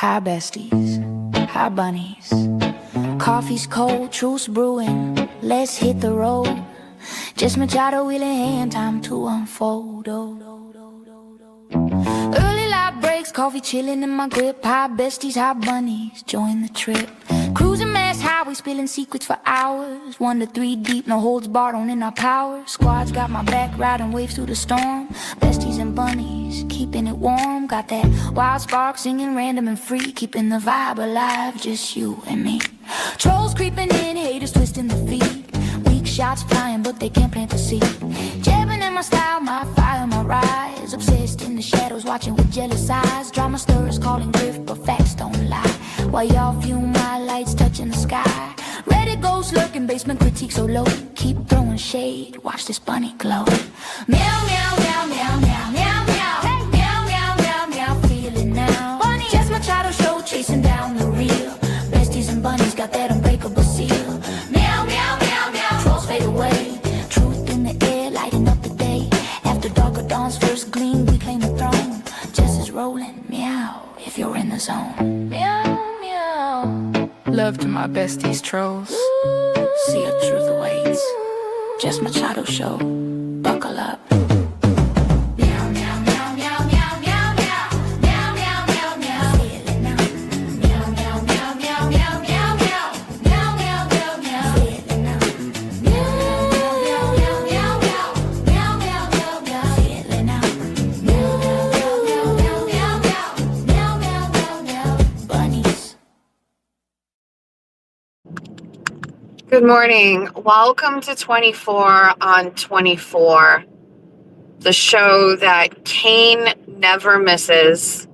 Hi besties, hi bunnies. Coffee's cold, truce brewing, let's hit the road. Just Machado, wheel in hand, time to unfold. Early light breaks, coffee chilling in my grip. Hi besties, hi bunnies, join the trip. Cruising mass highway, spilling secrets for hours. 1 to 3 deep, no holds barred, owning our power. Squad's got my back, riding waves through the storm. Besties and bunnies, keeping it warm. Got that wild spark, singing random and free. Keeping the vibe alive, just you and me. Trolls creeping in, haters twisting the feet. Weak shots flying, but they can't plant the seed. Jabbing in my style, my fire, my rise. Obsessed in the shadows, watching with jealous eyes. Drama stirrers calling drift, but facts don't lie. While y'all view my lights touching the sky. Reddit ghosts lurking, basement critique so low. Keep throwing shade, watch this bunny glow. Meow, meow, meow, meow, meow, meow, meow. Hey. Meow, meow, meow, meow, feel it now. Bunny. Just Machado show, chasing down the real. Besties and bunnies got that unbreakable seal. Meow, meow, meow, meow, trolls fade away. Truth in the air, lighting up the day. After dark or dawn's first gleam, we claim the throne. Just as rolling, meow, if you're in the zone. Meow. Love to my besties trolls. See your truth awaits. Just Machado show. Buckle up. Meow meow meow meow meow meow meow meow meow meow meow. Feel it now. Meow meow meow meow meow meow meow meow meow meow meow. Feel it now. Meow meow meow meow meow meow meow meow meow. Feel it now. Meow meow meow meow meow meow meow meow meow. Bunnies. Good morning. Welcome to 24 on 24, the show that Kane never misses.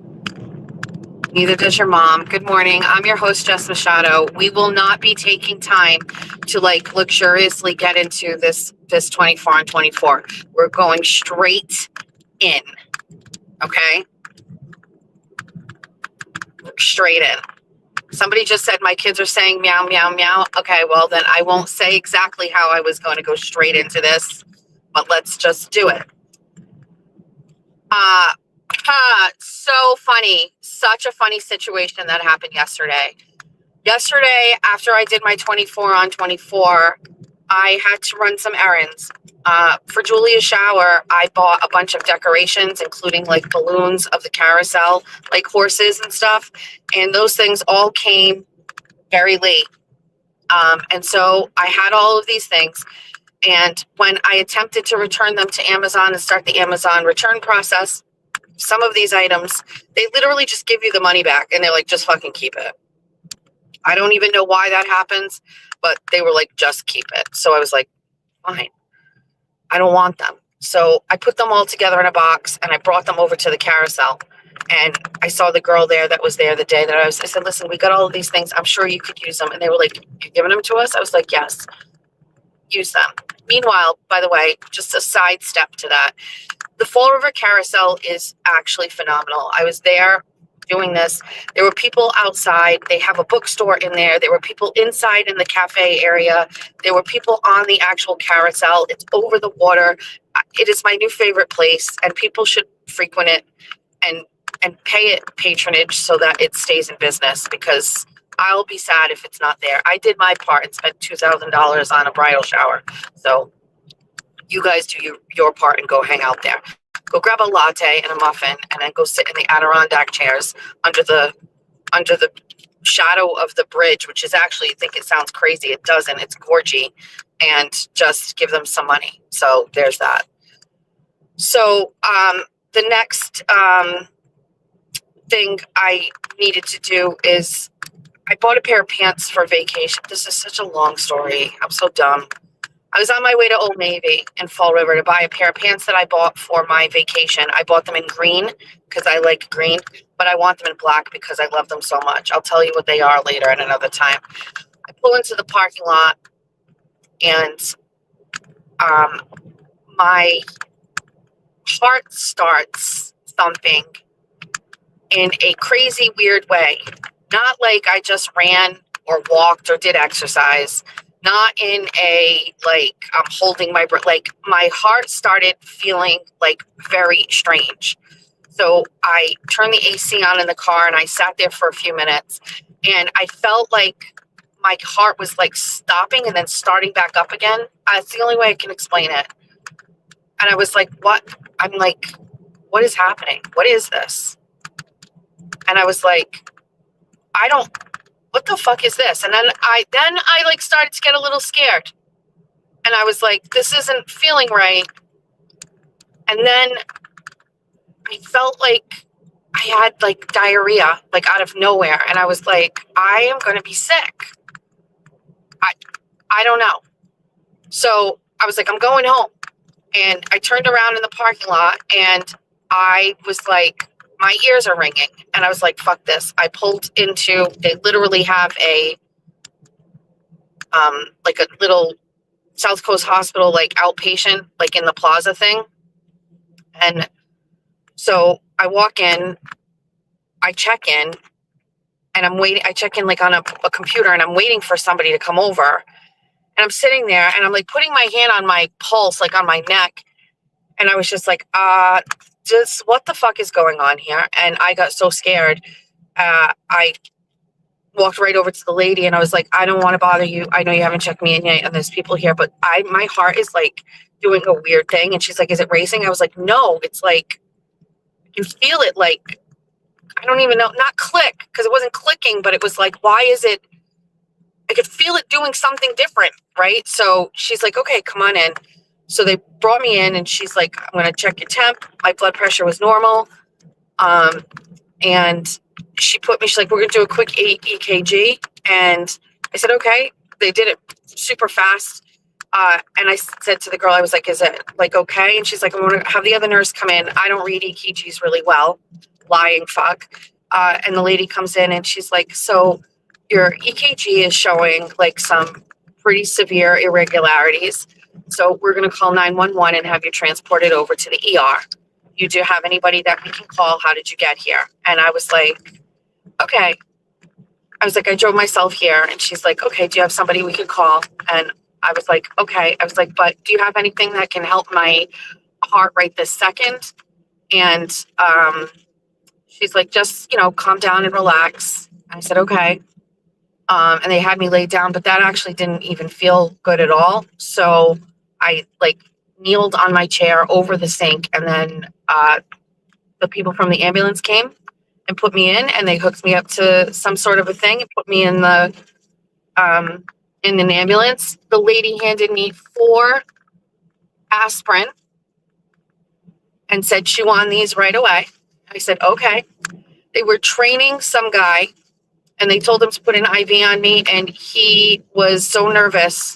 Neither does your mom. Good morning. I'm your host, Jess Machado. We will not be taking time to luxuriously get into this 24 on 24. We're going straight in. Okay? Straight in. Somebody just said my kids are saying meow, meow, meow. Okay, well, then I won't say exactly how I was going to go straight into this, but let's just do it. So funny. Such a funny situation that happened yesterday. Yesterday, after I did my 24 on 24, I had to run some errands. For Julia's shower, I bought a bunch of decorations, including balloons of the carousel, horses and stuff. And those things all came very late. And so I had all of these things. And when I attempted to return them to Amazon and start the Amazon return process, some of these items, they literally just give you the money back. And they're like, just fucking keep it. I don't even know why that happens, but they were like, just keep it. So I was like, fine. I don't want them. So I put them all together in a box and I brought them over to the carousel. And I saw the girl there that was there the day that I said, listen, we got all of these things. I'm sure you could use them. And they were like, you're giving them to us? I was like, yes, use them. Meanwhile, by the way, just a side step to that. The Fall River Carousel is actually phenomenal. I was there doing this. There were people outside. They have a bookstore in there. There were people inside in the cafe area. There were people on the actual carousel. It's over the water. It is my new favorite place, and people should frequent it and pay it patronage so that it stays in business, because I'll be sad if it's not there. I did my part and spent $2,000 on a bridal shower. So you guys do your part and go hang out there. Go grab a latte and a muffin and then go sit in the Adirondack chairs under the shadow of the bridge, which is actually, I think it sounds crazy. It doesn't. It's gorgy. And just give them some money. So there's that. So the next thing I needed to do is I bought a pair of pants for vacation. This is such a long story. I'm so dumb. I was on my way to Old Navy in Fall River to buy a pair of pants that I bought for my vacation. I bought them in green because I like green, but I want them in black because I love them so much. I'll tell you what they are later at another time. I pull into the parking lot and my heart starts thumping in a crazy, weird way. Not like I just ran or walked or did exercise. Not in a, I'm holding my breath. My heart started feeling, very strange. So I turned the AC on in the car and I sat there for a few minutes, and I felt like my heart was like stopping and then starting back up again. It's the only way I can explain it. And I was like, what? I'm like, what is happening? What is this? And I was like, what the fuck is this? And then I like started to get a little scared. And I was like, this isn't feeling right. And then I felt like I had like diarrhea, like out of nowhere. And I was like, I am going to be sick. I don't know. So I was like, I'm going home. And I turned around in the parking lot and I was like, my ears are ringing. And I was like, fuck this. I pulled into, they literally have like a little South Coast Hospital, like outpatient, like in the plaza thing. And so I walk in, I check in, and I'm waiting. I check in like on a computer, and I'm waiting for somebody to come over. And I'm sitting there, and I'm like putting my hand on my pulse, like on my neck. And I was just like, just what the fuck is going on here? And I got so scared. I walked right over to the lady, and I was like, I don't want to bother you. I know you haven't checked me in yet, and there's people here, but my heart is like doing a weird thing. And she's like, is it racing? I was like, no, it's like, you feel it like, I don't even know, not click, because it wasn't clicking, but it was like, why is it, I could feel it doing something different, right? So she's like, okay, come on in. So they brought me in, and she's like, I'm going to check your temp. My blood pressure was normal. And she put me, she's like, we're going to do a quick EKG. And I said, okay. They did it super fast. And I said to the girl, I was like, is it like okay? And she's like, I'm going to have the other nurse come in. I don't read EKGs really well. Lying fuck. And the lady comes in, and she's like, so your EKG is showing like some pretty severe irregularities. So we're going to call 911 and have you transported over to the ER. You do have anybody that we can call? How did you get here? And I was like, okay. I was like, I drove myself here. And she's like, okay, do you have somebody we could call? And I was like, okay. I was like, but do you have anything that can help my heart right this second? And she's like, just, calm down and relax. I said, okay. And they had me laid down, but that actually didn't even feel good at all. So I like kneeled on my chair over the sink, and then the people from the ambulance came and put me in, and they hooked me up to some sort of a thing and put me in the in an ambulance. The lady handed me 4 aspirin and said, chew on these right away. I said, okay. They were training some guy, and they told him to put an IV on me, and he was so nervous.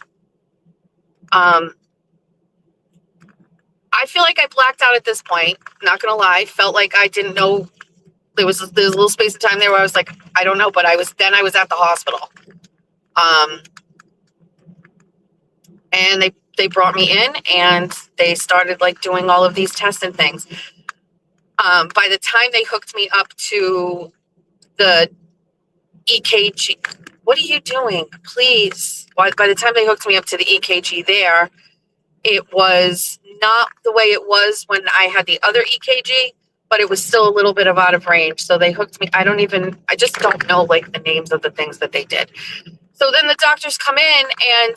I feel like I blacked out at this point. Not gonna lie, felt like I didn't know. There's a little space of time there where I was like, I don't know, but I was at the hospital. And they brought me in, and they started like doing all of these tests and things. By the time they hooked me up to the EKG, what are you doing? Please. By the time they hooked me up to the EKG there, it was not the way it was when I had the other EKG, but it was still a little bit of out of range. So they hooked me. I just don't know like the names of the things that they did. So then the doctors come in and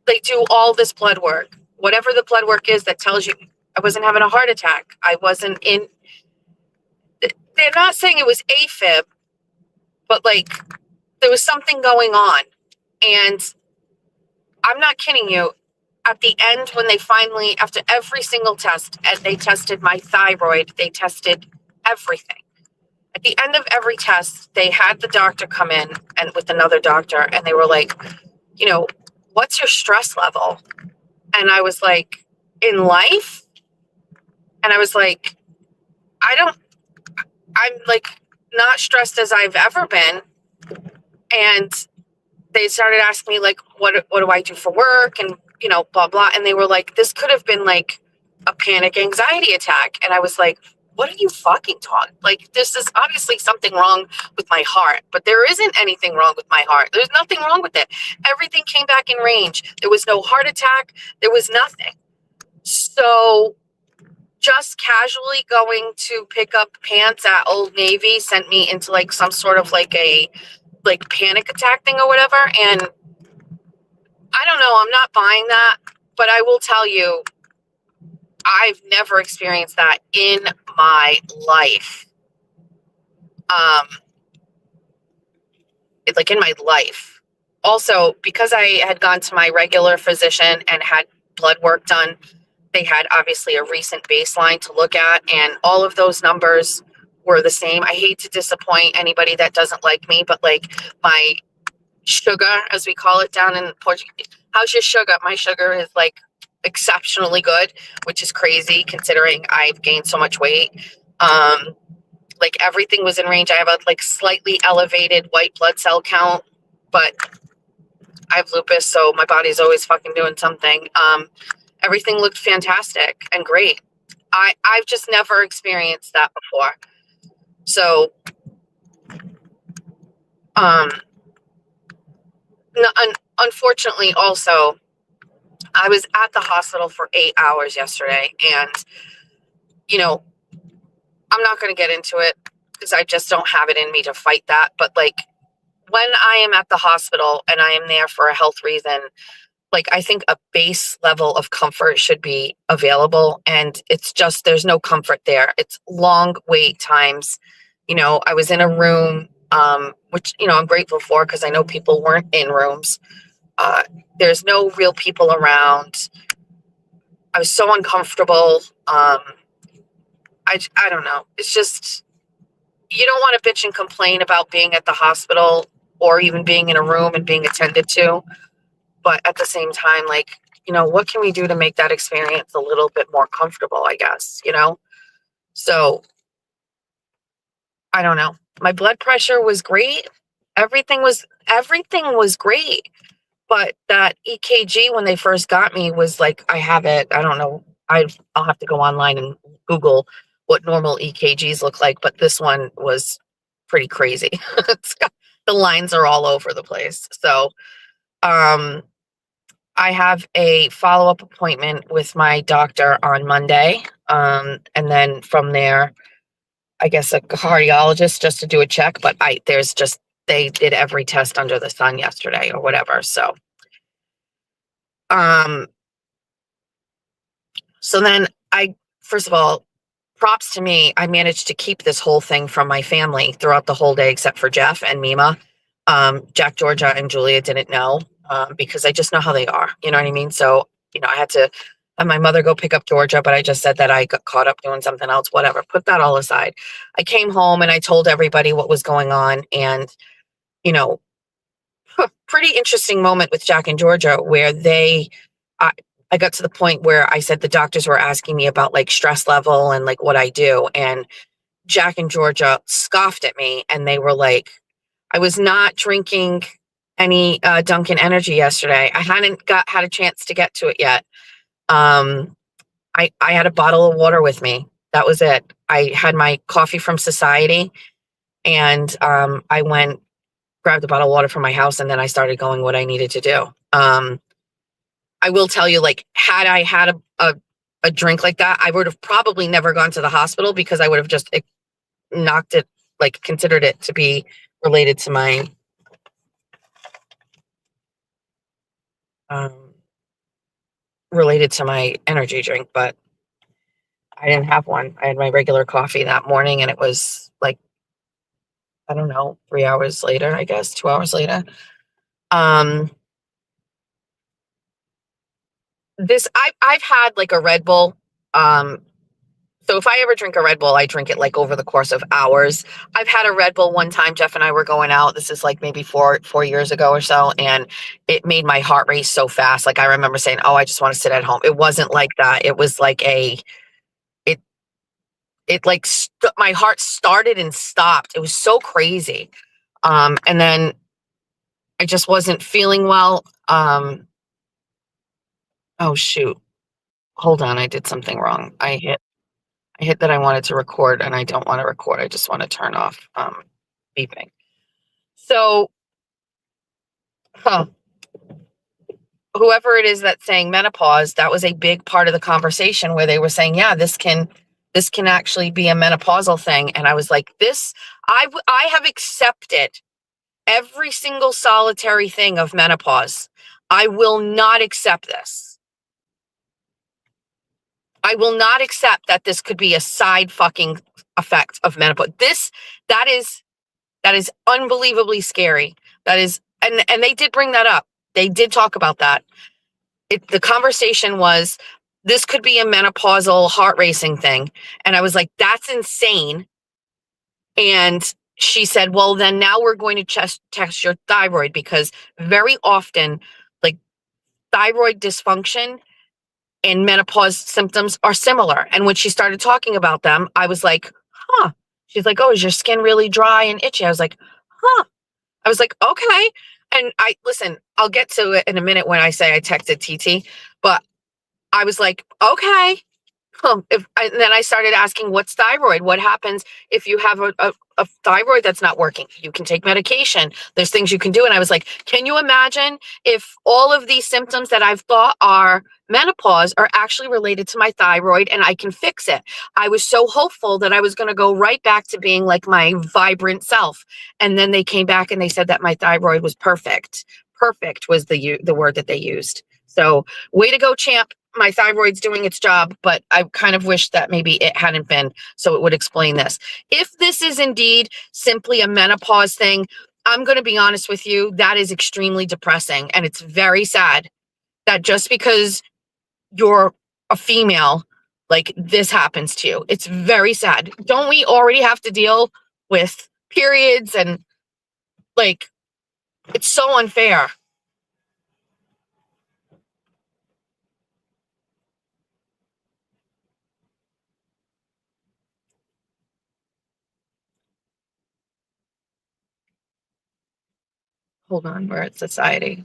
they do all this blood work, whatever the blood work is that tells you I wasn't having a heart attack. I wasn't in, they're not saying it was AFib, but like there was something going on. And I'm not kidding you. At the end, when they finally, after every single test, and they tested my thyroid, they tested everything. At the end of every test, they had the doctor come in and with another doctor, and they were like, what's your stress level? And I was like, in life? And I was like, I'm like not stressed as I've ever been. And they started asking me like, what do I do for work? And, blah, blah. And they were like, this could have been like a panic anxiety attack. And I was like, what are you fucking talking? Like, this is obviously something wrong with my heart, but there isn't anything wrong with my heart. There's nothing wrong with it. Everything came back in range. There was no heart attack. There was nothing. So just casually going to pick up pants at Old Navy sent me into like some sort of like a like panic attack thing or whatever. And I don't know, I'm not buying that, but I will tell you, I've never experienced that in my life. Like in my life. Also, because I had gone to my regular physician and had blood work done, they had obviously a recent baseline to look at, and all of those numbers were the same. I hate to disappoint anybody that doesn't like me, but like my sugar, as we call it down in Portuguese, how's your sugar? My sugar is like exceptionally good, which is crazy considering I've gained so much weight. Like everything was in range. I have a like slightly elevated white blood cell count, but I have lupus, so my body's always fucking doing something. Everything looked fantastic and great. I've just never experienced that before. So, unfortunately, also, I was at the hospital for 8 hours yesterday, and you know, I'm not going to get into it because I just don't have it in me to fight that. But like when I am at the hospital and I am there for a health reason, like I think a base level of comfort should be available. And it's just, there's no comfort there. It's long wait times. You know, I was in a room, which, you know, I'm grateful for because I know people weren't in rooms. There's no real people around. I was so uncomfortable. I don't know. It's just, you don't want to bitch and complain about being at the hospital or even being in a room and being attended to. But at the same time, like, you know, what can we do to make that experience a little bit more comfortable, I guess, you know? So I don't know. My blood pressure was great. Everything was great. But that EKG when they first got me was like, I have it. I don't know. I'll have to go online and Google what normal EKGs look like. But this one was pretty crazy. The lines are all over the place. So, I have a follow-up appointment with my doctor on Monday. And then from there, I guess a cardiologist just to do a check. But they did every test under the sun yesterday or whatever. So, so then first of all, props to me. I managed to keep this whole thing from my family throughout the whole day, except for Jeff and Mima. Jack, Georgia, and Julia didn't know because I just know how they are. You know what I mean? So, you know, I had to have my mother go pick up Georgia, but I just said that I got caught up doing something else, whatever. Put that all aside. I came home and I told everybody what was going on. And, you know, pretty interesting moment with Jack and Georgia where I got to the point where I said the doctors were asking me about like stress level and like what I do. And Jack and Georgia scoffed at me and they were like, I was not drinking any Dunkin' Energy yesterday. I hadn't had a chance to get to it yet. I had a bottle of water with me. That was it. I had my coffee from Society and I went, grabbed a bottle of water from my house, and then I started going what I needed to do. I will tell you, like, had I had a drink like that, I would have probably never gone to the hospital because I would have just knocked it, like considered it to be related to my energy drink, but I didn't have one. I had my regular coffee that morning and it was like, I don't know, 3 hours later, I guess, 2 hours later. I've had like a Red Bull. So if I ever drink a Red Bull, I drink it like over the course of hours. I've had a Red Bull one time. Jeff and I were going out. This is like maybe four years ago or so. And it made my heart race so fast. Like I remember saying, oh, I just want to sit at home. It wasn't like that. It was like my heart started and stopped. It was so crazy. And then I just wasn't feeling well. Oh shoot. Hold on. I did something wrong. I hit that I wanted to record and I don't want to record. I just want to turn off beeping. So, whoever it is that's saying menopause, that was a big part of the conversation where they were saying, yeah, this can actually be a menopausal thing. And I was like, I have accepted every single solitary thing of menopause. I will not accept this. I will not accept that this could be a side fucking effect of menopause. That is unbelievably scary. That is, and they did bring that up. They did talk about that. The conversation was, this could be a menopausal heart racing thing. And I was like, that's insane. And she said, well, then now we're going to test your thyroid, because very often, like, thyroid dysfunction and menopause symptoms are similar. And when she started talking about them, I was like, huh. She's like, oh, is your skin really dry and itchy? I was like, huh. I was like, okay. And listen, I'll get to it in a minute when I say I texted Titi, but I was like, okay. And then I started asking, what's thyroid? What happens if you have a thyroid that's not working? You can take medication. There's things you can do. And I was like, can you imagine if all of these symptoms that I've thought are menopause are actually related to my thyroid and I can fix it? I was so hopeful that I was going to go right back to being like my vibrant self. And then they came back and they said that my thyroid was perfect. Perfect was the word that they used. So way to go, champ. My thyroid's doing its job, but I kind of wish that maybe it hadn't been, so it would explain this. If this is indeed simply a menopause thing, I'm going to be honest with you, that is extremely depressing. And it's very sad that just because you're a female, like, this happens to you. It's very sad. Don't we already have to deal with periods? And, like, it's so unfair. Hold on, we're at society.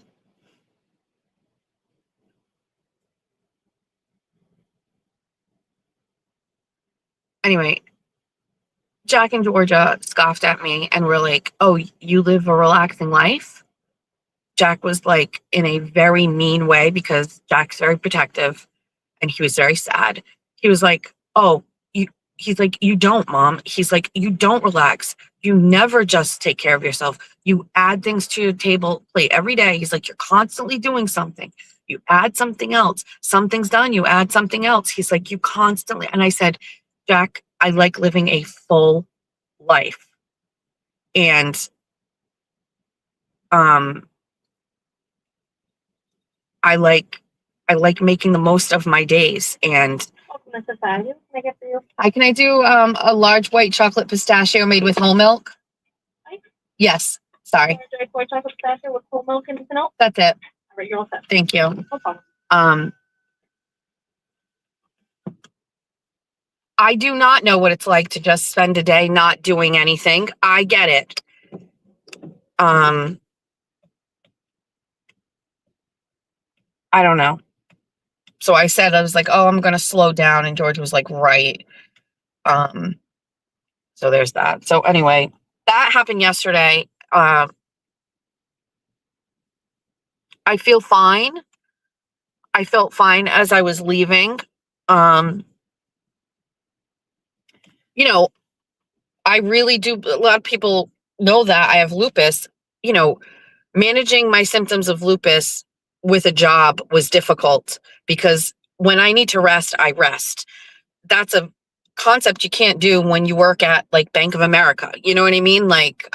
Anyway, Jack and Georgia scoffed at me and were like, oh, you live a relaxing life? Jack was like, in a very mean way, because Jack's very protective and he was very sad. He was like, oh, he's like, you don't, mom. He's like, you don't relax. You never just take care of yourself. You add things to your table plate every day. He's like, you're constantly doing something. You add something else. Something's done. You add something else. He's like, you constantly. And I said, Jack, I like living a full life. And I like making the most of my days. And can I do a large white chocolate pistachio made with whole milk? Yes. Sorry. White chocolate pistachio with whole milk and milk? That's it. All right, you're all set. Thank you. No problem. I do not know what it's like to just spend a day not doing anything. I get it. I don't know. So I said, I was like, oh, I'm going to slow down. And George was like, right. So there's that. So anyway, that happened yesterday. I feel fine. I felt fine as I was leaving. You know, I really do. A lot of people know that I have lupus. You know, managing my symptoms of lupus with a job was difficult, because when I need to rest, I rest. That's a concept you can't do when you work at, like, Bank of America. You know what I mean? Like,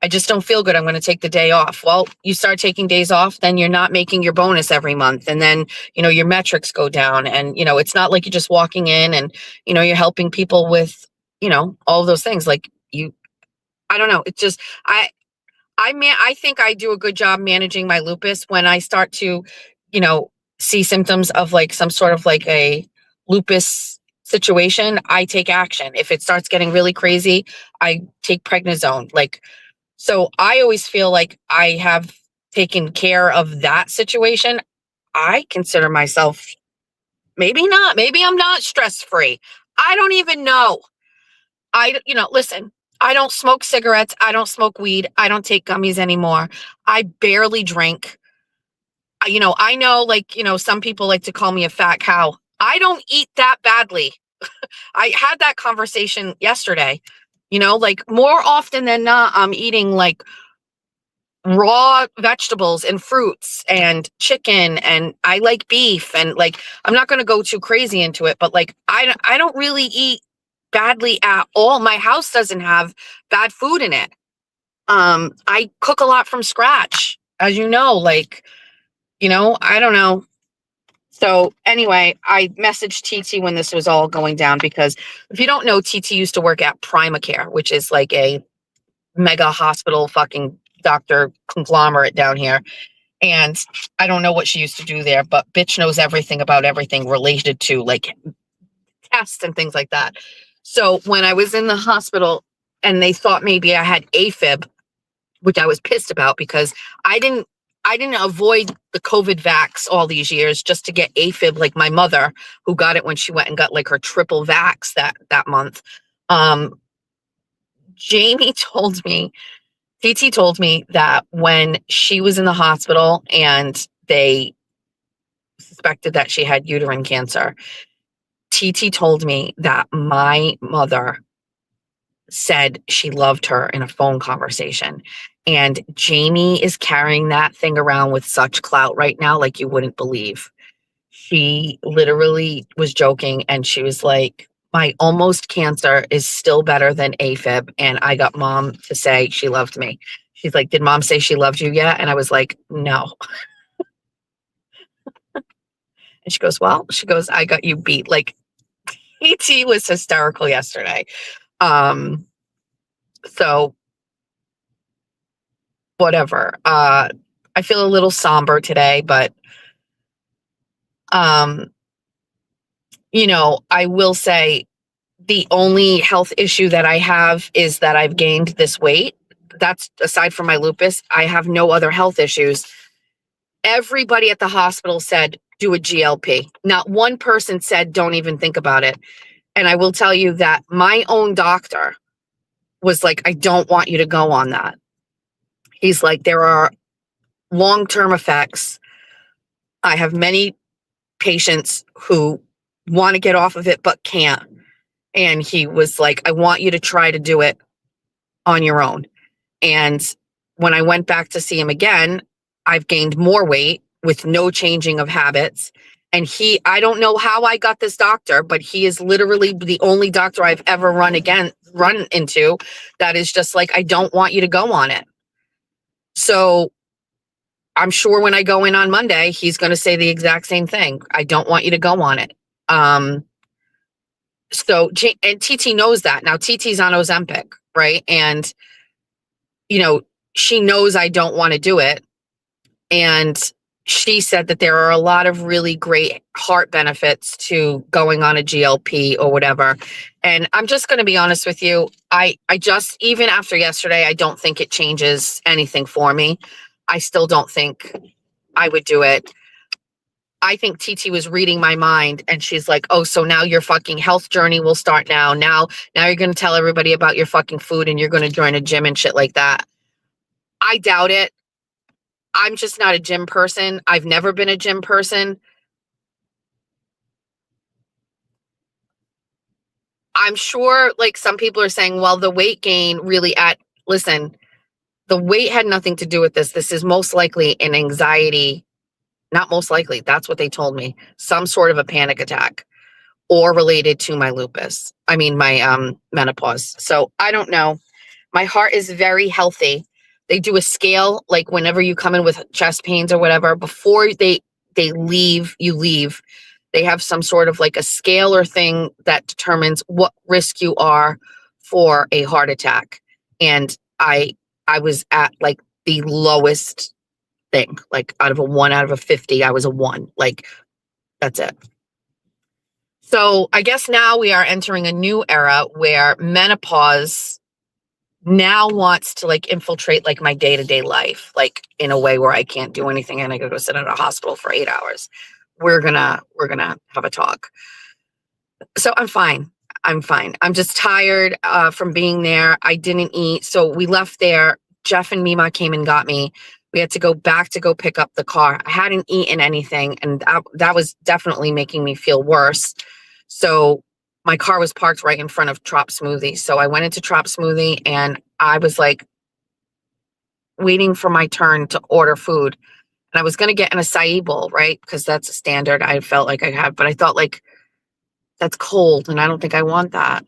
I just don't feel good. I'm going to take the day off. Well, you start taking days off, then you're not making your bonus every month. And then, your metrics go down. And, it's not like you're just walking in and, you're helping people with, all of those things. Like, I don't know. It's just, I think I do a good job managing my lupus when I start to, see symptoms of, like, some sort of, like, a lupus situation. I take action. If it starts getting really crazy, I take prednisone. Like, so I always feel like I have taken care of that situation. I consider myself, maybe not, maybe I'm not stress-free. I don't even know. Listen, I don't smoke cigarettes. I don't smoke weed. I don't take gummies anymore. I barely drink. I know, like, some people like to call me a fat cow. I don't eat that badly. I had that conversation yesterday. Like, more often than not, I'm eating like raw vegetables and fruits and chicken, and I like beef, and like, I'm not going to go too crazy into it, but like, I don't really eat badly at all. My house doesn't have bad food in it. I cook a lot from scratch, as you know, like, I don't know. So anyway, I messaged Titi when this was all going down, because if you don't know, Titi used to work at Primacare, which is like a mega hospital fucking doctor conglomerate down here. And I don't know what she used to do there, but bitch knows everything about everything related to like tests and things like that. So when I was in the hospital and they thought maybe I had AFib, which I was pissed about, because I didn't avoid the COVID vax all these years just to get AFib like my mother, who got it when she went and got like her triple vax that month. Jamie told me, Titi told me that when she was in the hospital and they suspected that she had uterine cancer, Titi told me that my mother said she loved her in a phone conversation. And Jamie is carrying that thing around with such clout right now, like you wouldn't believe. She literally was joking, and she was like, my almost cancer is still better than AFib. And I got mom to say she loved me. She's like, did mom say she loved you yet? And I was like, no. And she goes, I got you beat. Like, PT was hysterical yesterday. So whatever. I feel a little somber today, but I will say the only health issue that I have is that I've gained this weight. That's aside from my lupus. I have no other health issues. Everybody at the hospital said, do a GLP. Not one person said, don't even think about it. And I will tell you that my own doctor was like, I don't want you to go on that. He's like, there are long-term effects. I have many patients who want to get off of it but can't. And he was like, I want you to try to do it on your own. And when I went back to see him again, I've gained more weight with no changing of habits. And I don't know how I got this doctor, but he is literally the only doctor I've ever run into that is just like, I don't want you to go on it. So I'm sure when I go in on Monday, he's going to say the exact same thing. I don't want you to go on it. And TT knows that. Now TT's on Ozempic, right? And, she knows I don't want to do it. And she said that there are a lot of really great heart benefits to going on a GLP or whatever. And I'm just going to be honest with you. I just, even after yesterday, I don't think it changes anything for me. I still don't think I would do it. I think TT was reading my mind, and she's like, oh, so now your fucking health journey will start now. Now you're going to tell everybody about your fucking food, and you're going to join a gym and shit like that. I doubt it. I'm just not a gym person. I've never been a gym person. I'm sure like some people are saying, well, the weight gain really listen, the weight had nothing to do with this. This is most likely an anxiety, not most likely. That's what they told me. Some sort of a panic attack or related to my lupus. I mean, my menopause. So I don't know. My heart is very healthy. They do a scale, like whenever you come in with chest pains or whatever, before they leave, they have some sort of like a scale or thing that determines what risk you are for a heart attack. And I was at like the lowest thing, like out of a 1 out of a 50, I was a 1. Like, that's it. So I guess now we are entering a new era where menopause now wants to like infiltrate like my day-to-day life, like in a way where I can't do anything and I gotta go sit in a hospital for 8 hours. We're gonna have a talk. So I'm fine. I'm just tired from being there. I didn't eat. So we left there. Jeff and Mima came and got me. We had to go back to go pick up the car. I hadn't eaten anything, and that was definitely making me feel worse. So my car was parked right in front of Trop Smoothie. So I went into Trop Smoothie, and I was like waiting for my turn to order food. And I was going to get an acai bowl, right? Because that's a standard I felt like I had. But I thought, like, that's cold, and I don't think I want that.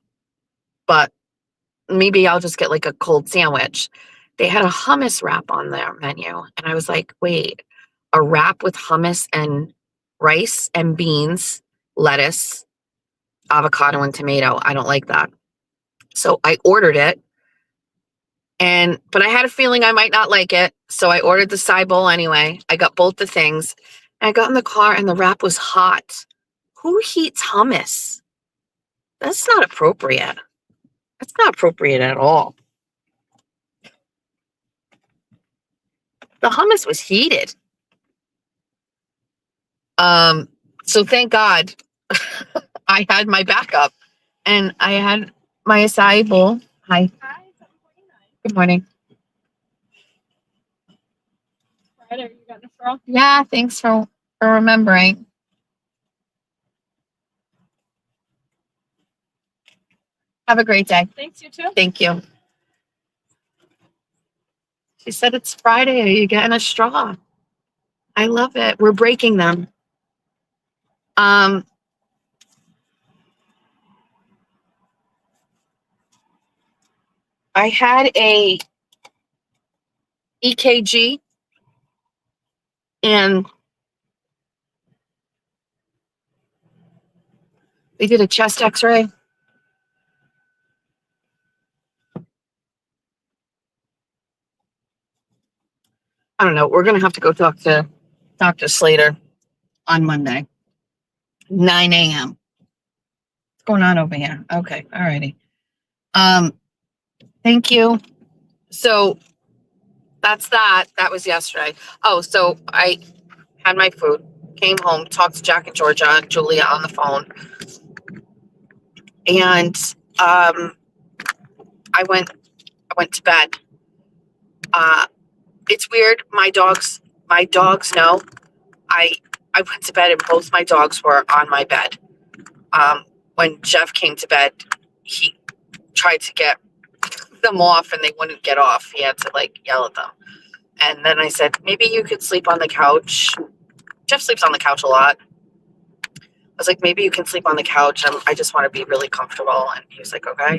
But maybe I'll just get like a cold sandwich. They had a hummus wrap on their menu. And I was like, wait, a wrap with hummus and rice and beans, lettuce, avocado, and tomato. I don't like that. So I ordered it. But I had a feeling I might not like it. So I ordered the side bowl anyway. I got both the things. And I got in the car and the wrap was hot. Who heats hummus? That's not appropriate. That's not appropriate at all. The hummus was heated. So thank God I had my backup, and I had my acai bowl. Hi. Hi, Good morning. Friday, you got in a straw? Yeah, thanks for remembering. Have a great day. Thanks, you too. Thank you. She said it's Friday. Are you getting a straw? I love it. We're breaking them. I had a EKG, and they did a chest x-ray. I don't know. We're going to have to go talk to Dr. Slater on Monday, 9 a.m. What's going on over here? Okay. All righty. Thank you. So that's that. That was yesterday. Oh, so I had my food, came home, talked to Jack and Georgia and Julia on the phone. And I went to bed. It's weird. My dogs know. I went to bed and both my dogs were on my bed. When Jeff came to bed, he tried to get them off and they wouldn't get off. He had to like yell at them. And then I said, maybe you could sleep on the couch. Jeff sleeps on the couch a lot. I was like, maybe you can sleep on the couch. I just want to be really comfortable. And he was like, okay.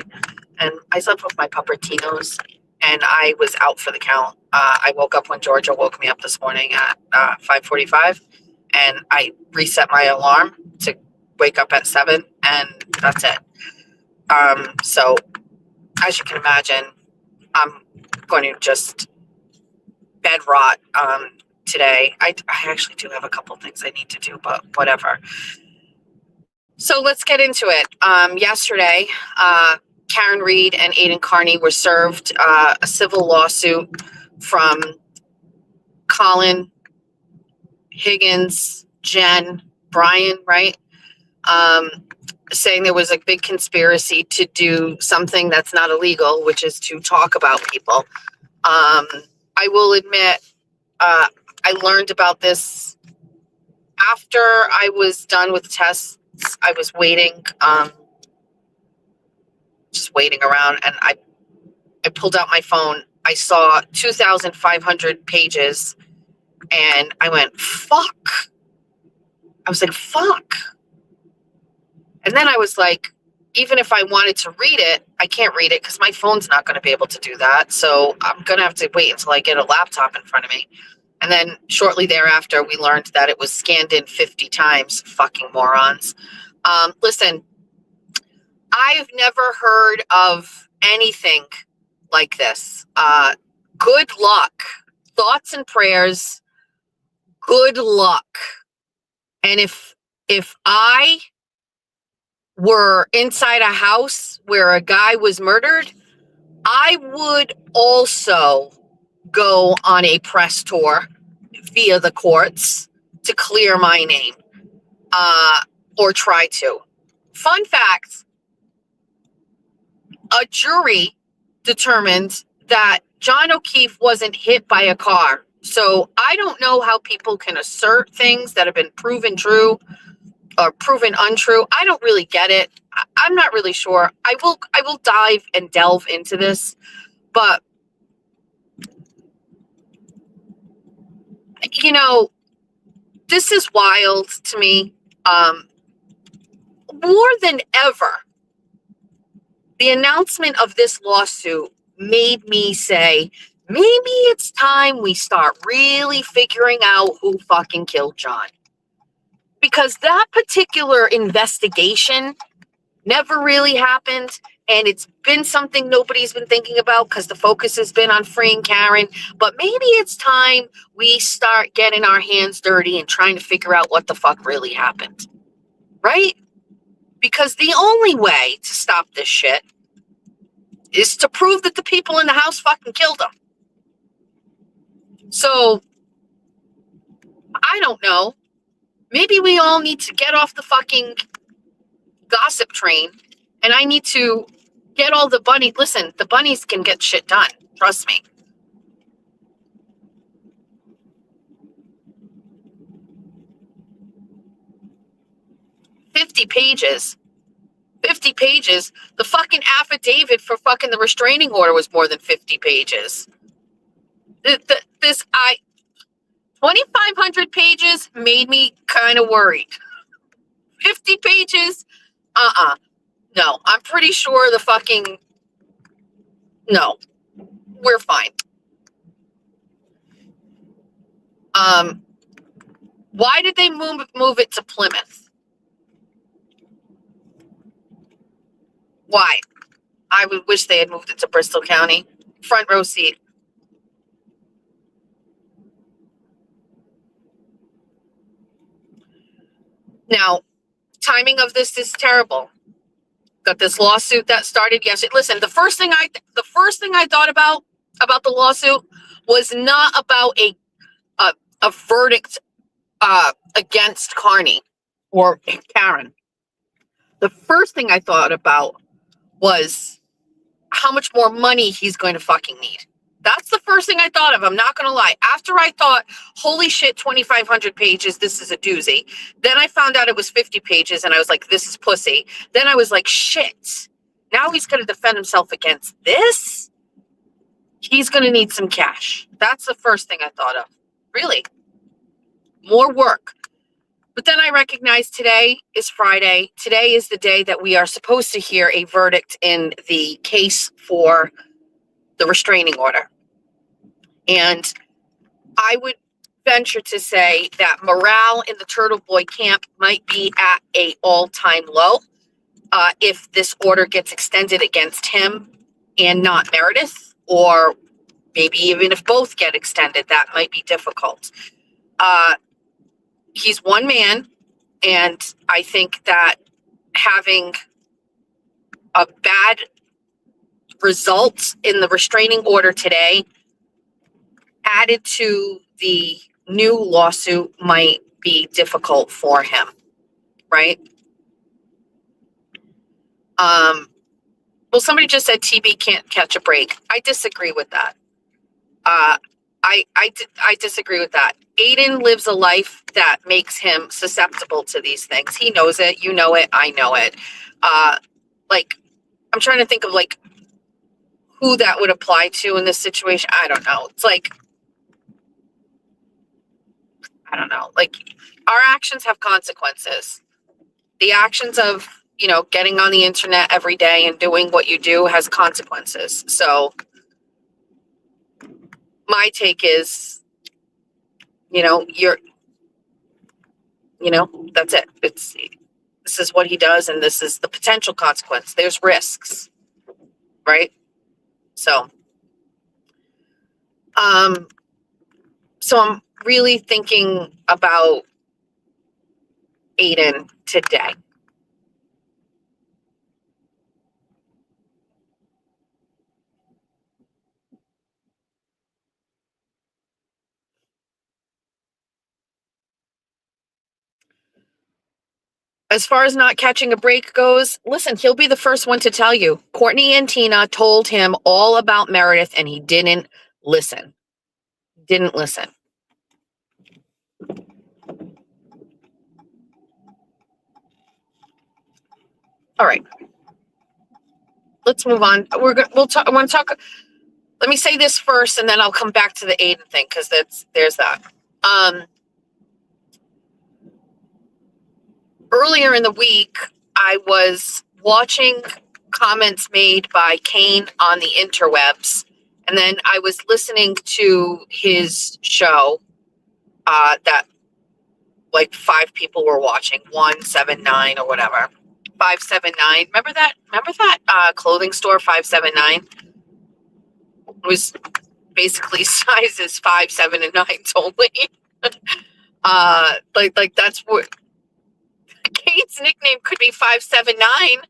And I slept with my puppertinos, and I was out for the count. I woke up when Georgia woke me up this morning at 5:45, and I reset my alarm to wake up at 7, and that's it. So as you can imagine, I'm going to just bed rot today. I actually do have a couple things I need to do, but whatever. So let's get into it. Yesterday, Karen Reed and Aidan Carney were served a civil lawsuit from Colin, Higgins, Jen, Brian, right? Saying there was a big conspiracy to do something that's not illegal, which is to talk about people. I will admit, I learned about this after I was done with tests. I was waiting, just waiting around, and I pulled out my phone. I saw 2,500 pages, and I went, fuck. I was like, fuck. And then I was like, even if I wanted to read it, I can't read it because my phone's not going to be able to do that. So I'm going to have to wait until I get a laptop in front of me. And then shortly thereafter, we learned that it was scanned in 50 times. Fucking morons. Listen, I've never heard of anything like this. Good luck. Thoughts and prayers. Good luck. And if I were inside a house where a guy was murdered, I would also go on a press tour via the courts to clear my name, or try to. Fun fact, a jury determined that John O'Keefe wasn't hit by a car So I don't know how people can assert things that have been proven true or proven untrue. I don't really get it. I'm not really sure. I will dive and delve into this, but you know, this is wild to me. More than ever, the announcement of this lawsuit made me say, maybe it's time we start really figuring out who fucking killed John. Because that particular investigation never really happened. And it's been something nobody's been thinking about because the focus has been on freeing Karen. But maybe it's time we start getting our hands dirty and trying to figure out what the fuck really happened. Right? Because the only way to stop this shit is to prove that the people in the house fucking killed him. So, I don't know. Maybe we all need to get off the fucking gossip train, and I need to get all the bunnies. Listen, the bunnies can get shit done. Trust me. "50 pages. 50 pages. The fucking affidavit for fucking the restraining order was more than 50 pages. 2,500 pages made me kind of worried. 50 pages? No, I'm pretty sure no, we're fine. Why did they move it to Plymouth? Why? I would wish they had moved it to Bristol County. Front row seat. Now, timing of this is terrible. Got this lawsuit that started yesterday. Listen, the first thing I thought about the lawsuit was not about a verdict against Carney or Karen. The first thing I thought about was how much more money he's going to fucking need. That's the first thing I thought of. I'm not going to lie. After I thought, holy shit, 2,500 pages, this is a doozy. Then I found out it was 50 pages and I was like, this is pussy. Then I was like, shit, now he's going to defend himself against this? He's going to need some cash. That's the first thing I thought of. Really? More work. But then I recognized today is Friday. Today is the day that we are supposed to hear a verdict in the case for the restraining order. And I would venture to say that morale in the Turtle Boy camp might be at an all-time low if this order gets extended against him and not Meredith, or maybe even if both get extended, that might be difficult. He's one man, and I think that having a bad result in the restraining order today added to the new lawsuit might be difficult for him, right? Well, somebody just said TB can't catch a break. I disagree with that. I disagree with that. Aiden lives a life that makes him susceptible to these things. He knows it. You know it. I know it. I'm trying to think of who that would apply to in this situation. I don't know. It's I don't know. Our actions have consequences. The actions of, getting on the internet every day and doing what you do has consequences. So my take is, that's it. This is what he does, and this is the potential consequence. There's risks, right? So, so I'm really thinking about Aiden today. As far as not catching a break goes, listen, he'll be the first one to tell you. Courtney and Tina told him all about Meredith, and he didn't listen. Didn't listen. All right. Let's move on. We'll talk. I want to talk. Let me say this first, and then I'll come back to the Aiden thing because there's that. Earlier in the week, I was watching comments made by Kane on the interwebs, and then I was listening to his show that like 5 people were watching, 179 or whatever. 579. Remember that clothing store 579? It was basically sizes 5, 7, and 9 only. Like that's what Kate's nickname could be 579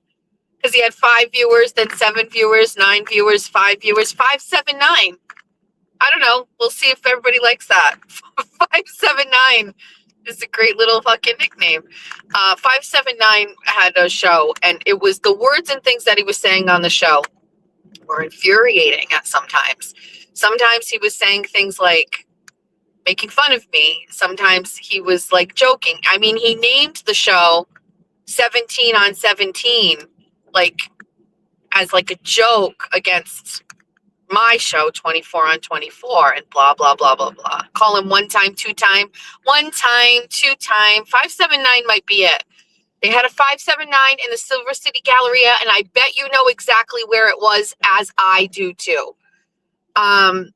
because he had 5 viewers, then 7 viewers, 9 viewers, 5 viewers, 579. I don't know. We'll see if everybody likes that. 579 is a great little fucking nickname. 579 had a show, and it was the words and things that he was saying on the show were infuriating at sometimes. Sometimes he was saying things like making fun of me. Sometimes he was like joking. I mean, he named the show 17 on 17, like as like a joke against my show 24 on 24 and blah, blah, blah, blah, blah. Call him one time, two time, 2 time. 579 might be it. They had a 579 in the Silver City Galleria, and I bet you know exactly where it was, as I do too. And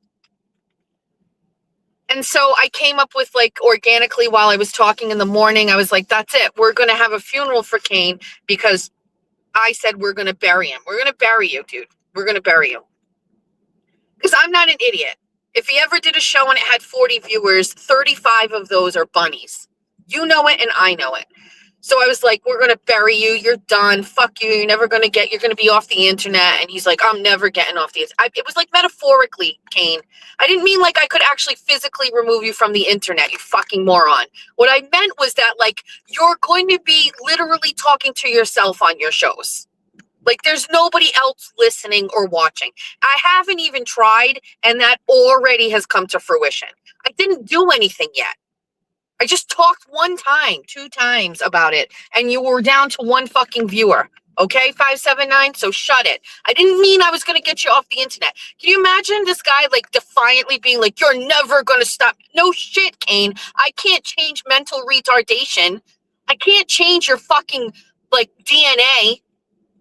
so I came up with, like, organically while I was talking in the morning, I was like, that's it. We're going to have a funeral for Kane because I said we're going to bury him. We're going to bury you, dude. We're going to bury you. Because I'm not an idiot. If he ever did a show and it had 40 viewers, 35 of those are bunnies. You know it and I know it. So I was like, we're going to bury you. You're done. Fuck you. You're never going to you're going to be off the internet. And he's like, I'm never getting off the internet. It was like metaphorically, Kane. I didn't mean like I could actually physically remove you from the internet, you fucking moron. What I meant was that, like, you're going to be literally talking to yourself on your shows. Like, there's nobody else listening or watching. I haven't even tried, and that already has come to fruition. I didn't do anything yet. I just talked 1 time, 2 times about it, and you were down to 1 fucking viewer. Okay, 579, so shut it. I didn't mean I was going to get you off the internet. Can you imagine this guy, like, defiantly being like, you're never going to stop? No shit, Kane. I can't change mental retardation. I can't change your fucking, like, DNA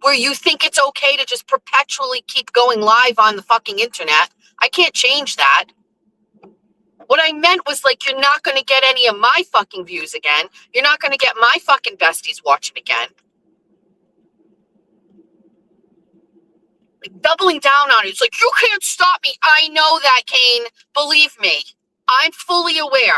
where you think it's okay to just perpetually keep going live on the fucking internet. I can't change that. What I meant was, like, you're not going to get any of my fucking views again. You're not going to get my fucking besties watching again. Like, doubling down on it. It's like, you can't stop me. I know that, Kane. Believe me. I'm fully aware.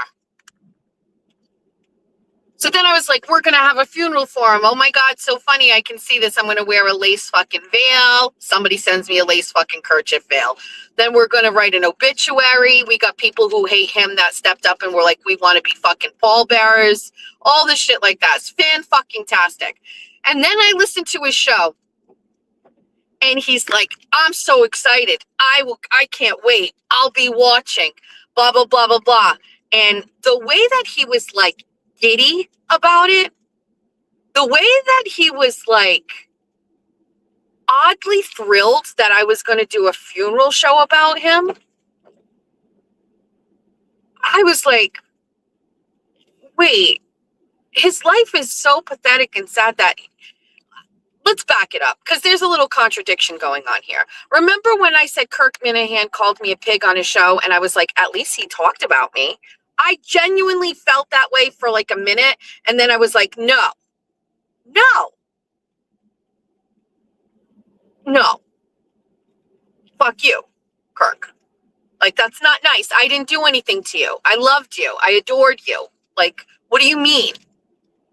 So then I was like, we're going to have a funeral for him. Oh my God, so funny. I can see this. I'm going to wear a lace fucking veil. Somebody sends me a lace fucking kerchief veil. Then we're going to write an obituary. We got people who hate him that stepped up and were like, we want to be fucking pallbearers. All this shit like that. It's fan-fucking-tastic. And then I listened to his show. And he's like, I'm so excited. I can't wait. I'll be watching. Blah, blah, blah, blah, blah. And the way that he was, like, giddy about it, the way that he was, like, oddly thrilled that I was going to do a funeral show about him, I was like, wait, his life is so pathetic and sad that... Let's back it up, because there's a little contradiction going on here. Remember when I said Kirk Minahan called me a pig on his show, and I was like, at least he talked about me? I genuinely felt that way for like a minute, and then I was like, no. Fuck you, Kirk. Like, that's not nice. I didn't do anything to you. I loved you. I adored you. Like, what do you mean?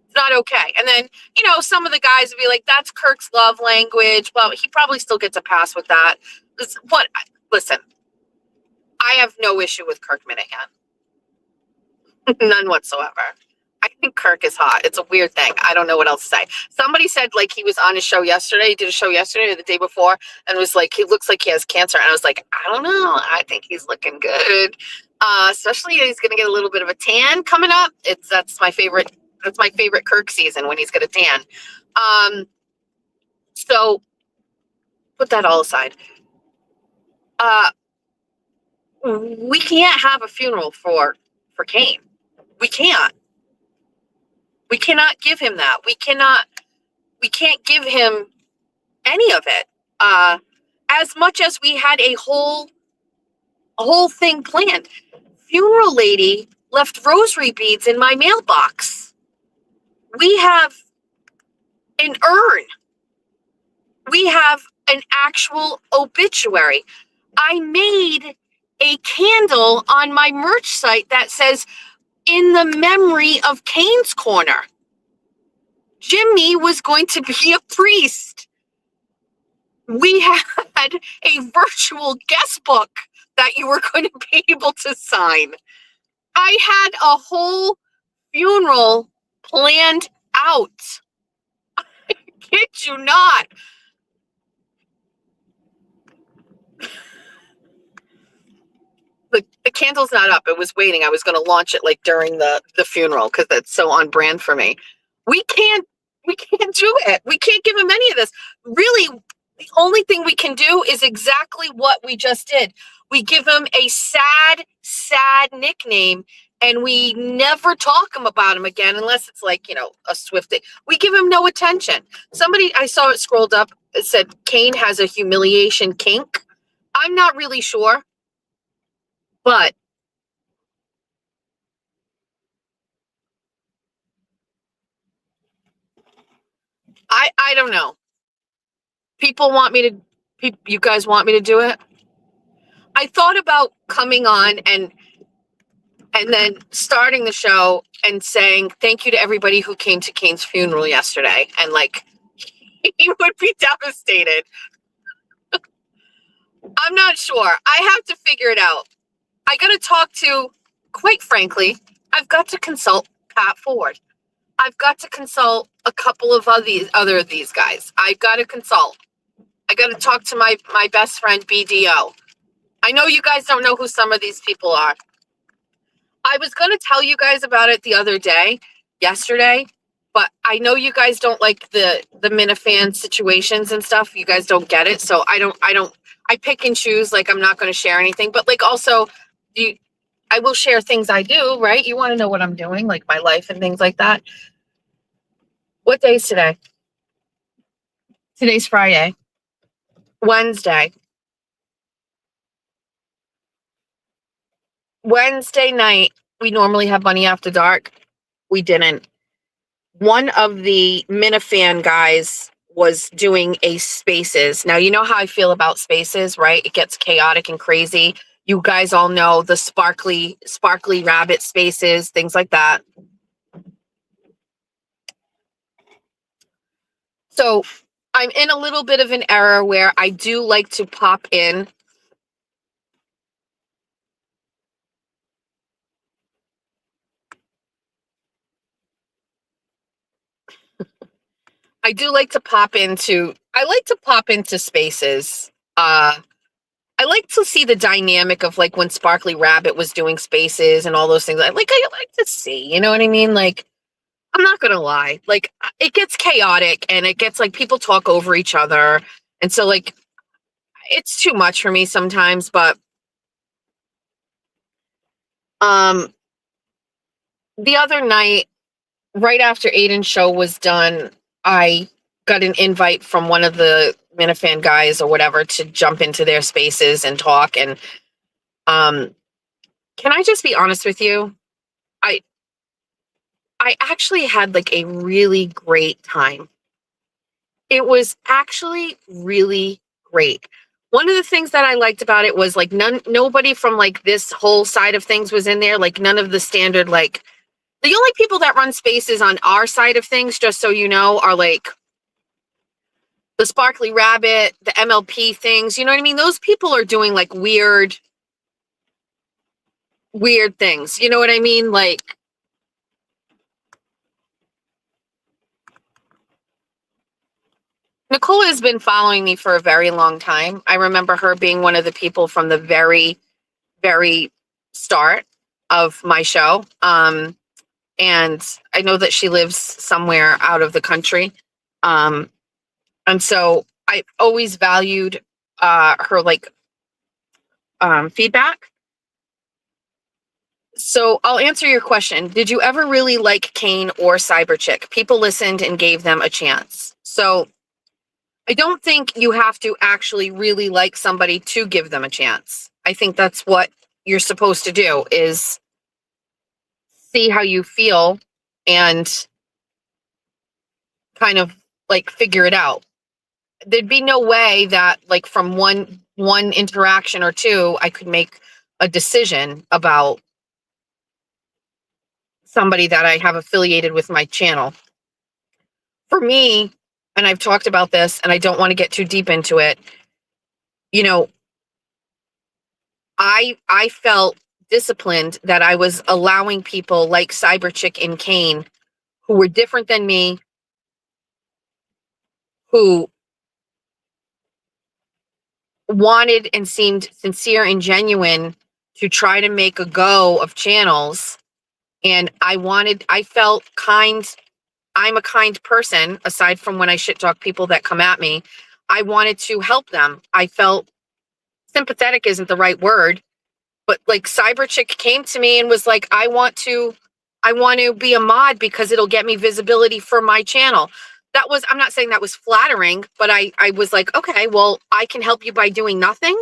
It's not okay. And then, you know, some of the guys would be like, that's Kirk's love language. Well, he probably still gets a pass with that. Listen, I have no issue with Kirk Minahan. None whatsoever. I think Kirk is hot. It's a weird thing. I don't know what else to say. Somebody said, like, he was on his show yesterday. He did a show yesterday or the day before and was like, he looks like he has cancer. And I was like, I don't know. I think he's looking good. Especially he's going to get a little bit of a tan coming up. That's my favorite Kirk season, when he's got a tan. So put that all aside. We can't have a funeral for Kane. We can't. We cannot give him that. We can't give him any of it. As much as we had a whole thing planned. Funeral lady left rosary beads in my mailbox. We have an urn. We have an actual obituary. I made a candle on my merch site that says, "In the memory of Kane's Corner." Jimmy was going to be a priest. We had a virtual guest book that you were going to be able to sign. I had a whole funeral planned out. I kid you not. The candle's not up. It was waiting. I was going to launch it like during the funeral because that's so on brand for me. We can't do it. We can't give him any of this. Really, the only thing we can do is exactly what we just did. We give him a sad nickname, and we never talk about him again unless it's like, a swift thing. We give him no attention. Somebody, I saw it scrolled up, it said Kane has a humiliation kink. I'm not really sure, but I don't know. You guys want me to do it? I thought about coming on and then starting the show and saying thank you to everybody who came to Kane's funeral yesterday. And he would be devastated. I'm not sure. I have to figure it out. I got to talk to, quite frankly, I've got to consult Pat Ford. I've got to consult a couple of other of these guys. I've got to consult. I got to talk to my best friend, BDO. I know you guys don't know who some of these people are. I was going to tell you guys about it yesterday, but I know you guys don't like the Minifan situations and stuff. You guys don't get it. So I pick and choose. I'm not going to share anything, but also I will share things I do, right? You want to know what I'm doing, like my life and things like that. What day is today? Today's Friday. Wednesday night, we normally have Money After Dark. We didn't. One of the Minifan guys was doing a Spaces. Now, you know how I feel about Spaces, right? It gets chaotic and crazy. You guys all know the sparkly rabbit Spaces, things like that. So I'm in a little bit of an error where I do like to pop in. I like to pop into Spaces. I like to see the dynamic of when Sparkly Rabbit was doing Spaces and all those things. I like to see, you know what I mean? I'm not going to lie. It gets chaotic and it gets people talk over each other. And so it's too much for me sometimes, but the other night, right after Aiden's show was done, I got an invite from one of the Minifan guys or whatever to jump into their Spaces and talk. And can I just be honest with you? I actually had a really great time. It was actually really great. One of the things that I liked about it was nobody from this whole side of things was in there. None of the standard, the only people that run Spaces on our side of things, just so you know, are the Sparkly Rabbit, the MLP things. You know what I mean? Those people are doing weird things. You know what I mean? Nicola has been following me for a very long time. I remember her being one of the people from the very, very start of my show. And I know that she lives somewhere out of the country. I And so I always valued her like feedback. So I'll answer your question. Did you ever really like Kane or Cyberchick? People listened and gave them a chance. So I don't think you have to actually really like somebody to give them a chance. I think that's what you're supposed to do, is see how you feel and kind of like figure it out. There'd be no way that like from one interaction or two, I could make a decision about somebody that I have affiliated with my channel. For me, and I've talked about this and I don't want to get too deep into it, you know, I felt disciplined that I was allowing people like Cyberchick and Kane, who were different than me, who wanted and seemed sincere and genuine to try to make a go of channels. And I felt kind. I'm a kind person, aside from when I shit talk people that come at me. I wanted to help them. I felt sympathetic isn't the right word, but like Cyberchick came to me and was like, I want to be a mod because it'll get me visibility for my channel. I'm not saying that was flattering, but I was like, okay, well, I can help you by doing nothing.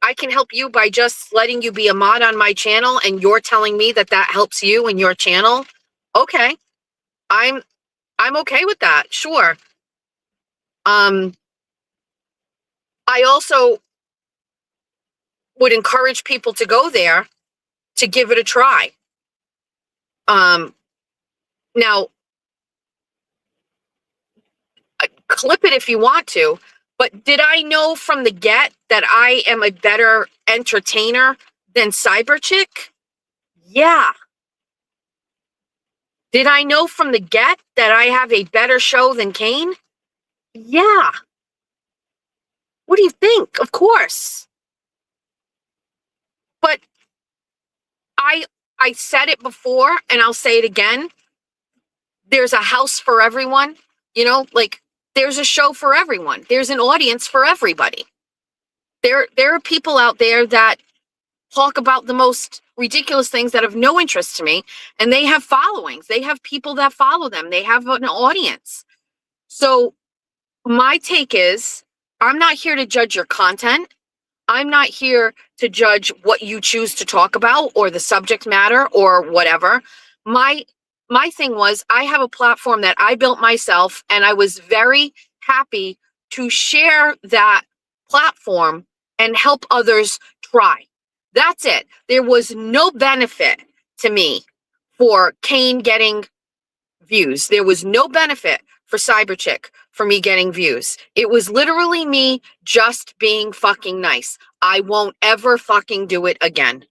I can help you by just letting you be a mod on my channel, and you're telling me that helps you and your channel. Okay. I'm okay with that. Sure. I also would encourage people to go there to give it a try. Now, clip it if you want to, but did I know from the get that I am a better entertainer than Cyberchick? Yeah. Did I know from the get that I have a better show than Kane? Yeah. What do you think? Of course. But I said it before and I'll say it again. There's a house for everyone, like there's a show for everyone. There's an audience for everybody. There are people out there that talk about the most ridiculous things that have no interest to me, and they have followings. They have people that follow them. They have an audience. So my take is, I'm not here to judge your content. I'm not here to judge what you choose to talk about or the subject matter or whatever. My thing was, I have a platform that I built myself, and I was very happy to share that platform and help others try. That's it. There was no benefit to me for Kane getting views. There was no benefit for Cyberchick for me getting views. It was literally me just being fucking nice. I won't ever fucking do it again.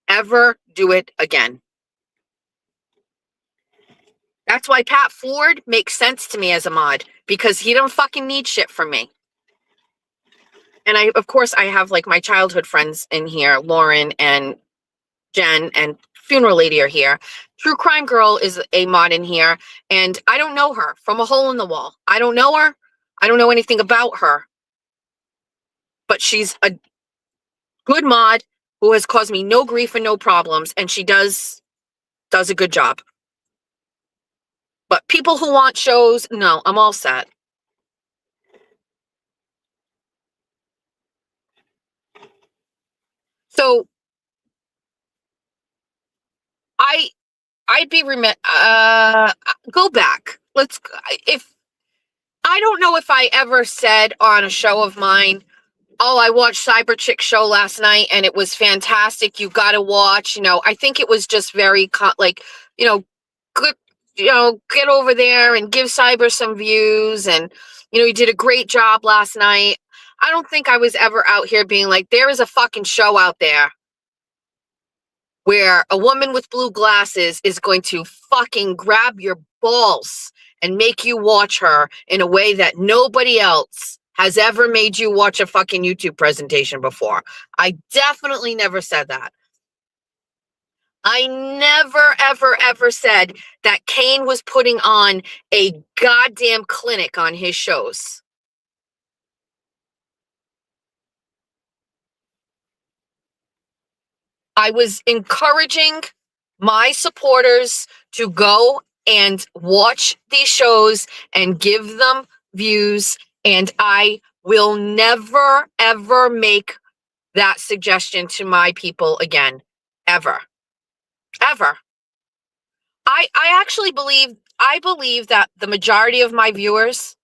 Ever do it again. That's why Pat Ford makes sense to me as a mod, because he don't fucking need shit from me. And of course, I have like my childhood friends in here. Lauren and Jen and Funeral Lady are here. True Crime Girl is a mod in here, and I don't know her from a hole in the wall. I don't know her. I don't know anything about her. But she's a good mod who has caused me no grief and no problems, and she does a good job. But people who want shows, no, I'm all set. So I'd be remiss. Go back. I don't know if I ever said on a show of mine, oh, I watched Cyberchick show last night and it was fantastic. You got to watch. I think it was just very good. Get over there and give Cyber some views, and you did a great job last night. I don't think I was ever out here being like, there is a fucking show out there where a woman with blue glasses is going to fucking grab your balls and make you watch her in a way that nobody else has ever made you watch a fucking YouTube presentation before. I definitely never said that. I never, ever, ever said that Kane was putting on a goddamn clinic on his shows. I was encouraging my supporters to go and watch these shows and give them views. And I will never, ever make that suggestion to my people again. Ever. Ever. I actually believe that the majority of my viewers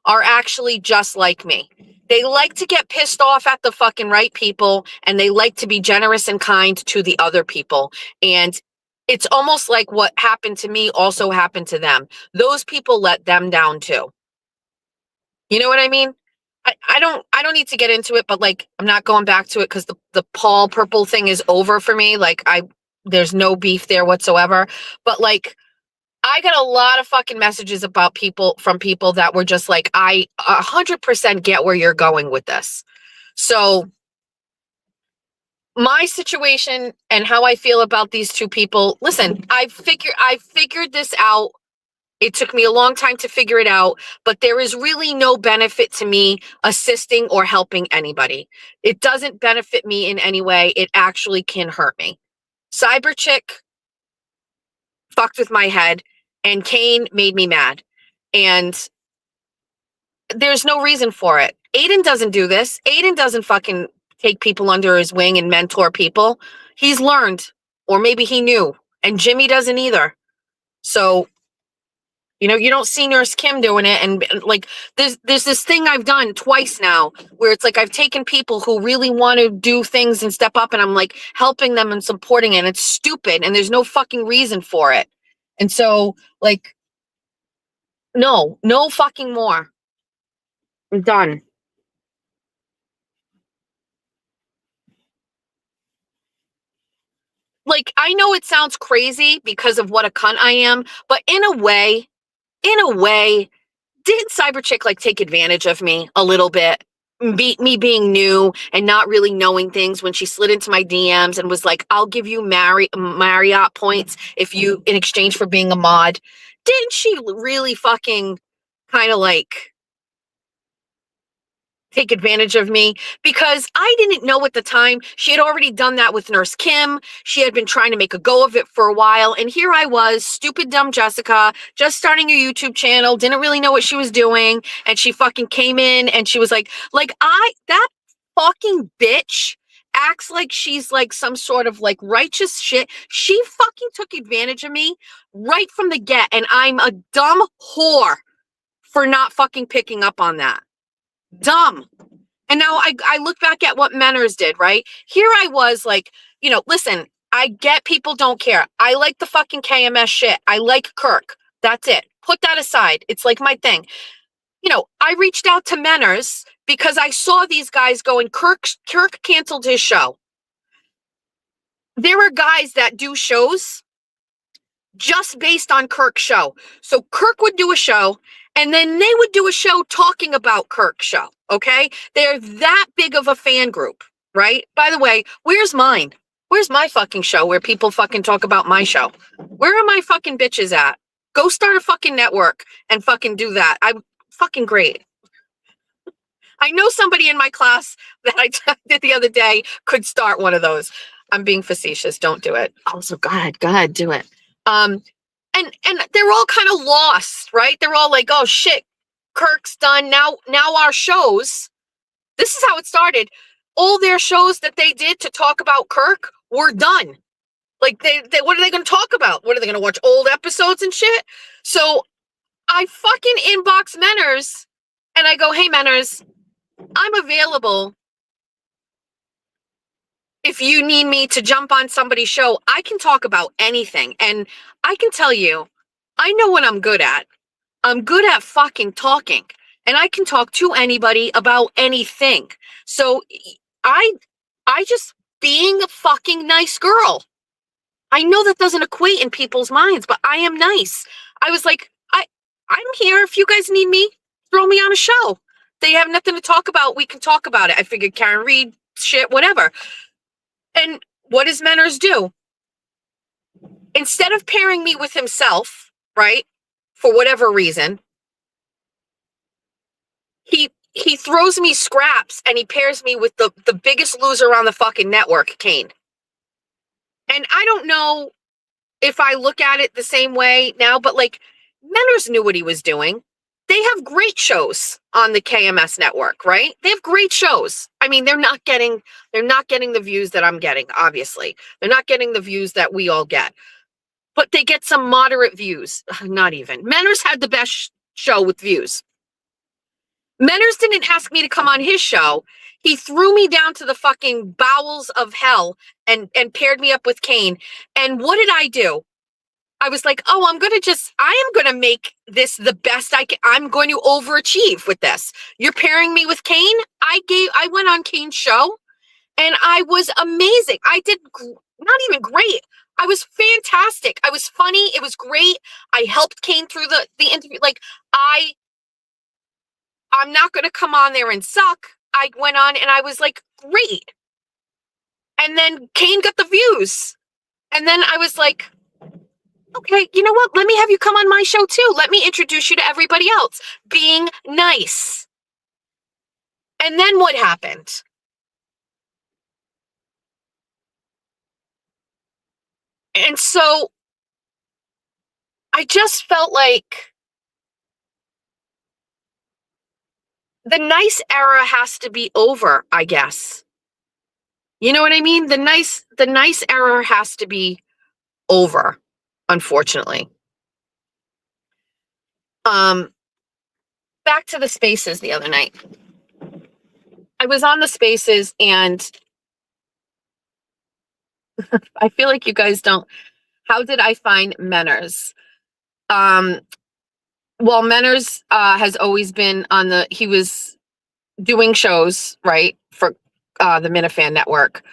are actually just like me. They like to get pissed off at the fucking right people, and they like to be generous and kind to the other people. And it's almost like what happened to me also happened to them. Those people let them down too. You know what I mean? I don't need to get into it, but like I'm not going back to it because the Paul Purple thing is over for me. Like there's no beef there whatsoever. But like I got a lot of fucking messages about from people that were just like, I 100% get where you're going with this. So my situation and how I feel about these two people, listen, I figured this out. It took me a long time to figure it out, but there is really no benefit to me assisting or helping anybody. It doesn't benefit me in any way. It actually can hurt me. Cyber Chick fucked with my head, and Kane made me mad. And there's no reason for it. Aiden doesn't do this. Aiden doesn't fucking take people under his wing and mentor people. He's learned, or maybe he knew, and Jimmy doesn't either. So, you know, you don't see Nurse Kim doing it. And like, there's this thing I've done twice now where it's like I've taken people who really want to do things and step up, and I'm like helping them and supporting it. And it's stupid, and there's no fucking reason for it. And so, like, no fucking more. I'm done. Like, I know it sounds crazy because of what a cunt I am, but in a way, did Cyber Chick like take advantage of me a little bit? Me being new and not really knowing things when she slid into my DMs and was like, I'll give you Marriott points if you, in exchange for being a mod. Didn't she really fucking kind of like take advantage of me? Because I didn't know at the time. She had already done that with Nurse Kim. She had been trying to make a go of it for a while. And here I was, stupid, dumb Jessica, just starting a YouTube channel, didn't really know what she was doing. And she fucking came in and she was like that fucking bitch acts like she's like some sort of like righteous shit. She fucking took advantage of me right from the get. And I'm a dumb whore for not fucking picking up on that. Dumb. And now I look back at what Menners did, right? Here I was like, you know, listen, I get people don't care. I like the fucking KMS shit. I like Kirk. That's it. Put that aside. It's like my thing. You know, I reached out to Menners because I saw these guys going, Kirk canceled his show. There are guys that do shows just based on Kirk's show. So Kirk would do a show, and then they would do a show talking about Kirk's show, okay? They're that big of a fan group, right? By the way, where's mine? Where's my fucking show where people fucking talk about my show? Where are my fucking bitches at? Go start a fucking network and fucking do that. I'm fucking great. I know somebody in my class that I did the other day could start one of those. I'm being facetious. Don't do it. Also, go ahead, do it. And they're all kind of lost, right? They're all like, oh shit, Kirk's done. Now our shows, this is how it started. All their shows that they did to talk about Kirk were done. Like they what are they going to talk about? What are they going to watch old episodes and shit? So I fucking inbox Menners and I go, hey Menners, I'm available. If you need me to jump on somebody's show, I can talk about anything. And I can tell you, I know what I'm good at. I'm good at fucking talking. And I can talk to anybody about anything. So I just being a fucking nice girl. I know that doesn't equate in people's minds, but I am nice. I was like, I'm here. If you guys need me, throw me on a show. They have nothing to talk about. We can talk about it. I figured Karen Reed, shit, whatever. And what does Menners do? instead of pairing me with himself, right, for whatever reason, he throws me scraps and he pairs me with the biggest loser on the fucking network, Kane. And I don't know if I look at it the same way now, but like, Menners knew what he was doing. They have great shows on the KMS network, right? They have great shows. I mean, they're not getting the views that I'm getting, obviously. They're not getting the views that we all get. But they get some moderate views. Not even. Menners had the best show with views. Menners didn't ask me to come on his show. He threw me down to the fucking bowels of hell and paired me up with Kane. And what did I do? I was like, oh, I am going to make this the best I can. I'm going to overachieve with this. You're pairing me with Kane. I went on Kane's show and I was amazing. I did not even great. I was fantastic. I was funny. It was great. I helped Kane through the interview. Like, I'm not going to come on there and suck. I went on and I was like, great. And then Kane got the views. And then I was like, okay, you know what? Let me have you come on my show too. Let me introduce you to everybody else. Being nice. And then what happened? And so I just felt like the nice era has to be over, I guess. You know what I mean? The nice era has to be over, unfortunately. Back to the spaces the other night. I was on the spaces and I feel like you guys don't. How did I find Menners? Well, Menners has always been he was doing shows, right, for the Minifan Network.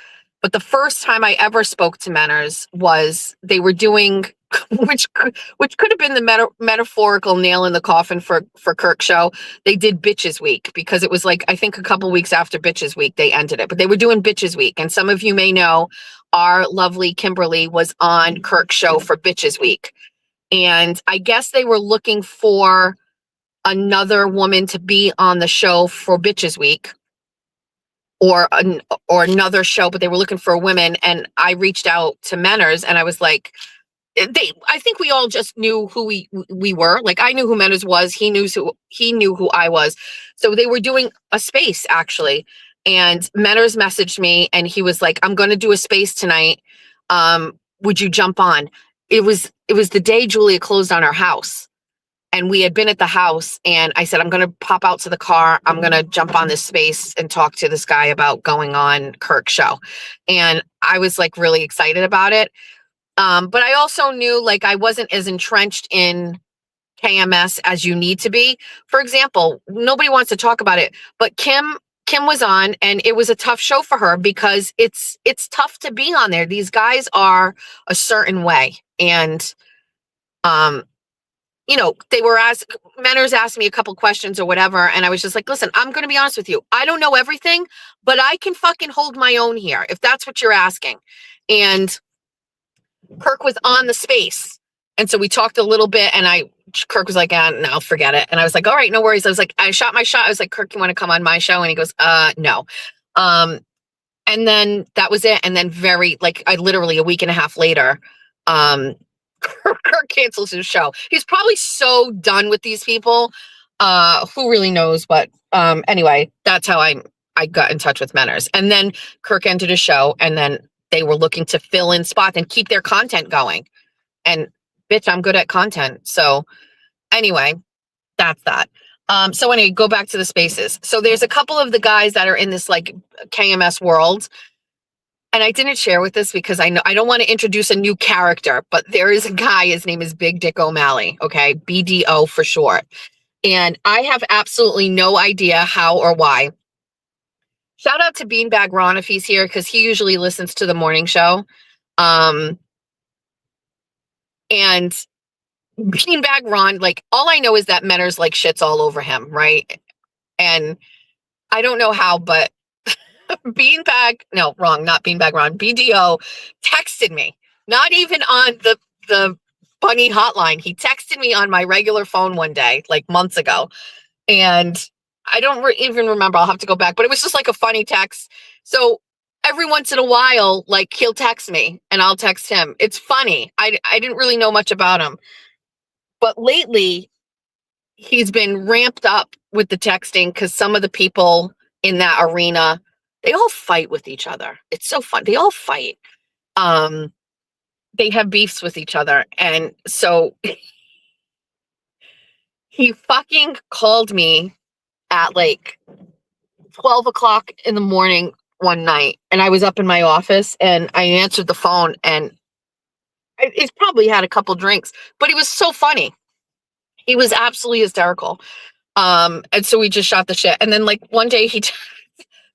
But the first time I ever spoke to Menners was they were doing, which could have been the metaphorical nail in the coffin for Kirk's show. They did Bitches Week because it was like, I think a couple weeks after Bitches Week, they ended it. But they were doing Bitches Week. And some of you may know our lovely Kimberly was on Kirk's show for Bitches Week. And I guess they were looking for another woman to be on the show for Bitches Week. Or another show, but they were looking for women, and I reached out to Menners, and I was like, I think we all just knew who we were. Like, I knew who Menners was. He knew who I was. So they were doing a space actually, and Menners messaged me, and he was like, "I'm going to do a space tonight. Would you jump on?" It was the day Julia closed on our house. And we had been at the house, and I said, I'm going to pop out to the car. I'm going to jump on this space and talk to this guy about going on Kirk's show. And I was like really excited about it. But I also knew like I wasn't as entrenched in KMS as you need to be. For example, nobody wants to talk about it, but Kim was on, and it was a tough show for her because it's tough to be on there. These guys are a certain way. And, you know, Menners asked me a couple questions or whatever. And I was just like, listen, I'm going to be honest with you. I don't know everything, but I can fucking hold my own here, if that's what you're asking. And Kirk was on the space. And so we talked a little bit, and Kirk was like, no, forget it. And I was like, all right, no worries. I was like, I shot my shot. I was like, Kirk, you want to come on my show? And he goes, no. And then that was it. And then I literally a week and a half later, Kirk cancels his show. He's probably so done with these people. Who really knows? But anyway, that's how I got in touch with Menners. And then Kirk ended his show, and then they were looking to fill in spots and keep their content going. And bitch, I'm good at content. So anyway, that's that. So anyway, go back to the spaces. So there's a couple of the guys that are in this like KMS world. And I didn't share with this because I know I don't want to introduce a new character, but there is a guy, his name is Big Dick O'Malley, okay? BDO for short. And I have absolutely no idea how or why. Shout out to Beanbag Ron if he's here, because he usually listens to the morning show. And Beanbag Ron, like, all I know is that Menners like shits all over him, right? And I don't know how, but not Beanbag Ron, BDO texted me, not even on the bunny hotline. He texted me on my regular phone one day, like months ago. And I don't even remember. I'll have to go back, but it was just like a funny text. So every once in a while, like he'll text me and I'll text him. It's funny. I didn't really know much about him, but lately he's been ramped up with the texting because some of the people in that arena, they all fight with each other. It's so fun. They all fight. They have beefs with each other. And so he fucking called me at like 12 o'clock in the morning one night, and I was up in my office and I answered the phone, and he's probably had a couple drinks, but he was so funny. He was absolutely hysterical. And so we just shot the shit. And then like one day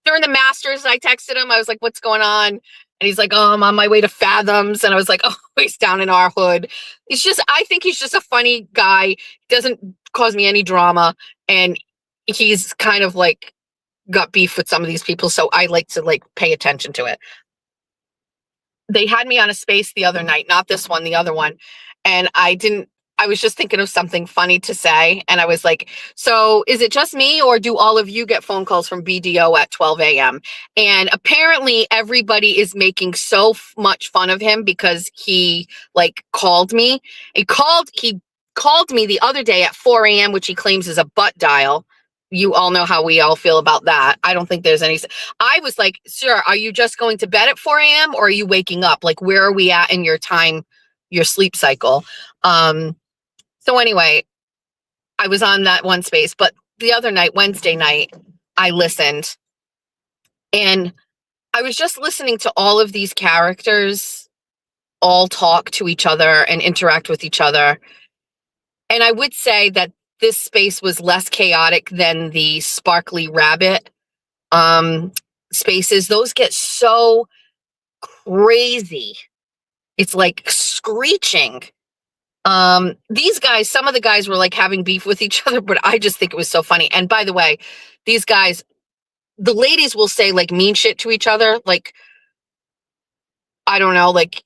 during the Masters, I texted him. I was like, what's going on? And he's like, oh, I'm on my way to Fathoms. And I was like, oh, he's down in our hood. I think he's just a funny guy. He doesn't cause me any drama. And he's kind of like got beef with some of these people. So I like to like pay attention to it. They had me on a space the other night, not this one, the other one. And I was just thinking of something funny to say. And I was like, so is it just me or do all of you get phone calls from BDO at 12 a.m.? And apparently everybody is making so much fun of him because he like called me. He called me the other day at 4 a.m., which he claims is a butt dial. You all know how we all feel about that. I don't think there's any. I was like, sir, are you just going to bed at 4 a.m. or are you waking up? Like, where are we at in your time, your sleep cycle? So anyway, I was on that one space, but the other night, Wednesday night, I listened and I was just listening to all of these characters all talk to each other and interact with each other. And I would say that this space was less chaotic than the Sparkly Rabbit spaces. Those get so crazy. It's like screeching. These guys, some of the guys were like having beef with each other, but I just think it was so funny. And by the way, these guys, the ladies will say like mean shit to each other. Like, I don't know, like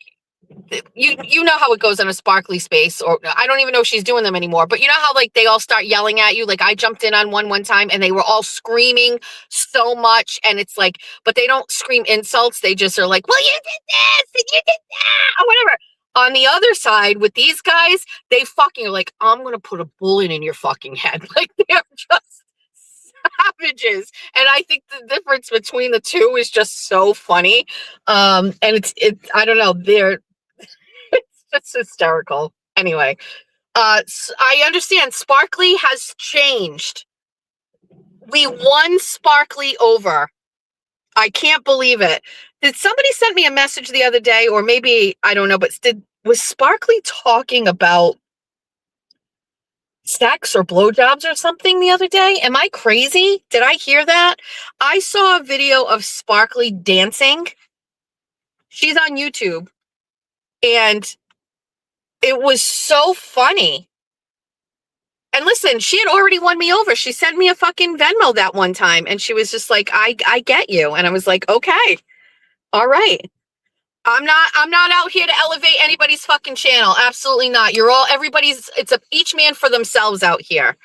you know how it goes in a Sparkly space, or I don't even know if she's doing them anymore, but you know how like they all start yelling at you. Like I jumped in on one time and they were all screaming so much, and it's like, but they don't scream insults. They just are like, well, you did this and you did that or whatever. On the other side with these guys, they fucking are like, I'm gonna put a bullet in your fucking head. Like they're just savages. And I think the difference between the two is just so funny. And it's I don't know, it's just hysterical. Anyway, I understand Sparkly has changed. We won Sparkly over. I can't believe it. Did somebody send me a message the other day, or maybe, I don't know, but was Sparkly talking about sex or blowjobs or something the other day? Am I crazy? Did I hear that? I saw a video of Sparkly dancing. She's on YouTube, and it was so funny. And listen, she had already won me over. She sent me a fucking Venmo that one time, and she was just like, I get you. And I was like, okay, all right. I'm not out here to elevate anybody's fucking channel. Absolutely not. It's each man for themselves out here.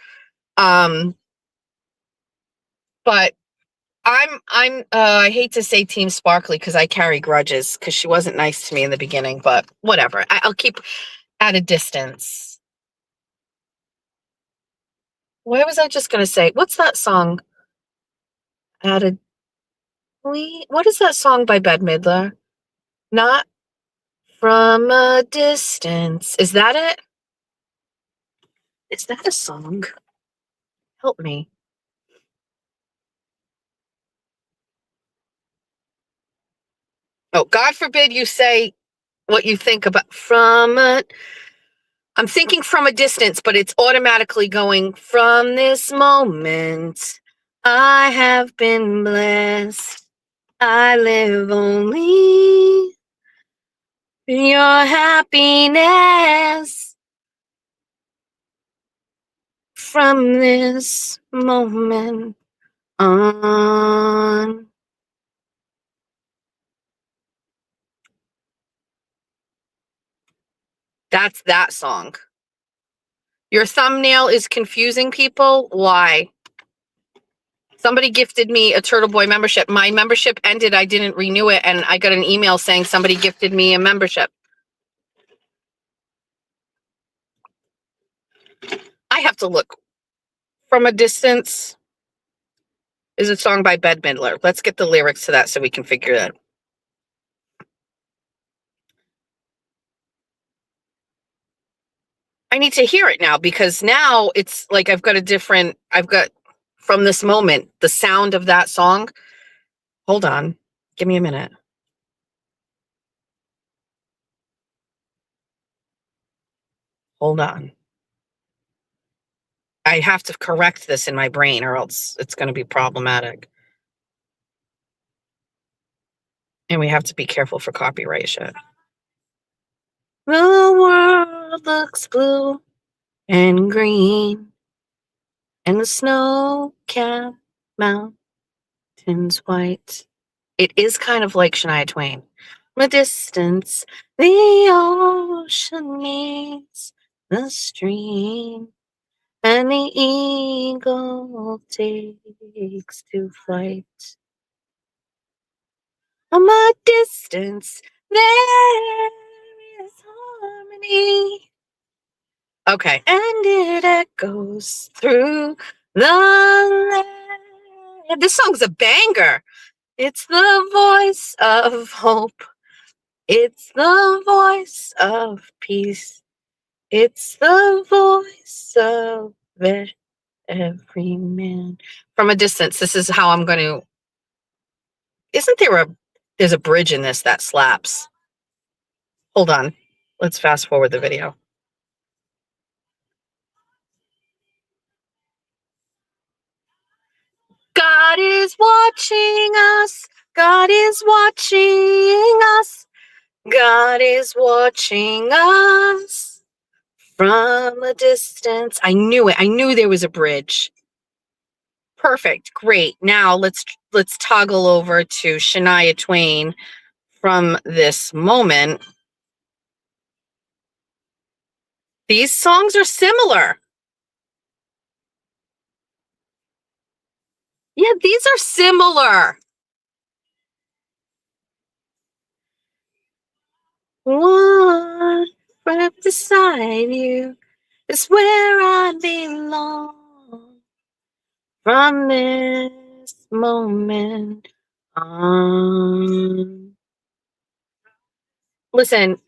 But I hate to say Team Sparkly because I carry grudges because she wasn't nice to me in the beginning, but whatever. I'll keep at a distance. What was I just going to say? What's that song? What is that song by Bette Midler? Not from a distance. Is that it? Is that a song? Help me. Oh, God forbid you say what you think about I'm thinking from a distance, but it's automatically going from this moment. I have been blessed. I live only in your happiness. From this moment on. That's that song. Your thumbnail is confusing people. Why? Somebody gifted me a Turtle Boy membership. My membership ended. I didn't renew it. And I got an email saying somebody gifted me a membership. I have to look. From a Distance is a song by Bette Midler. Let's get the lyrics to that so we can figure that. I need to hear it now because now it's like I've got from this moment, the sound of that song. Hold on. Give me a minute. Hold on. I have to correct this in my brain or else it's going to be problematic. And we have to be careful for copyright shit. The world looks blue and green, and the snow-capped mountains white. It is kind of like Shania Twain. From a distance, the ocean meets the stream, and the eagle takes to flight. From a distance, there is harmony. Okay. And it echoes through the land. This song's a banger. It's the voice of hope. It's the voice of peace. It's the voice of every man. From a distance, this is how I'm going to... There's a bridge in this that slaps. Hold on. Let's fast forward the video. God is watching us. God is watching us. God is watching us from a distance. I knew it. I knew there was a bridge. Perfect. Great. Now let's toggle over to Shania Twain from this moment. These songs are similar. Yeah, these are similar. One right beside you is where I belong. From this moment on. Listen,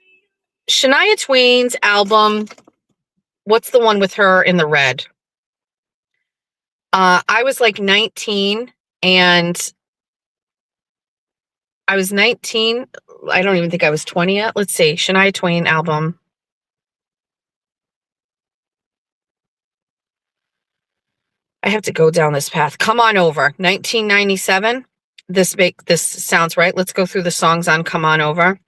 Shania Twain's album, what's the one with her in the red? I was like 19 and I was 19. I don't even think I was 20 yet. Let's see. Shania Twain album. I have to go down this path. Come On Over. 1997. This sounds right. Let's go through the songs on Come On Over.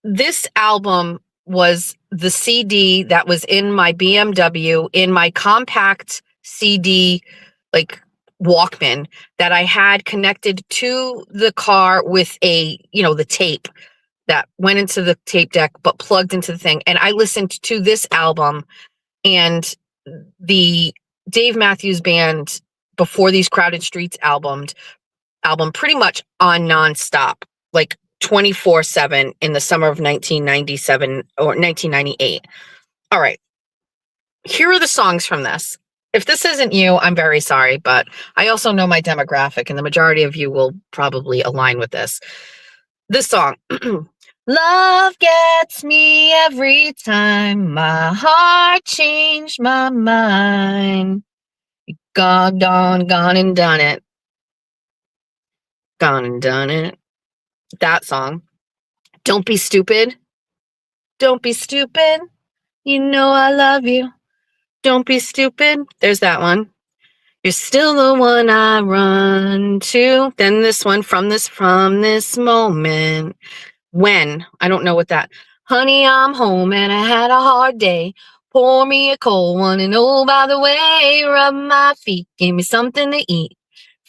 This album was the CD that was in my BMW, in my compact CD, like Walkman, that I had connected to the car with the tape that went into the tape deck, but plugged into the thing. And I listened to this album and the Dave Matthews Band Before These Crowded Streets album pretty much on nonstop, like 24/7 in the summer of 1997 or 1998. All right. Here are the songs from this. If this isn't you, I'm very sorry, but I also know my demographic and the majority of you will probably align with this. This song, love gets me every time, my heart changed my mind. Gone and done it. Gone and done it. That song. Don't be stupid. Don't be stupid. You know I love you. Don't be stupid. There's that one. You're still the one I run to. Then this one, from this moment. When? I don't know what that. Honey, I'm home and I had a hard day. Pour me a cold one and oh, by the way, rub my feet. Give me something to eat.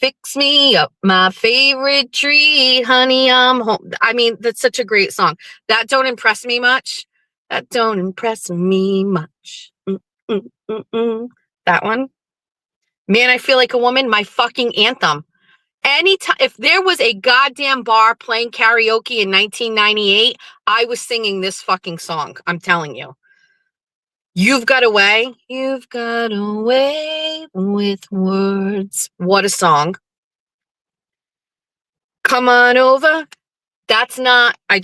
fix me up my favorite tree, honey, I'm home. I mean, that's such a great song. That don't impress me much. That don't impress me much. That one. Man, I Feel Like a Woman, my fucking anthem. Anytime, if there was a goddamn bar playing karaoke in 1998, I was singing this fucking song. I'm telling you. You've Got a Way. You've got a way with words. What a song. Come On Over. That's not, I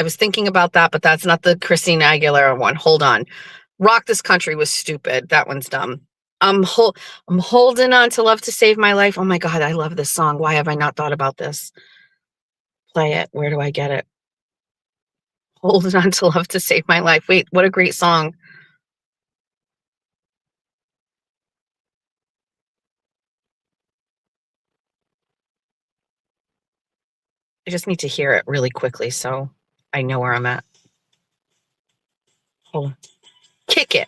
was thinking about that, but that's not the Christina Aguilera one. Hold on. Rock This Country was stupid. That one's dumb. I'm holding on to Love to Save My Life. Oh my God, I love this song. Why have I not thought about this? Play it. Where do I get it? Holding on to Love to Save My Life. Wait, what a great song. I just need to hear it really quickly so I know where I'm at. Hold on. Kick it.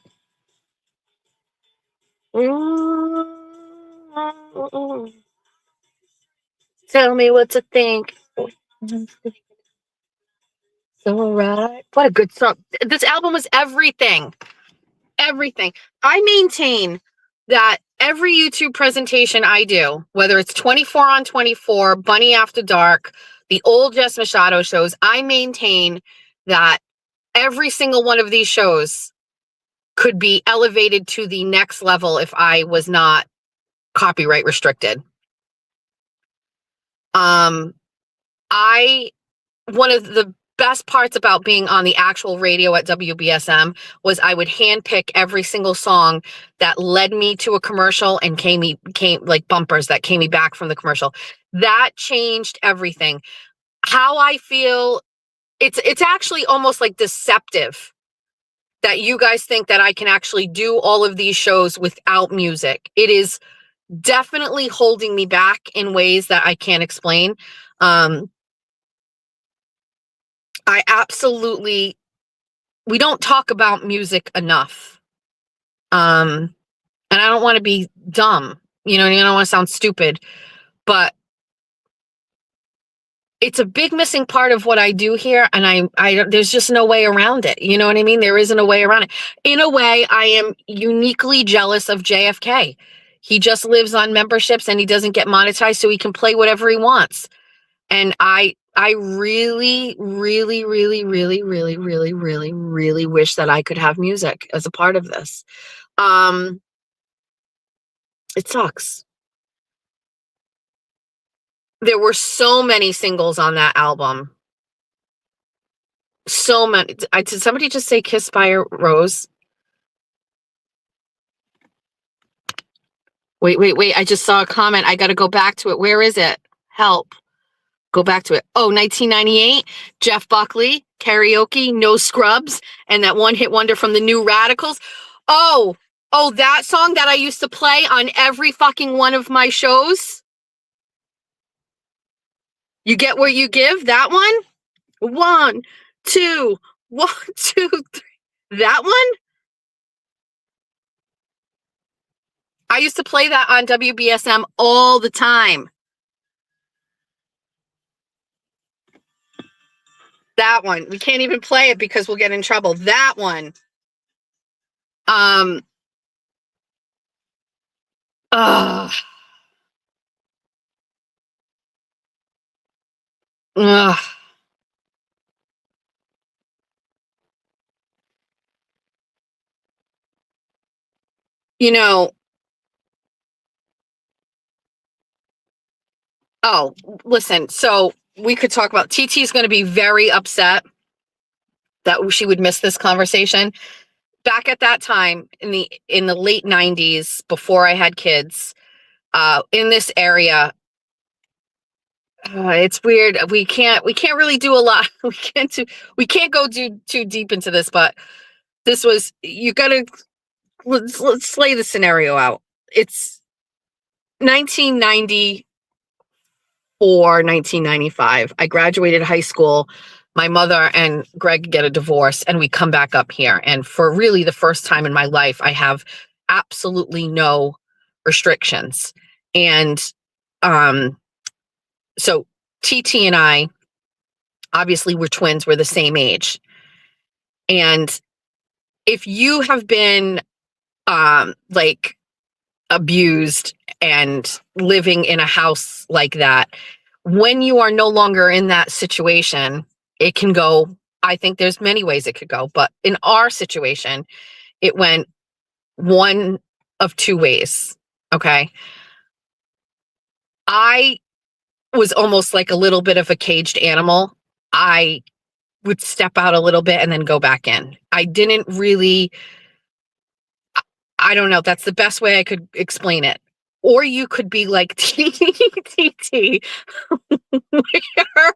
Tell me what to think. So right. What a good song. This album was everything. Everything. I maintain that every YouTube presentation I do, whether it's 24 on 24, Bunny After Dark, the old Jess Machado shows, I maintain that every single one of these shows could be elevated to the next level if I was not copyright restricted. One of the best parts about being on the actual radio at WBSM was I would handpick every single song that led me to a commercial and came like bumpers that came me back from the commercial. That changed everything. How I feel, it's actually almost like deceptive that you guys think that I can actually do all of these shows without music. It is definitely holding me back in ways that I can't explain. We don't talk about music enough. And I don't want to be dumb, I don't want to sound stupid, but it's a big missing part of what I do here. And there's just no way around it. You know what I mean? There isn't a way around it. In a way, I am uniquely jealous of JFK. He just lives on memberships and he doesn't get monetized, so he can play whatever he wants. And I really, really, really, really, really, really, really, really wish that I could have music as a part of this. It sucks. There were so many singles on that album. So many. Did somebody just say Kissed by a Rose? Wait. I just saw a comment. I got to go back to it. Where is it? Help. Go back to it. Oh, 1998, Jeff Buckley, Karaoke, No Scrubs, and that one-hit wonder from the New Radicals. Oh, that song that I used to play on every fucking one of my shows. You Get What You Give, that one? 1, 2, 1, 2, 3. That one? I used to play that on WBSM all the time. That one. We can't even play it because we'll get in trouble. That one. Oh, listen. So we could talk about Titi's going to be very upset that she would miss this conversation. Back at that time in the late 90s, before I had kids, in this area, it's weird. We can't really do a lot. We can't go too deep into this, but this was, let's lay the scenario out. It's 1994, 1995. I graduated high school. My mother and Greg get a divorce and we come back up here. And for really the first time in my life, I have absolutely no restrictions. And so Titi and I, obviously we're twins, we're the same age. And if you have been like abused and living in a house like that, when you are no longer in that situation, it can go, I think there's many ways it could go, but in our situation, it went one of two ways. Okay. I was almost like a little bit of a caged animal. I would step out a little bit and then go back in. I didn't really, I don't know. That's the best way I could explain it. Or you could be like Titi, where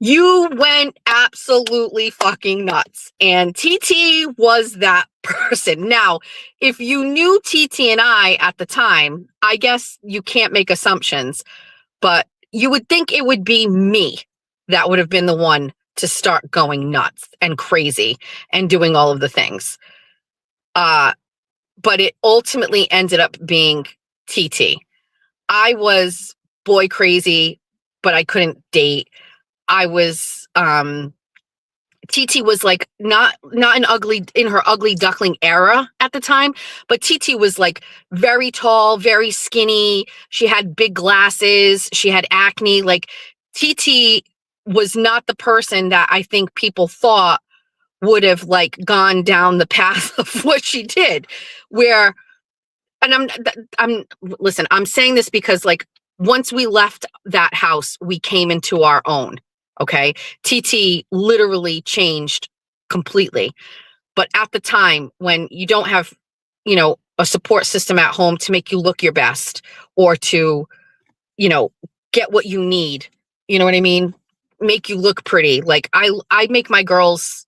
you went absolutely fucking nuts. And TT was that person. Now, if you knew TT and I at the time, I guess you can't make assumptions, but you would think it would be me that would have been the one to start going nuts and crazy and doing all of the things. But it ultimately ended up being TT. I was boy crazy, but I couldn't date. I was TT was like not an ugly in her ugly duckling era at the time, but TT was like very tall, very skinny. She had big glasses, she had acne. Like TT was not the person that I think people thought would have like gone down the path of what she did. Where and listen, I'm saying this because like once we left that house, we came into our own. Okay. TT literally changed completely. But at the time when you don't have, a support system at home to make you look your best or to, get what you need, you know what I mean? Make you look pretty. Like I make my girls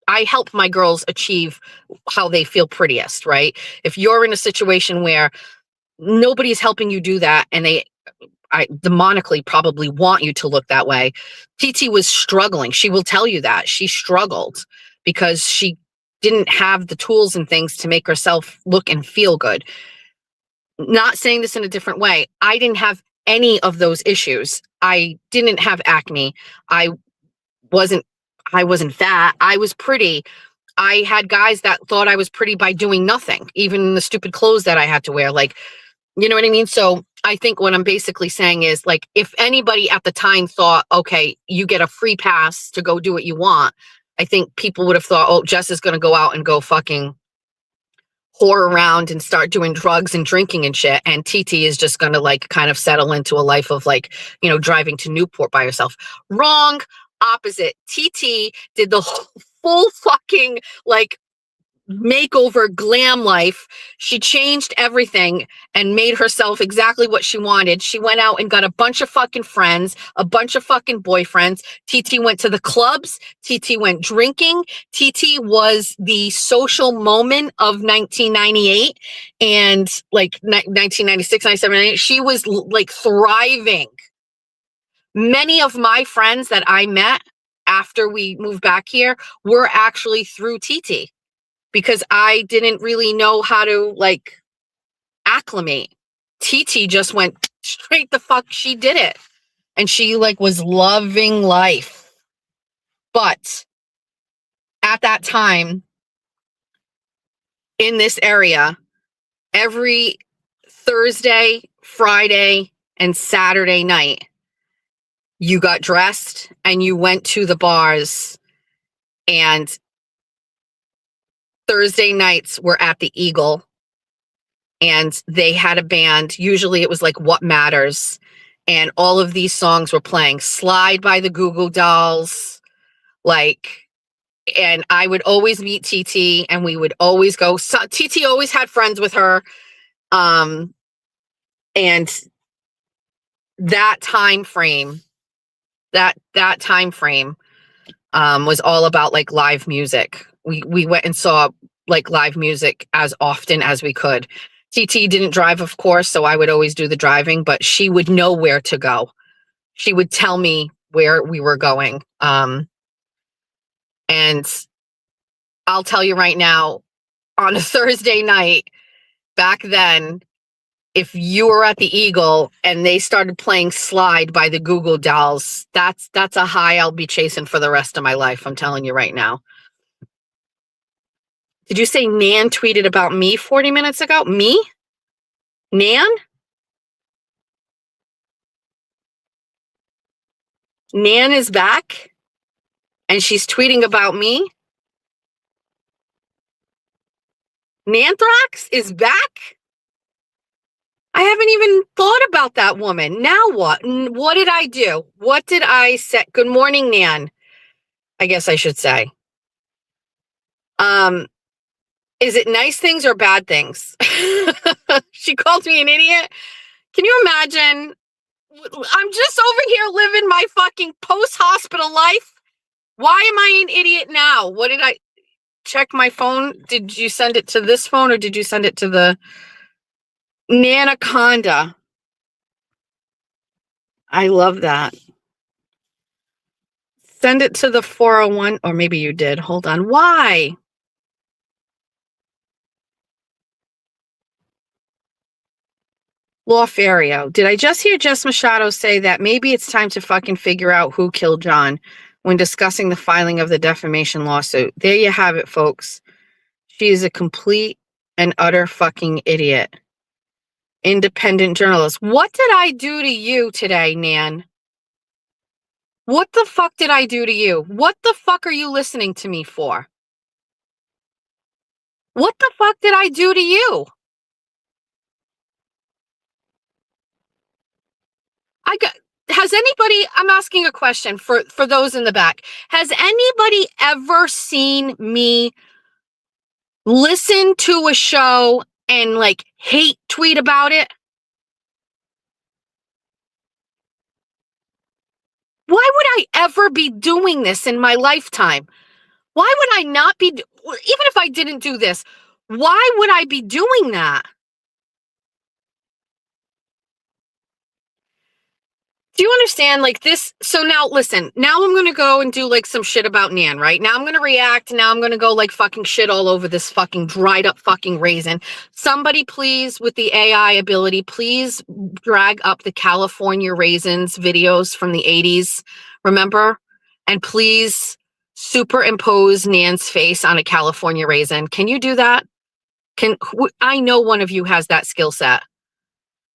I help my girls achieve how they feel prettiest, right? If you're in a situation where nobody's helping you do that and I demonically probably want you to look that way. TT was struggling. She will tell you that she struggled because she didn't have the tools and things to make herself look and feel good. Not saying this in a different way. I didn't have any of those issues. I didn't have acne. I wasn't I wasn't fat. I was pretty. I had guys that thought I was pretty by doing nothing, even the stupid clothes that I had to wear. Like, you know what I mean? So I think what I'm basically saying is like, if anybody at the time thought, okay, you get a free pass to go do what you want, I think people would have thought, oh, Jess is going to go out and go fucking whore around and start doing drugs and drinking and shit. And TT is just going to like kind of settle into a life of like, driving to Newport by herself. Wrong. Opposite. TT did the full fucking like makeover glam life. She changed everything and made herself exactly what she wanted. She went out and got a bunch of fucking friends, a bunch of fucking boyfriends. TT went to the clubs. TT went drinking. TT was the social moment of 1998 and like 1996, 97, 98. She was like thriving. Many of my friends that I met after we moved back here were actually through TT. Because I didn't really know how to like acclimate. TT just went straight the fuck. She did it. And she like was loving life. But at that time in this area, every Thursday, Friday, and Saturday night, you got dressed and you went to the bars, and Thursday nights were at the Eagle. And they had a band. Usually it was like What Matters. And all of these songs were playing. Slide by the Goo Goo Dolls. And I would always meet TT and we would always go. So, TT always had friends with her. And that time frame, was all about like live music. We went and saw like live music as often as we could. TT didn't drive, of course, so I would always do the driving, but she would know where to go. She would tell me where we were going. And I'll tell you right now, on a Thursday night, back then, if you were at the Eagle and they started playing Slide by the Google Dolls, that's a high I'll be chasing for the rest of my life. I'm telling you right now. Did you say Nan tweeted about me 40 minutes ago? Me? Nan? Nan is back and she's tweeting about me? Nanthrax is back? I haven't even thought about that woman. Now what? What did I do? What did I say? Good morning, Nan. I guess I should say. Is it nice things or bad things? She called me an idiot. Can you imagine? I'm just over here living my fucking post-hospital life. Why am I an idiot now? What did I check my phone? Did you send it to this phone or did you send it to the Nanaconda? I love that. Send it to the 401, or maybe you did. Hold on. Why? Lawfario. Did I just hear Jess Machado say that maybe it's time to fucking figure out who killed John when discussing the filing of the defamation lawsuit? There you have it, folks. She is a complete and utter fucking idiot. Independent journalist. What did I do to you today, Nan? What the fuck did I do to you? What the fuck are you listening to me for? What the fuck did I do to you? Has anybody, I'm asking a question for those in the back. Has anybody ever seen me listen to a show and like hate tweet about it? Why would I ever be doing this in my lifetime? Why would I not be, even if I didn't do this, why would I be doing that? Do you understand like this? So now listen, now I'm going to go and do like some shit about Nan, right? Now I'm going to react. Now I'm going to go like fucking shit all over this fucking dried up fucking raisin. Somebody please, with the AI ability, please drag up the California raisins videos from the 80s. Remember? And please superimpose Nan's face on a California raisin. Can you do that? I know one of you has that skill set.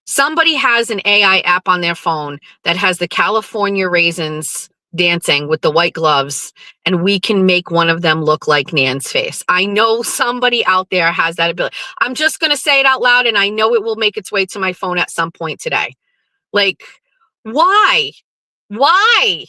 Somebody has an AI app on their phone that has the California raisins dancing with the white gloves, and we can make one of them look like Nan's face. I know somebody out there has that ability. I'm just going to say it out loud, and I know it will make its way to my phone at some point today. Like, why? Why?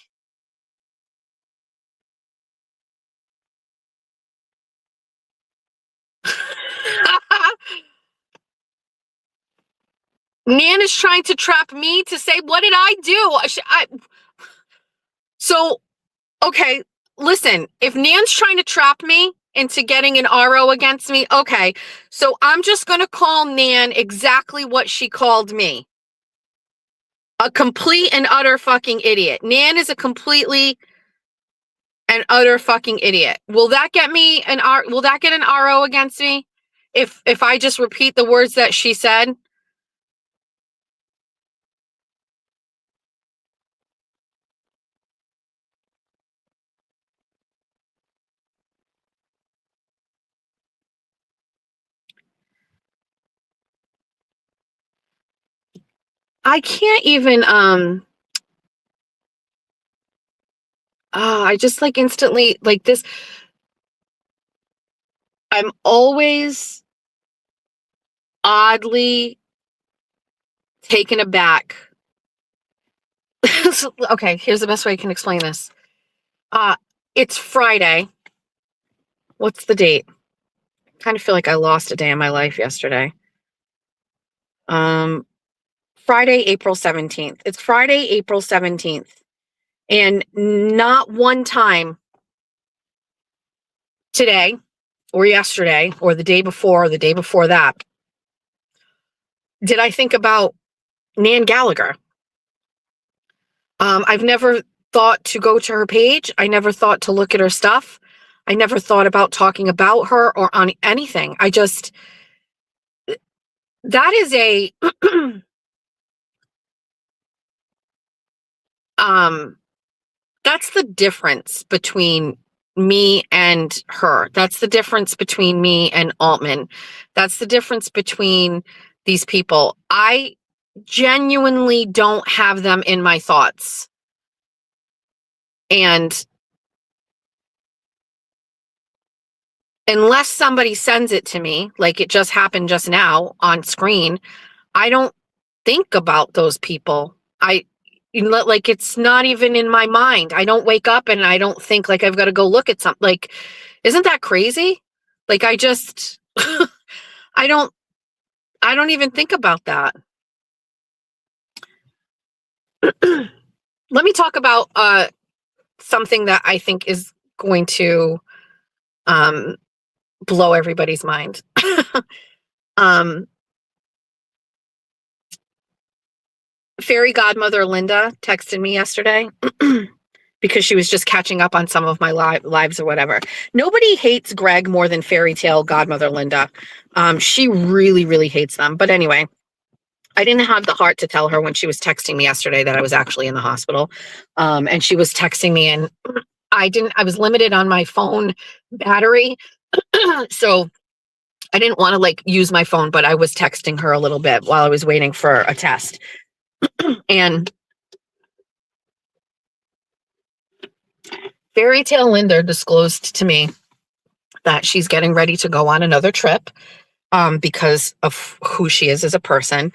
Nan is trying to trap me to say, what did I do? So, okay, listen, if Nan's trying to trap me into getting an RO against me, okay, so I'm just going to call Nan exactly what she called me. A complete and utter fucking idiot. Nan is a completely and utter fucking idiot. Will that get me will that get an RO against me? If I just repeat the words that she said? I can't even I just like instantly like this. I'm always oddly taken aback. Okay, here's the best way I can explain this. It's Friday. What's the date? I kind of feel like I lost a day in my life yesterday. Friday, April 17th. It's Friday, April 17th. And not one time today or yesterday or the day before or the day before that did I think about Nan Gallagher. I've never thought to go to her page. I never thought to look at her stuff. I never thought about talking about her or on anything. that is a that's the difference between me and her. That's the difference between me and Altman. That's the difference between these people. I genuinely don't have them in my thoughts. And unless somebody sends it to me, like it just happened just now on screen, I don't think about those people. Like it's not even in my mind. I don't wake up and I don't think like I've got to go look at something. Like, isn't that crazy? Like I just I don't even think about that. Let me talk about something that I think is going to blow everybody's mind. Fairy godmother Linda texted me yesterday because she was just catching up on some of my lives or whatever. Nobody hates Greg more than fairy tale godmother Linda. She really, really hates them. But anyway, I didn't have the heart to tell her when she was texting me yesterday that I was actually in the hospital. And she was texting me and I was limited on my phone battery. So I didn't want to like use my phone, but I was texting her a little bit while I was waiting for a test. And Fairy Tale Linda disclosed to me that she's getting ready to go on another trip because of who she is as a person.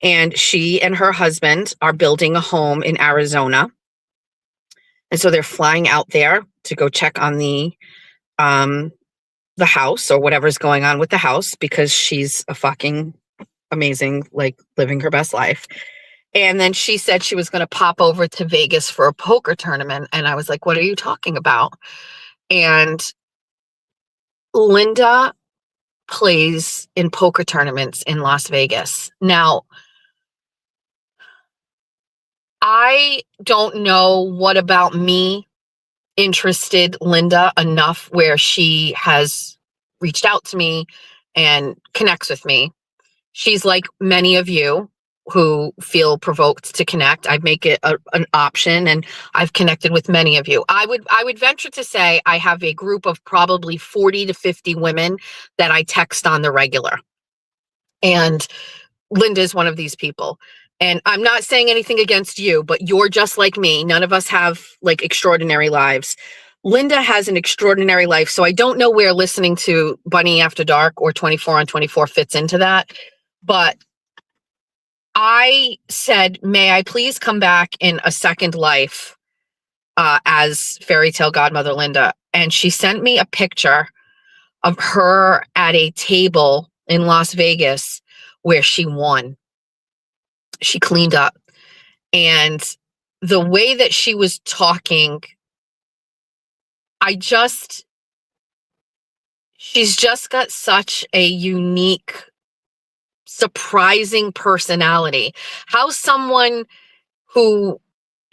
And she and her husband are building a home in Arizona. And so they're flying out there to go check on the house or whatever's going on with the house because she's a fucking amazing, like living her best life. And then she said she was going to pop over to Vegas for a poker tournament. And I was like, what are you talking about? And Linda plays in poker tournaments in Las Vegas. Now, I don't know what about me interested Linda enough where she has reached out to me and connects with me. She's like many of you who feel provoked to connect. I make it an option, and I've connected with many of you. I would venture to say I have a group of probably 40 to 50 women that I text on the regular. And Linda is one of these people. And I'm not saying anything against you, but you're just like me. None of us have like extraordinary lives. Linda has an extraordinary life. So I don't know where listening to Bunny After Dark or 24 on 24 fits into that. But I said, may I please come back in a second life as fairy tale godmother Linda? And she sent me a picture of her at a table in Las Vegas where she won. She cleaned up. And the way that she was talking, she's just got such a unique, surprising personality. How someone who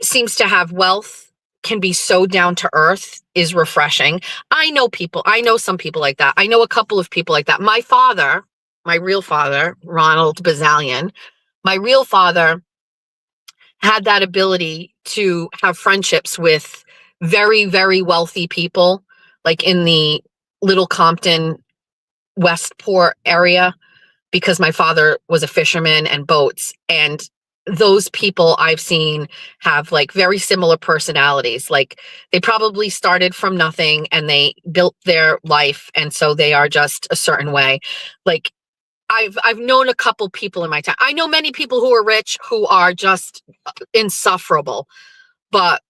seems to have wealth can be so down to earth is refreshing. I know some people like that. I know a couple of people like that. My father, my real father, Ronald Bazalian, my real father had that ability to have friendships with very, very wealthy people, like in the Little Compton, Westport area, because my father was a fisherman and boats. And those people I've seen have like very similar personalities. Like they probably started from nothing and they built their life. And so they are just a certain way. Like I've known a couple people in my time. I know many people who are rich who are just insufferable, but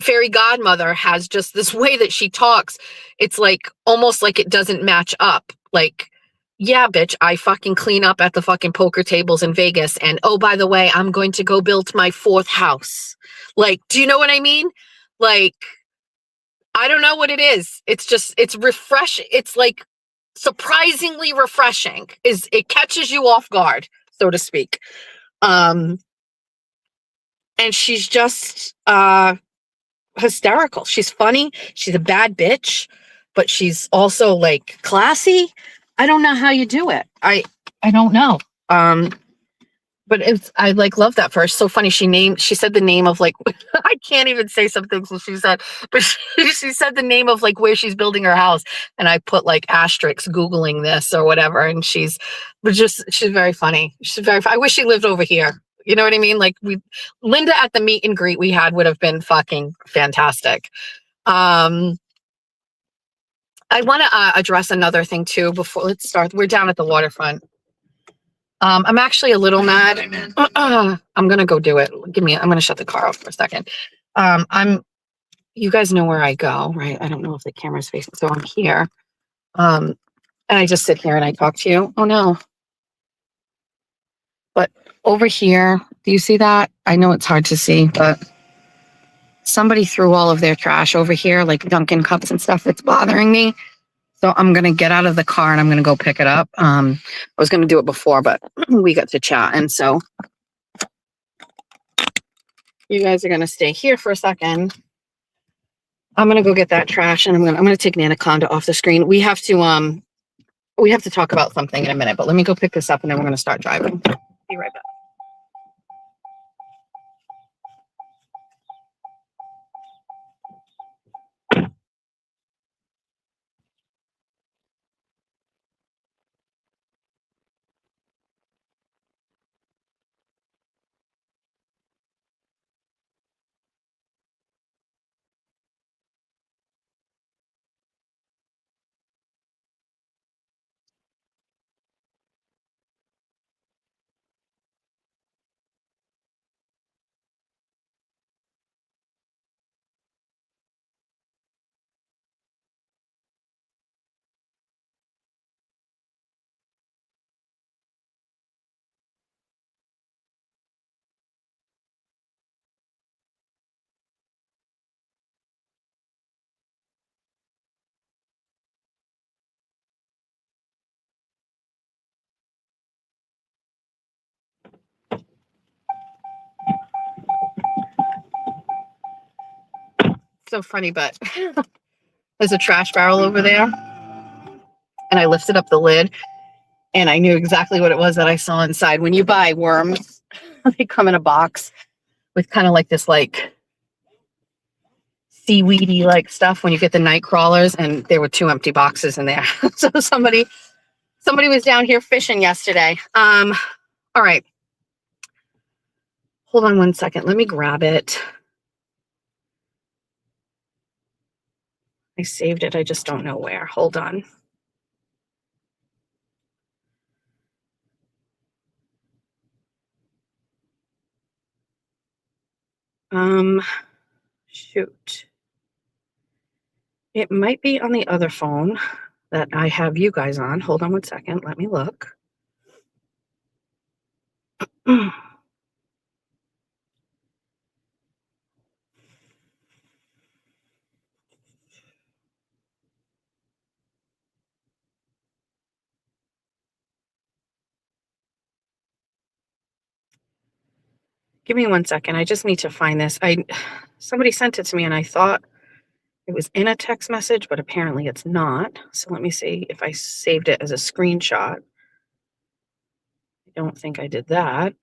fairy godmother has just this way that she talks. It's like almost like it doesn't match up. Like, yeah, bitch, I fucking clean up at the fucking poker tables in Vegas. And oh, by the way, I'm going to go build my 4th house. Like, do you know what I mean? Like, I don't know what it is. It's refreshing. It's like surprisingly refreshing. It catches you off guard, so to speak. And she's just hysterical. She's funny. She's a bad bitch, but she's also like classy. I don't know how you do it. I don't know. But I like love that first. So funny. She said the name of like, I can't even say something. So she said, but she said the name of like where she's building her house. And I put like asterisks Googling this or whatever. And she's very funny. I wish she lived over here. You know what I mean? Like Linda at the meet and greet we had would have been fucking fantastic. I want to address another thing too before let's start. We're down at the waterfront. I'm actually a little mad. I'm gonna go do it. I'm gonna shut the car off for a second. You guys know where I go, right? I don't know if the camera's facing, so I'm here. And I just sit here and I talk to you. Oh no. But over here, do you see that? I know it's hard to see, but somebody threw all of their trash over here, like Dunkin' cups and stuff. It's bothering me. So I'm going to get out of the car and I'm going to go pick it up. I was going to do it before, but we got to chat. And so you guys are going to stay here for a second. I'm going to go get that trash and I'm going to take Nanaconda off the screen. We have to talk about something in a minute, but let me go pick this up and then we're going to start driving. Be right back. So funny, but there's a trash barrel over there and I lifted up the lid and I knew exactly what it was that I saw inside. When you buy worms, they come in a box with kind of like this like seaweedy like stuff when you get the night crawlers, and there were 2 empty boxes in there. So somebody was down here fishing yesterday. All right. Hold on one second. Let me grab it. I saved it. I just don't know where. Hold on. Shoot. It might be on the other phone that I have you guys on. Hold on one second. Let me look. Give me one second. I just need to find this. Somebody sent it to me and I thought it was in a text message, but apparently it's not. So let me see if I saved it as a screenshot. I don't think I did that.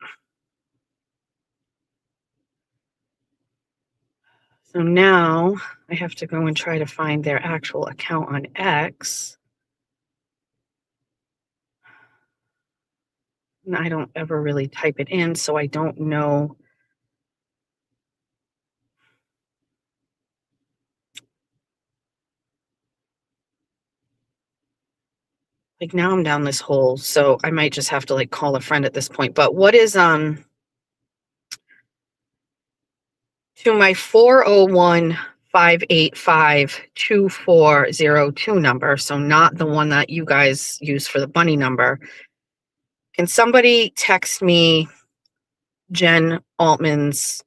So now I have to go and try to find their actual account on X. And I don't ever really type it in, so I don't know. Like now I'm down this hole, so I might just have to like call a friend at this point. But what is to my 401-585-2402 number, so not the one that you guys use for the bunny number. Can somebody text me Jen Altman's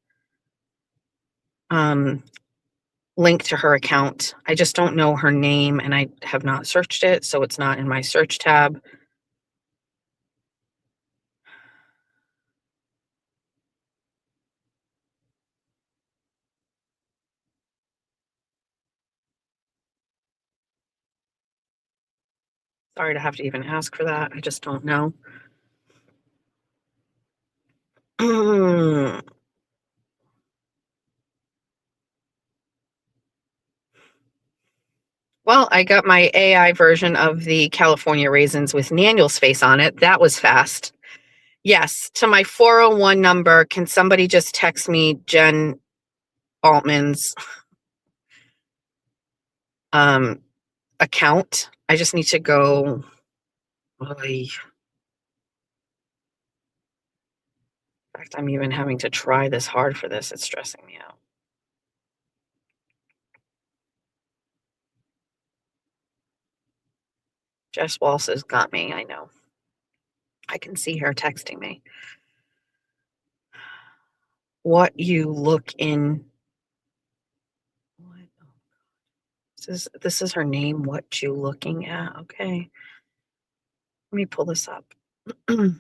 link to her account? I just don't know her name and I have not searched it, so it's not in my search tab. Sorry to have to even ask for that. I just don't know. Well, I got my AI version of the California raisins with Daniel's face on it. That was fast. Yes, to my 401 number, can somebody just text me Jen Altman's account? I just need to go. In fact, I'm even having to try this hard for this. It's stressing me out. Jess Walsh has got me. I know. I can see her texting me. What you look in. What? This is her name. What you looking at? Okay. Let me pull this up. Oh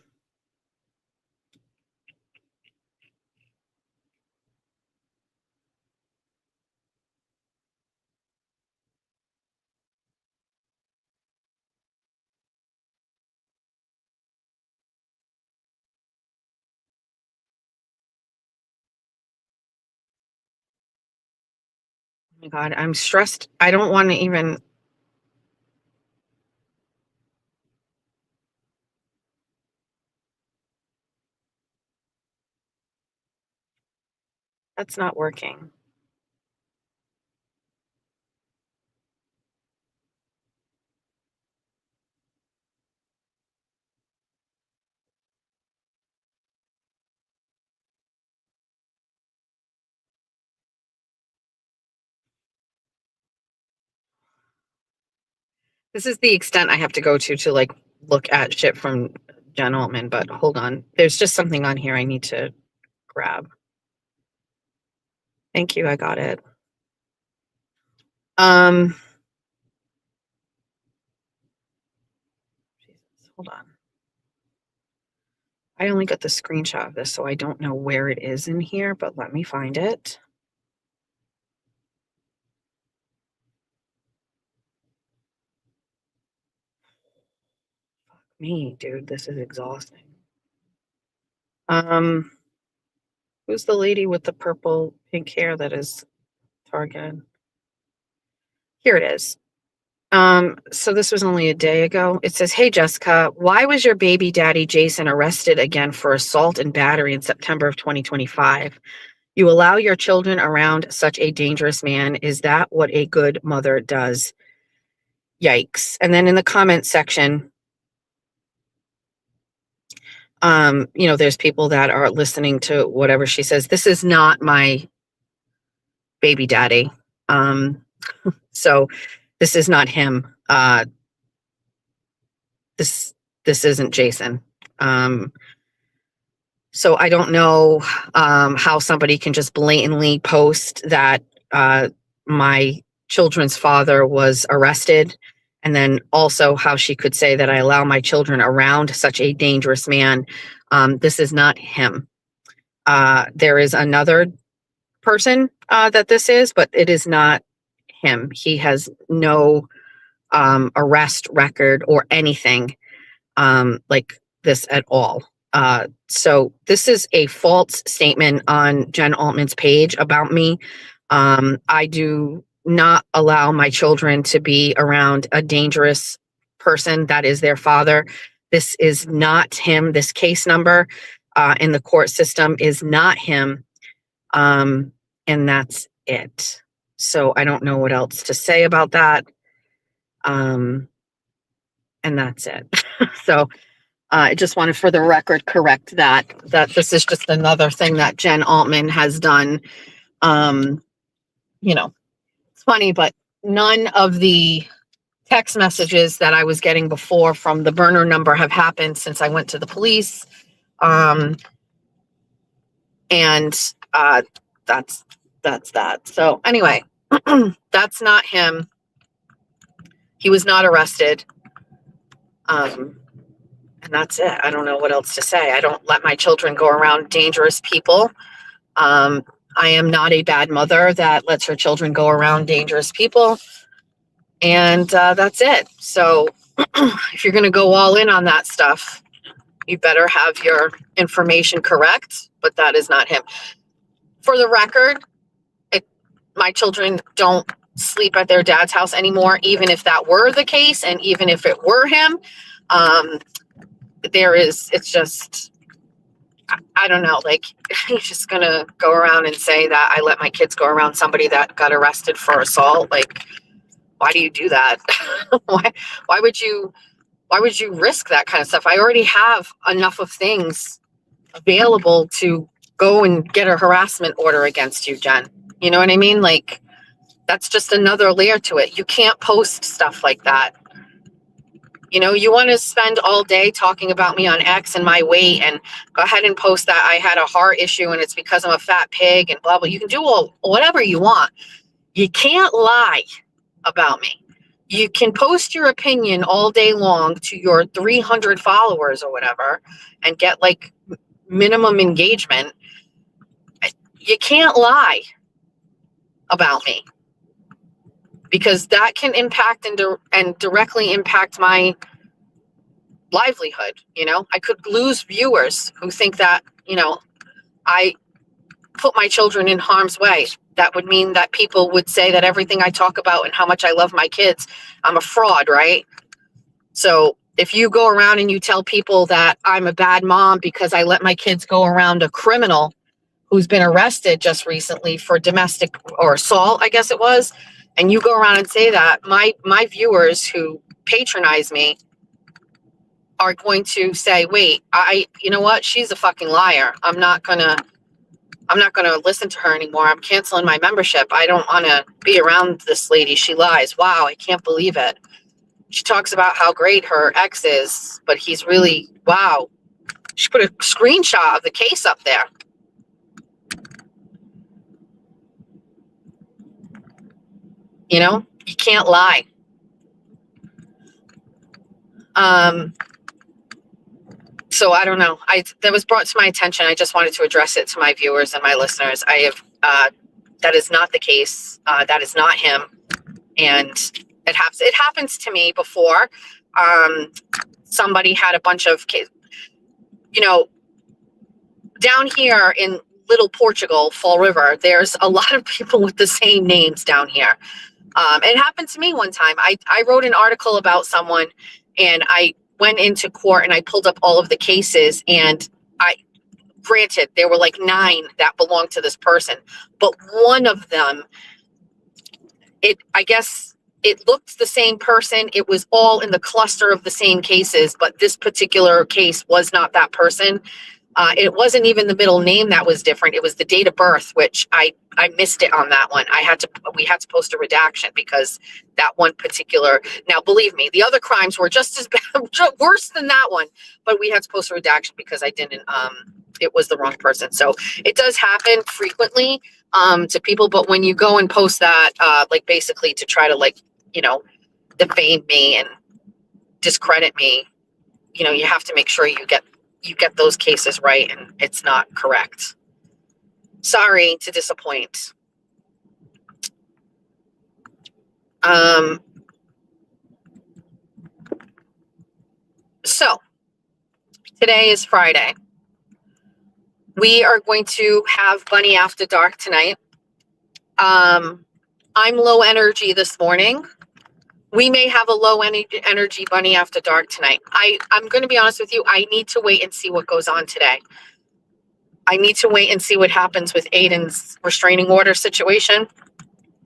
my God, I'm stressed. I don't want to even. That's not working. This is the extent I have to go to like look at shit from Jen Altman, but hold on. There's just something on here I need to grab. Thank you, I got it. Jesus, hold on. I only got the screenshot of this, so I don't know where it is in here, but let me find it. Fuck me, dude, this is exhausting. Who's the lady with the purple pink hair that is targeted? Here it is. So this was only a day ago. It says, "Hey Jessica, why was your baby daddy Jason arrested again for assault and battery in September of 2025? You allow your children around such a dangerous man. Is that what a good mother does? Yikes." And then in the comment section, there's people that are listening to whatever she says. This is not my baby daddy. So this is not him. This isn't Jason. So I don't know how somebody can just blatantly post that my children's father was arrested, and then also how she could say that I allow my children around such a dangerous man. This is not him. There is another person that this is, but it is not him. He has no arrest record or anything like this at all. So this is a false statement on Jen Altman's page about me. I do not allow my children to be around a dangerous person that is their father. This is not him. This case number in the court system is not him. And that's it. So I don't know what else to say about that. And that's it. So I just wanted for the record correct that this is just another thing that Jen Altman has done. It's funny, but none of the text messages that I was getting before from the burner number have happened since I went to the police. And that's that. So anyway, that's not him. He was not arrested. And that's it. I don't know what else to say. I don't let my children go around dangerous people. I am not a bad mother that lets her children go around dangerous people. And that's it. So if you're going to go all in on that stuff, you better have your information correct but that is not him. For the record, my children don't sleep at their dad's house anymore, even if that were the case, and even if it were him. It's just, I don't know, like, you're just gonna go around and say that I let my kids go around somebody that got arrested for assault. Like, why do you do that? why would you risk that kind of stuff? I already have enough of things available to go and get a harassment order against you, Jen. You know what I mean? Like, that's just another layer to it. You can't post stuff like that. You know, you want to spend all day talking about me on X and my weight, and go ahead and post that I had a heart issue and it's because I'm a fat pig and blah, blah. You can do whatever you want. You can't lie about me. You can post your opinion all day long to your 300 followers or whatever and get like minimum engagement. You can't lie about me, because that can impact and directly impact my livelihood. You know, I could lose viewers who think that, you know, I put my children in harm's way. That would mean that people would say that everything I talk about and how much I love my kids, I'm a fraud, right? So if you go around and you tell people that I'm a bad mom because I let my kids go around a criminal who's been arrested just recently for domestic or assault, I guess it was, and you go around and say that, my viewers who patronize me are going to say, wait, you know what? She's a fucking liar. I'm not gonna listen to her anymore. I'm canceling my membership. I don't want to be around this lady. She lies. Wow, I can't believe it. She talks about how great her ex is, but he's really, wow. She put a screenshot of the case up there. You know, you can't lie. So I don't know. That was brought to my attention. I just wanted to address it to my viewers and my listeners. That is not the case. That is not him. And it happens to me before. Somebody had a bunch of kids, you know, down here in Little Portugal, Fall River, there's a lot of people with the same names down here. It happened to me one time. I wrote an article about someone, and I went into court and I pulled up all of the cases, and granted, there were like 9 that belonged to this person, but one of them, I guess it looked the same person. It was all in the cluster of the same cases, but this particular case was not that person. It wasn't even the middle name that was different. It was the date of birth, which I missed it on that one. We had to post a redaction because that one particular, now believe me, the other crimes were just as bad, worse than that one, but we had to post a redaction because I didn't, it was the wrong person. So it does happen frequently to people, but when you go and post that, like basically to try to, like, you know, defame me and discredit me, you know, you have to make sure you get those cases right, and it's not correct. Sorry to disappoint. So today is Friday. We are going to have Bunny After Dark tonight. I'm low energy this morning. We may have a low energy Bunny After Dark tonight. I'm going to be honest with you. I need to wait and see what goes on today. I need to wait and see what happens with Aiden's restraining order situation.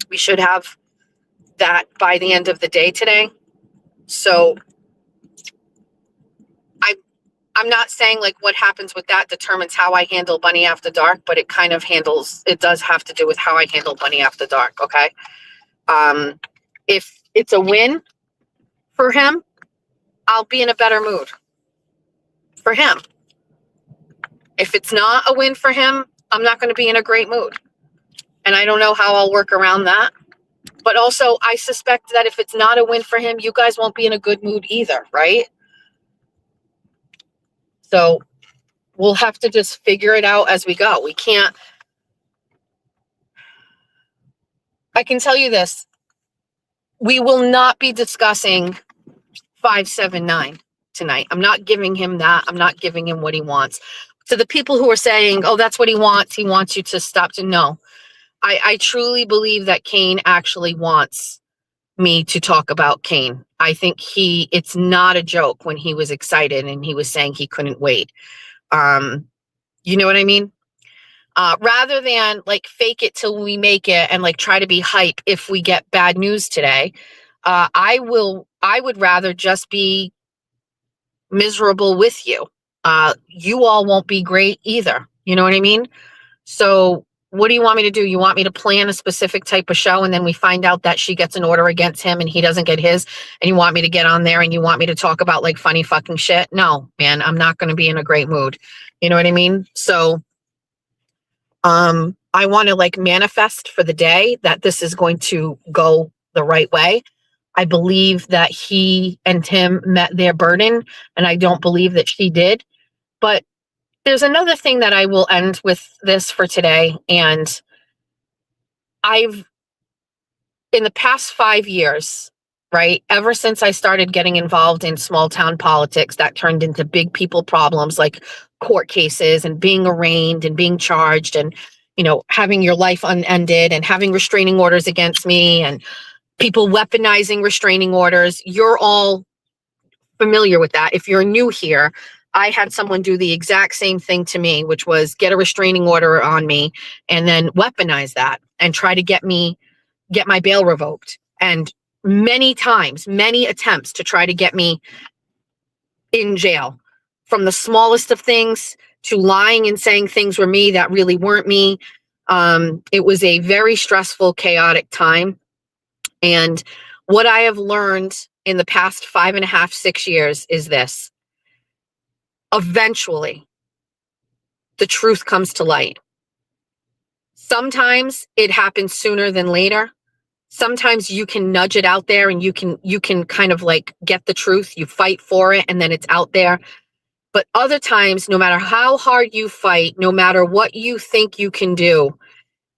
We should have that by the end of the day today. So I'm not saying like what happens with that determines how I handle Bunny After Dark, but it kind of it does have to do with how I handle Bunny After Dark. Okay. If it's a win for him, I'll be in a better mood for him. If it's not a win for him, I'm not going to be in a great mood. And I don't know how I'll work around that. But also, I suspect that if it's not a win for him, you guys won't be in a good mood either, right? So we'll have to just figure it out as we go. We can't. I can tell you this. We will not be discussing 579 tonight. I'm not giving him that. I'm not giving him what he wants. So the people who are saying, oh, that's what he wants you to stop to no. I truly believe that Kane actually wants me to talk about Kane. I think it's not a joke when he was excited and he was saying he couldn't wait. You know what I mean? Rather than like fake it till we make it and like try to be hype if we get bad news today, I would rather just be miserable with you. You all won't be great either. You know what I mean? So what do you want me to do? You want me to plan a specific type of show and then we find out that she gets an order against him and he doesn't get his, and you want me to get on there and you want me to talk about like funny fucking shit? No, man, I'm not going to be in a great mood. You know what I mean? So I want to like manifest for the day that this is going to go the right way. I believe that he and Tim met their burden, and I don't believe that she did. But there's another thing that I will end with this for today. And in the past 5 years, right, ever since I started getting involved in small town politics that turned into big people problems like court cases and being arraigned and being charged and, you know, having your life unended and having restraining orders against me and people weaponizing restraining orders, you're all familiar with that. If you're new here, I had someone do the exact same thing to me, which was get a restraining order on me and then weaponize that and try to get my bail revoked. And many times, many attempts to try to get me in jail, from the smallest of things to lying and saying things were me that really weren't me. It was a very stressful, chaotic time. And what I have learned in the past 5.5, 6 years is this. Eventually, the truth comes to light. Sometimes it happens sooner than later. Sometimes you can nudge it out there and you can kind of like get the truth. You fight for it and then it's out there. But other times, no matter how hard you fight, no matter what you think you can do,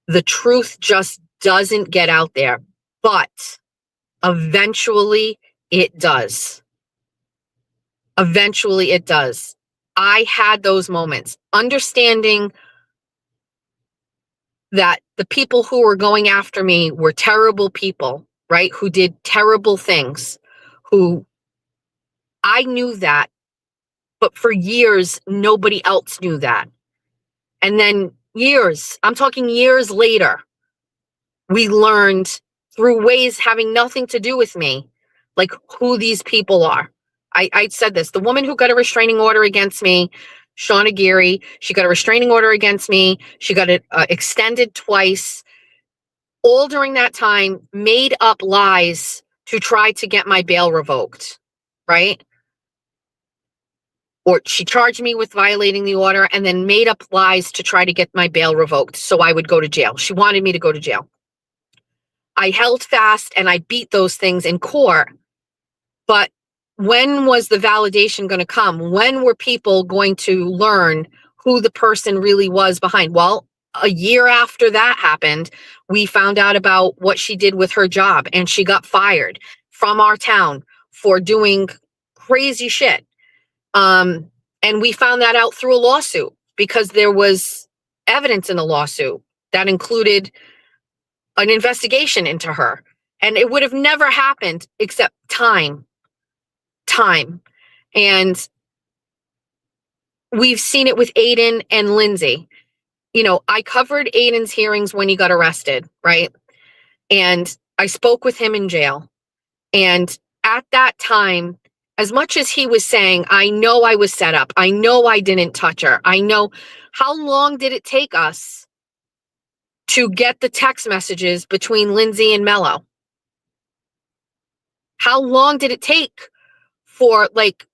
the truth just doesn't get out there. But eventually it does. Eventually it does. I had those moments, understanding that the people who were going after me were terrible people, right? Who did terrible things, who I knew that, but for years, nobody else knew that. And then years, I'm talking years later, we learned through ways having nothing to do with me, like who these people are. I said this, the woman who got a restraining order against me, Shauna Geary, she got a restraining order against me. She got it extended twice. All during that time, made up lies to try to get my bail revoked, right? Or she charged me with violating the order and then made up lies to try to get my bail revoked so I would go to jail. She wanted me to go to jail. I held fast and I beat those things in court. But when was the validation going to come? When were people going to learn who the person really was behind? Well, a year after that happened, we found out about what she did with her job, and she got fired from our town for doing crazy shit. And we found that out through a lawsuit because there was evidence in the lawsuit that included an investigation into her. And it would have never happened except time. And we've seen it with Aiden and Lindsay. You know, I covered Aiden's hearings when he got arrested, right? And I spoke with him in jail. And at that time, as much as he was saying, I know I was set up, I know I didn't touch her, I know, how long did it take us to get the text messages between Lindsay and Mello? How long did it take for like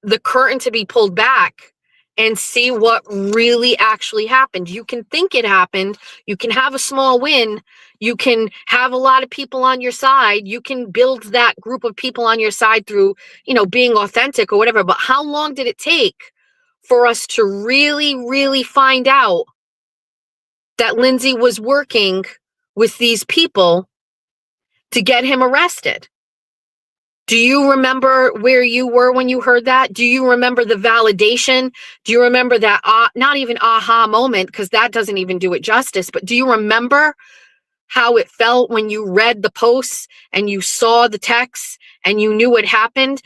the curtain to be pulled back and see what really actually happened? You can think it happened. You can have a small win. You can have a lot of people on your side. You can build that group of people on your side through, you know, being authentic or whatever. But how long did it take for us to really, really find out that Lindsay was working with these people to get him arrested? Do you remember where you were when you heard that? Do you remember the validation? Do you remember that, not even aha moment, because that doesn't even do it justice, but do you remember how it felt when you read the posts and you saw the texts and you knew what happened?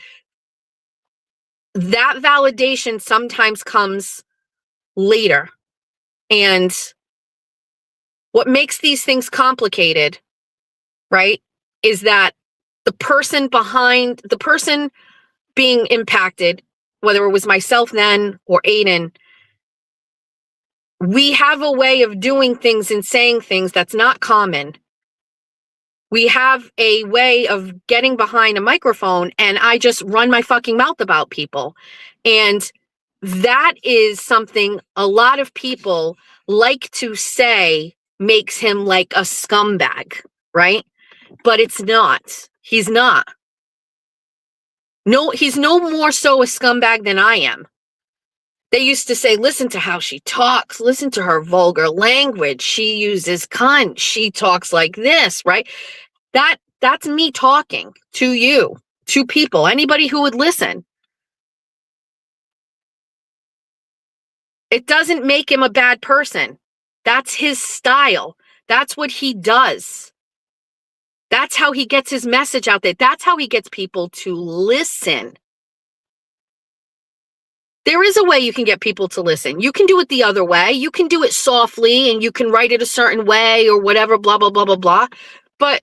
That validation sometimes comes later. And what makes these things complicated, right, is that the person being impacted, whether it was myself then or Aiden, we have a way of doing things and saying things that's not common. We have a way of getting behind a microphone and I just run my fucking mouth about people. And that is something a lot of people like to say makes him like a scumbag, right? But it's not. He's not. No, he's no more so a scumbag than I am. They used to say, listen to how she talks, listen to her vulgar language. She uses cunt. She talks like this, right? That's me talking to you, to people, anybody who would listen. It doesn't make him a bad person. That's his style. That's what he does. That's how he gets his message out there. That's how he gets people to listen. There is a way you can get people to listen. You can do it the other way. You can do it softly and you can write it a certain way or whatever, blah, blah, blah, blah, blah. But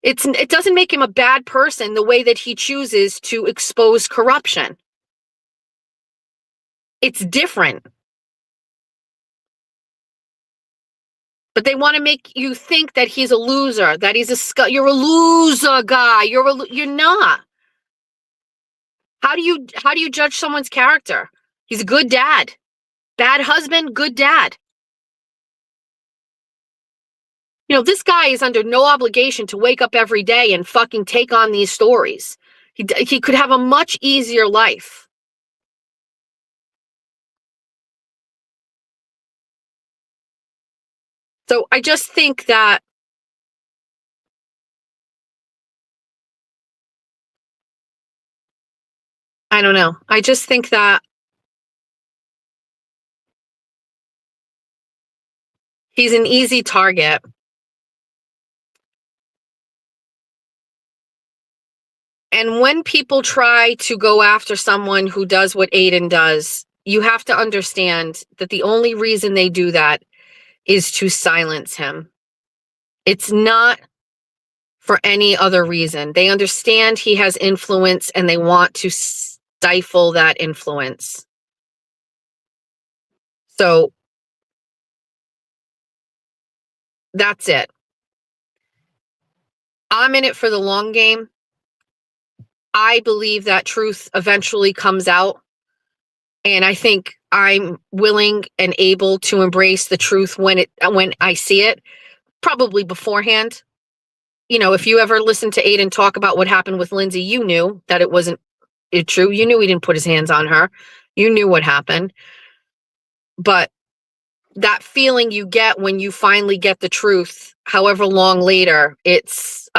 it doesn't make him a bad person the way that he chooses to expose corruption. It's different. But they want to make you think that he's a loser, that he's you're a loser guy. You're not. How do you judge someone's character? He's a good dad. Bad husband, good dad. You know, this guy is under no obligation to wake up every day and fucking take on these stories. He could have a much easier life. So I just think that I don't know. I just think that he's an easy target. And when people try to go after someone who does what Aiden does, you have to understand that the only reason they do that is to silence him. It's not for any other reason. They understand he has influence and they want to stifle that influence. So that's it. I'm in it for the long game. I believe that truth eventually comes out. And I think I'm willing and able to embrace the truth when I see it, probably beforehand. You know, if you ever listened to Aiden talk about what happened with Lindsay, you knew that it wasn't true. You knew he didn't put his hands on her. You knew what happened. But that feeling you get when you finally get the truth, however long later, it's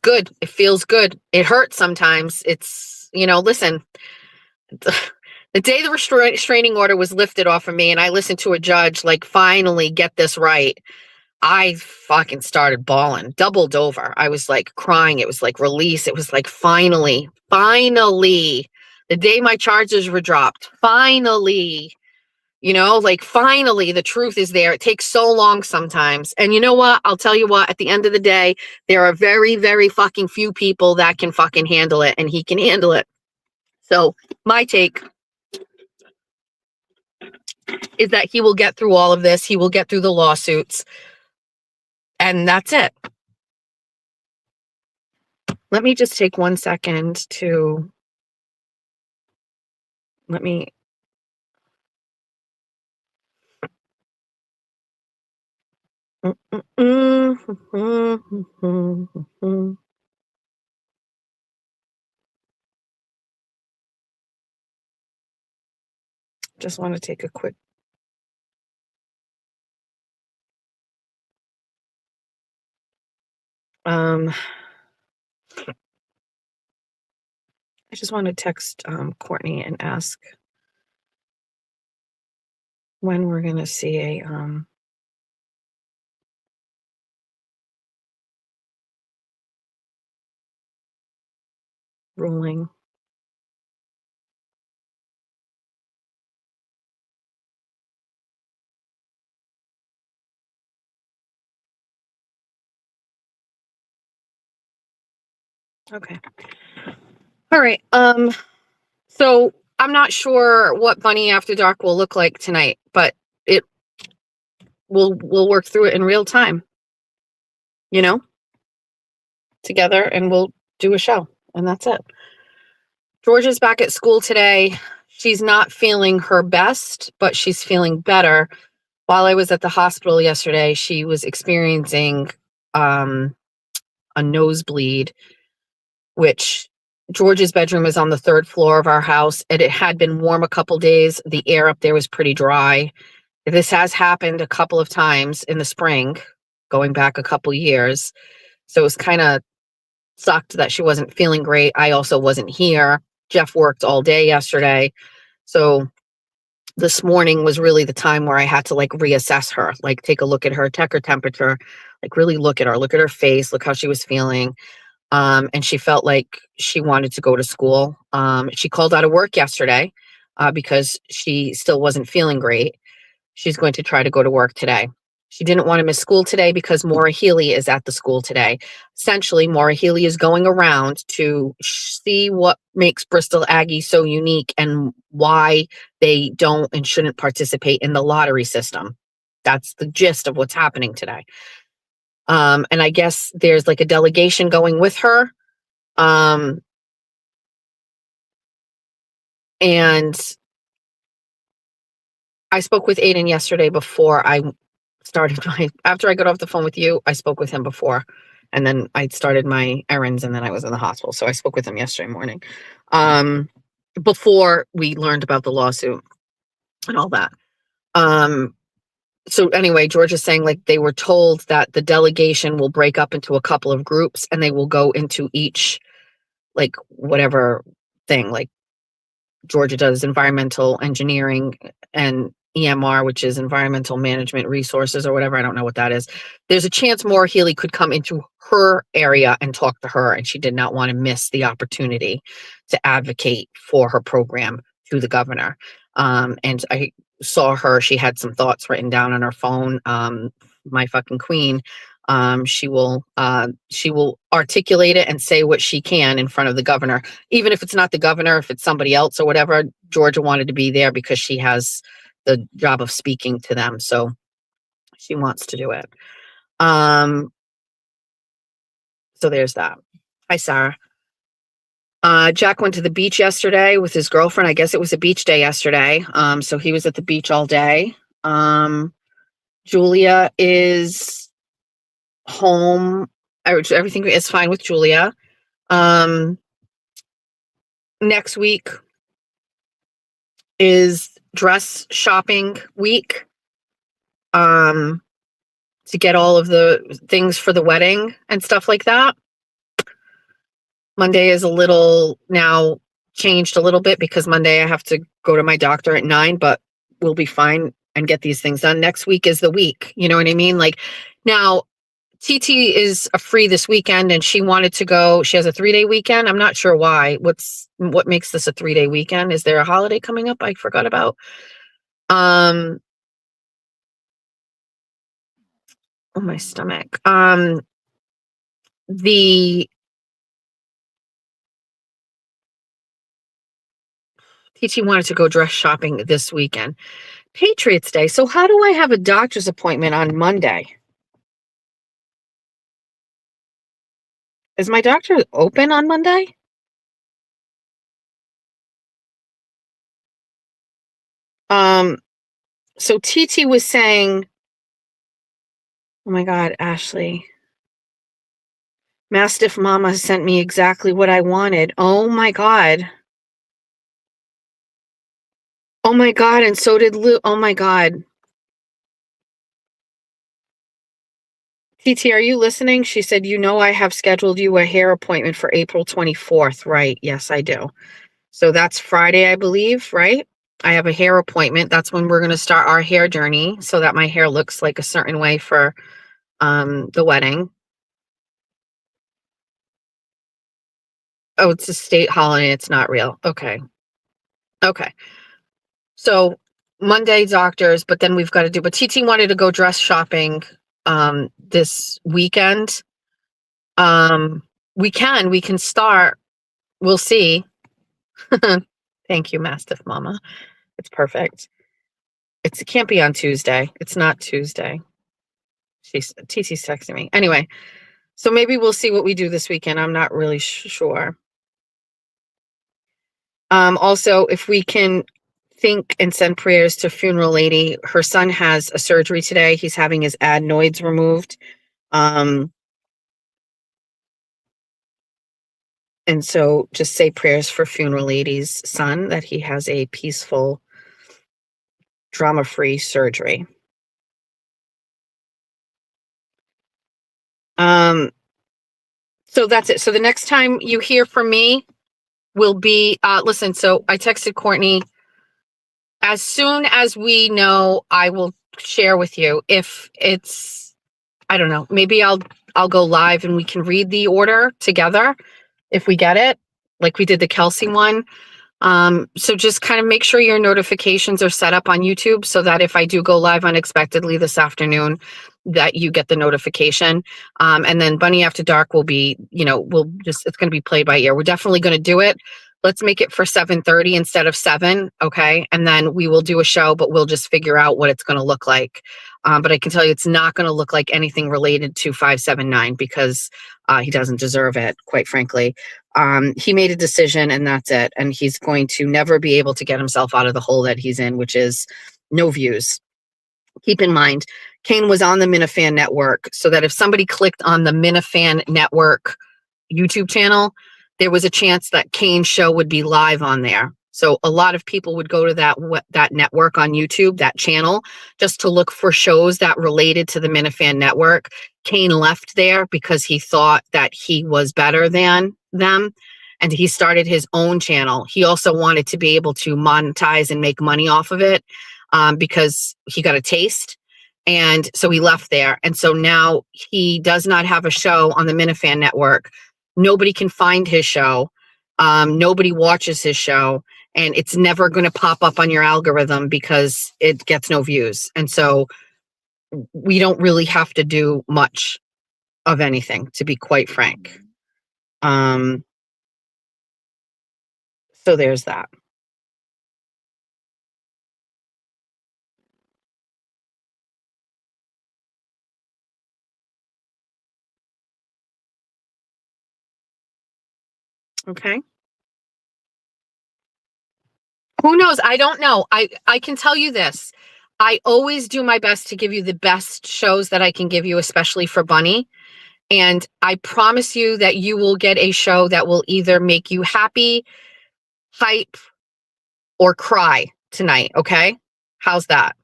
good. It feels good. It hurts sometimes. It's, you know, listen, the day the restraining order was lifted off of me and I listened to a judge, like, finally get this right, I fucking started bawling, doubled over. I was like crying. It was like release. It was like, finally, the day my charges were dropped, finally, you know, like, finally the truth is there. It takes so long sometimes. And you know what? I'll tell you what, at the end of the day, there are very, very fucking few people that can fucking handle it, and he can handle it. So my take is that he will get through all of this. He will get through the lawsuits. And that's it. Let me just take 1 second to just want to take a quick. I just want to text Courtney and ask when we're going to see a ruling. Okay. All right. So I'm not sure what Bunny After Dark will look like tonight, but it we'll work through it in real time, together, and we'll do a show, and that's it. Georgia's back at school today. She's not feeling her best, but she's feeling better. While I was at the hospital yesterday, she was experiencing a nosebleed, which George's bedroom is on the third floor of our house, and it had been warm a couple days. The air up there was pretty dry. This has happened a couple of times in the spring, going back a couple years. So it was kind of sucked that she wasn't feeling great. I also wasn't here. Jeff worked all day yesterday. So this morning was really the time where I had to reassess her, take a look at her, check her temperature, really look at her face, look how she was feeling. And she felt like she wanted to go to school. She called out of work yesterday because she still wasn't feeling great. She's going to try to go to work today. She didn't want to miss school today because Maura Healy is at the school today. Essentially, Maura Healy is going around to see what makes Bristol Aggie so unique and why they don't and shouldn't participate in the lottery system. That's the gist of what's happening today. And I guess there's a delegation going with her. And I spoke with Aiden yesterday before I started after I got off the phone with you, I spoke with him before, and then I started my errands, and then I was in the hospital. So I spoke with him yesterday morning, before we learned about the lawsuit and all that. So anyway, George is saying they were told that the delegation will break up into a couple of groups, and they will go into each, whatever thing, Georgia does environmental engineering and EMR, which is environmental management resources or whatever. I don't know what that is. There's a chance Maura Healy could come into her area and talk to her, and she did not want to miss the opportunity to advocate for her program to the governor. And I saw her, she had some thoughts written down on her phone. My fucking queen. She will articulate it and say what she can in front of the governor, even if it's not the governor, if it's somebody else or whatever. Georgia wanted to be there because she has the job of speaking to them, so she wants to do it. So there's that. Hi, Sarah. Jack went to the beach yesterday with his girlfriend. I guess it was a beach day yesterday. So he was at the beach all day. Julia is home. Everything is fine with Julia. Next week is dress shopping week, to get all of the things for the wedding and stuff like that. Monday is a little now changed a little bit because Monday I have to go to my doctor at 9, but we'll be fine and get these things done. Next week is the week. You know what I mean? Now Titi is free this weekend, and she wanted to go. She has a 3-day weekend. I'm not sure why. What makes this a 3-day weekend? Is there a holiday coming up I forgot about? Oh, my stomach. The Titi wanted to go dress shopping this weekend. Patriots Day. So how do I have a doctor's appointment on Monday? Is my doctor open on Monday? So Titi was saying, oh my God, Ashley, Mastiff Mama sent me exactly what I wanted. Oh my God. Oh my God. And so did Lou. Oh my God. Titi, are you listening? She said, you know, I have scheduled you a hair appointment for April 24th, right? Yes, I do. So that's Friday, I believe, right? I have a hair appointment. That's when we're going to start our hair journey so that my hair looks like a certain way for the wedding. Oh, it's a state holiday. It's not real. Okay. Okay. So Monday doctors, but then we've got to do, but TT wanted to go dress shopping this weekend. We can start. We'll see. Thank you, Mastiff Mama. It's perfect. It can't be on Tuesday. It's not Tuesday. TT's texting me. Anyway, so maybe we'll see what we do this weekend. I'm not really sure. Also, if we can think and send prayers to funeral lady. Her son has a surgery today. He's having his adenoids removed. And so just say prayers for funeral lady's son, that he has a peaceful, drama-free surgery. So that's it. So the next time you hear from me will be, listen, so I texted Courtney. As soon as we know, I will share with you. If it's, I don't know, maybe I'll go live and we can read the order together if we get it, like we did the Kelsey one. So just kind of make sure your notifications are set up on YouTube so that if I do go live unexpectedly this afternoon, that you get the notification. And then Bunny After Dark will be, it's going to be played by ear. We're definitely going to do it. Let's make it for 7:30 instead of 7. Okay. And then we will do a show, but we'll just figure out what it's going to look like. But I can tell you it's not going to look like anything related to 579 because he doesn't deserve it, quite frankly. He made a decision and that's it. And he's going to never be able to get himself out of the hole that he's in, which is no views. Keep in mind, Kane was on the Minifan Network, so that if somebody clicked on the Minifan Network YouTube channel, there was a chance that Kane's show would be live on there. So a lot of people would go to that network on YouTube, that channel, just to look for shows that related to the Minifan Network. Kane left there because he thought that he was better than them, and he started his own channel. He also wanted to be able to monetize and make money off of it because he got a taste. And so he left there. And so now he does not have a show on the Minifan Network. Nobody can find his show. Nobody watches his show. And it's never going to pop up on your algorithm because it gets no views. And so we don't really have to do much of anything, to be quite frank. So there's that. Okay. Who knows? I don't know. I can tell you this. I always do my best to give you the best shows that I can give you, especially for Bunny. And I promise you that you will get a show that will either make you happy, hype, or cry tonight. Okay? How's that?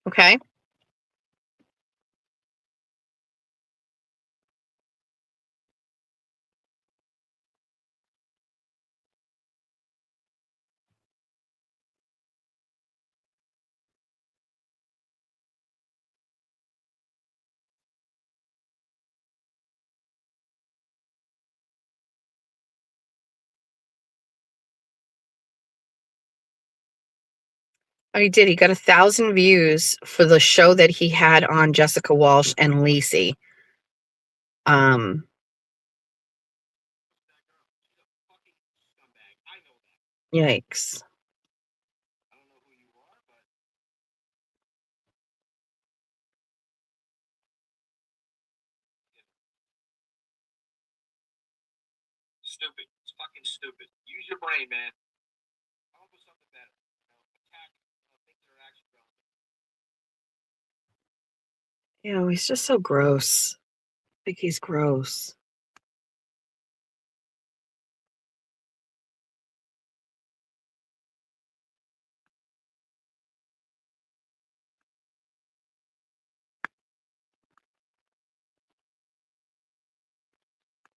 Okay? Oh, he did. He got 1,000 views for the show that he had on Jessica Walsh and Lacey. Yikes. Stupid. It's fucking stupid. Use your brain, man. Come up with something better. Attack things that are actually relevant. He's just so gross. Like he's gross.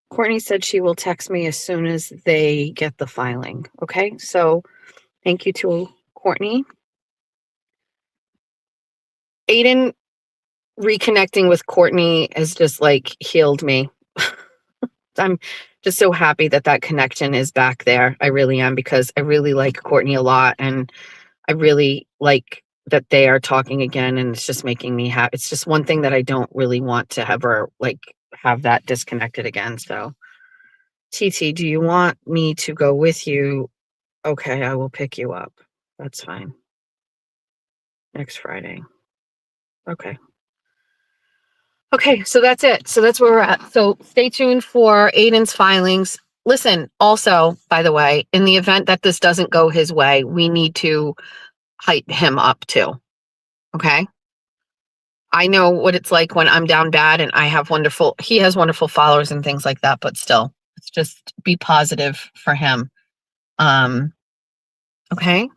Courtney said she will text me as soon as they get the filing. Okay, so thank you to Courtney. Aiden reconnecting with Courtney has just like healed me. I'm just so happy that that connection is back there. I really am, because I really like Courtney a lot, and I really like that they are talking again, and it's just making me happy. It's just one thing that I don't really want to ever like have that disconnected again. So Titi, do you want me to go with you? Okay, I will pick you up. That's fine. Next Friday. Okay. Okay, so that's it. So that's where we're at. So stay tuned for Aiden's filings. Listen, also, by the way, in the event that this doesn't go his way, we need to hype him up too. Okay? I know what it's like when I'm down bad, and he has wonderful followers and things like that, but still, it's just be positive for him. Okay?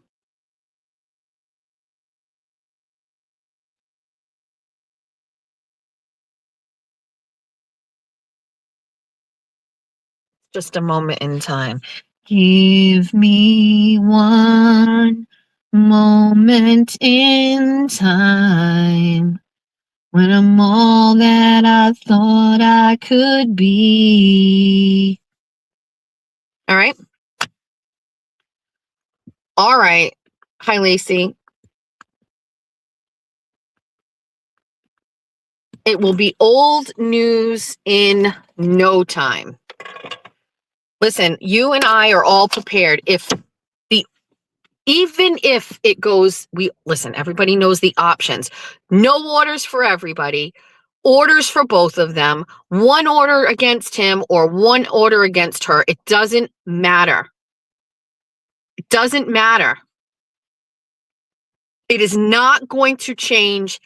Just a moment in time. Give me one moment in time when I'm all that I thought I could be. All right. All right. Hi, Lacey. It will be old news in no time. Listen, you and I are all prepared. Even if it goes, listen, everybody knows the options. No orders for everybody, orders for both of them, one order against him or one order against her. It doesn't matter. It doesn't matter. It is not going to change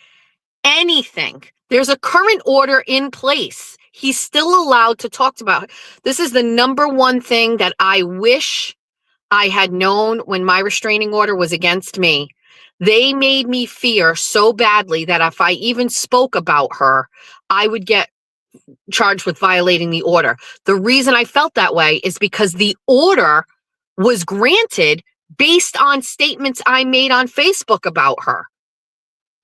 anything. There's a current order in place. He's still allowed to talk about it. This is the number one thing that I wish I had known when my restraining order was against me. They made me fear so badly that if I even spoke about her, I would get charged with violating the order. The reason I felt that way is because the order was granted based on statements I made on Facebook about her,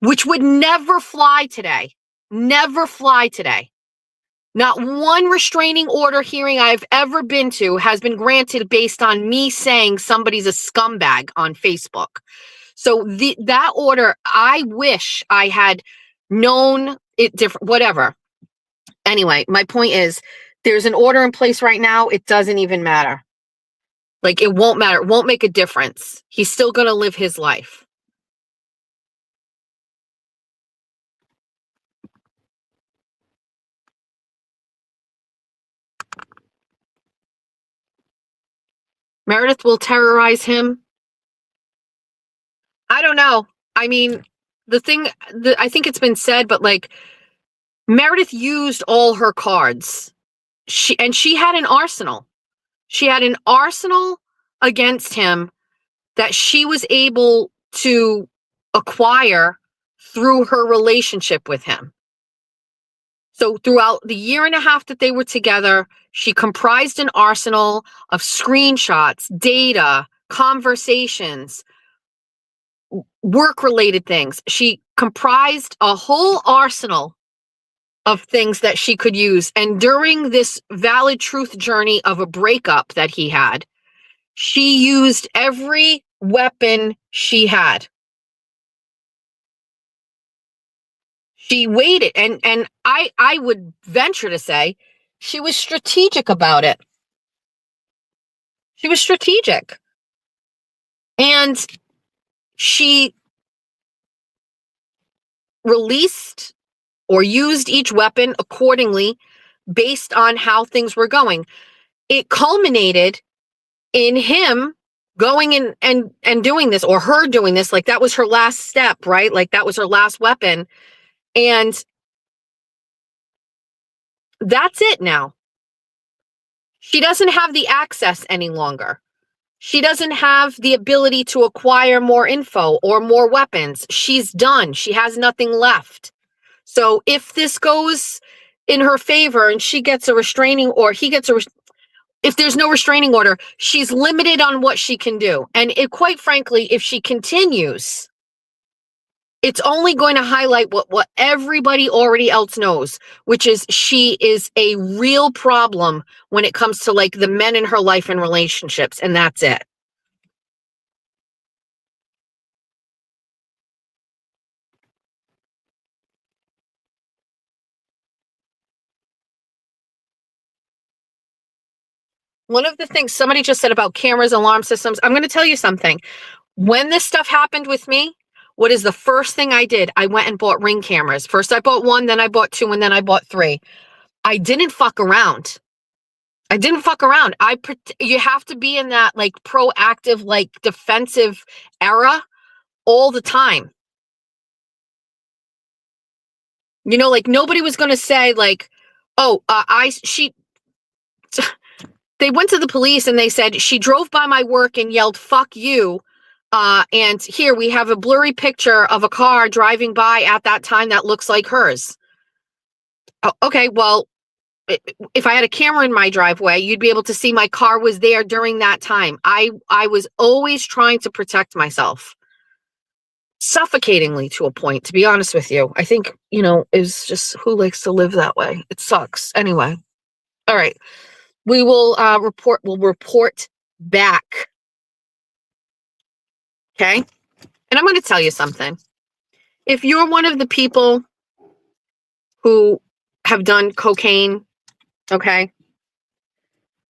which would never fly today. Never fly today. Not one restraining order hearing I've ever been to has been granted based on me saying somebody's a scumbag on Facebook. So that order, I wish I had known it different, whatever. Anyway, my point is, there's an order in place right now. It doesn't even matter. Like, it won't matter. It won't make a difference. He's still going to live his life. Meredith will terrorize him. I don't know. I mean, I think it's been said, but like, Meredith used all her cards. She had an arsenal. She had an arsenal against him that she was able to acquire through her relationship with him. So throughout the year and a half that they were together, she comprised an arsenal of screenshots, data, conversations, work-related things. She comprised a whole arsenal of things that she could use. And during this valid truth journey of a breakup that he had, she used every weapon she had. She waited, and I would venture to say she was strategic about it. She was strategic. And she released or used each weapon accordingly based on how things were going. It culminated in him going in and doing this, or her doing this. Like, that was her last step, right? Like, that was her last weapon. And that's it now. She doesn't have the access any longer. She doesn't have the ability to acquire more info or more weapons. She's done. She has nothing left. So if this goes in her favor and she gets a restraining or he gets if there's no restraining order, she's limited on what she can do. And quite frankly, if she continues, it's only going to highlight what everybody already else knows, which is she is a real problem when it comes to like the men in her life and relationships. And that's it. One of the things somebody just said about cameras, alarm systems, I'm going to tell you something. When this stuff happened with me, what is the first thing I did? I went and bought Ring cameras. First I bought 1, then I bought 2, and then I bought 3. I didn't fuck around. You have to be in that like proactive, like defensive era all the time. You know, like nobody was going to say like, oh, they went to the police and they said she drove by my work and yelled, fuck you. And here we have a blurry picture of a car driving by at that time that looks like hers. Oh, okay, well, if I had a camera in my driveway, you'd be able to see my car was there during that time. I was always trying to protect myself. Suffocatingly to a point, to be honest with you. I think, is just who likes to live that way. It sucks. Anyway. All right. We will report back. Okay. And I'm going to tell you something. If you're one of the people who have done cocaine, okay,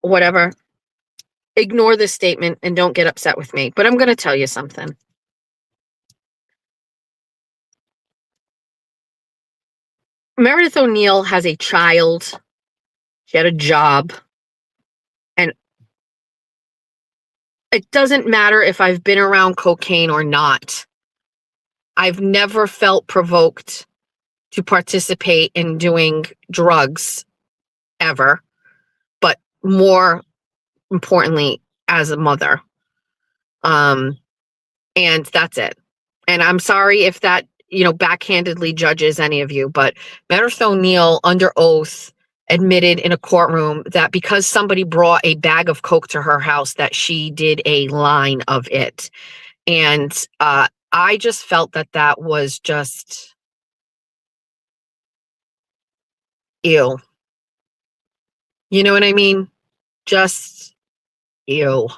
whatever, ignore this statement and don't get upset with me. But I'm going to tell you something. Meredith O'Neill has a child. She had a job. And it doesn't matter if I've been around cocaine or not. I've never felt provoked to participate in doing drugs ever, but more importantly, as a mother. And that's it. And I'm sorry if that, backhandedly judges any of you, but Meredith O'Neill under oath admitted in a courtroom that because somebody brought a bag of Coke to her house that she did a line of it. And I just felt that was just ew. You know what I mean? Just ew.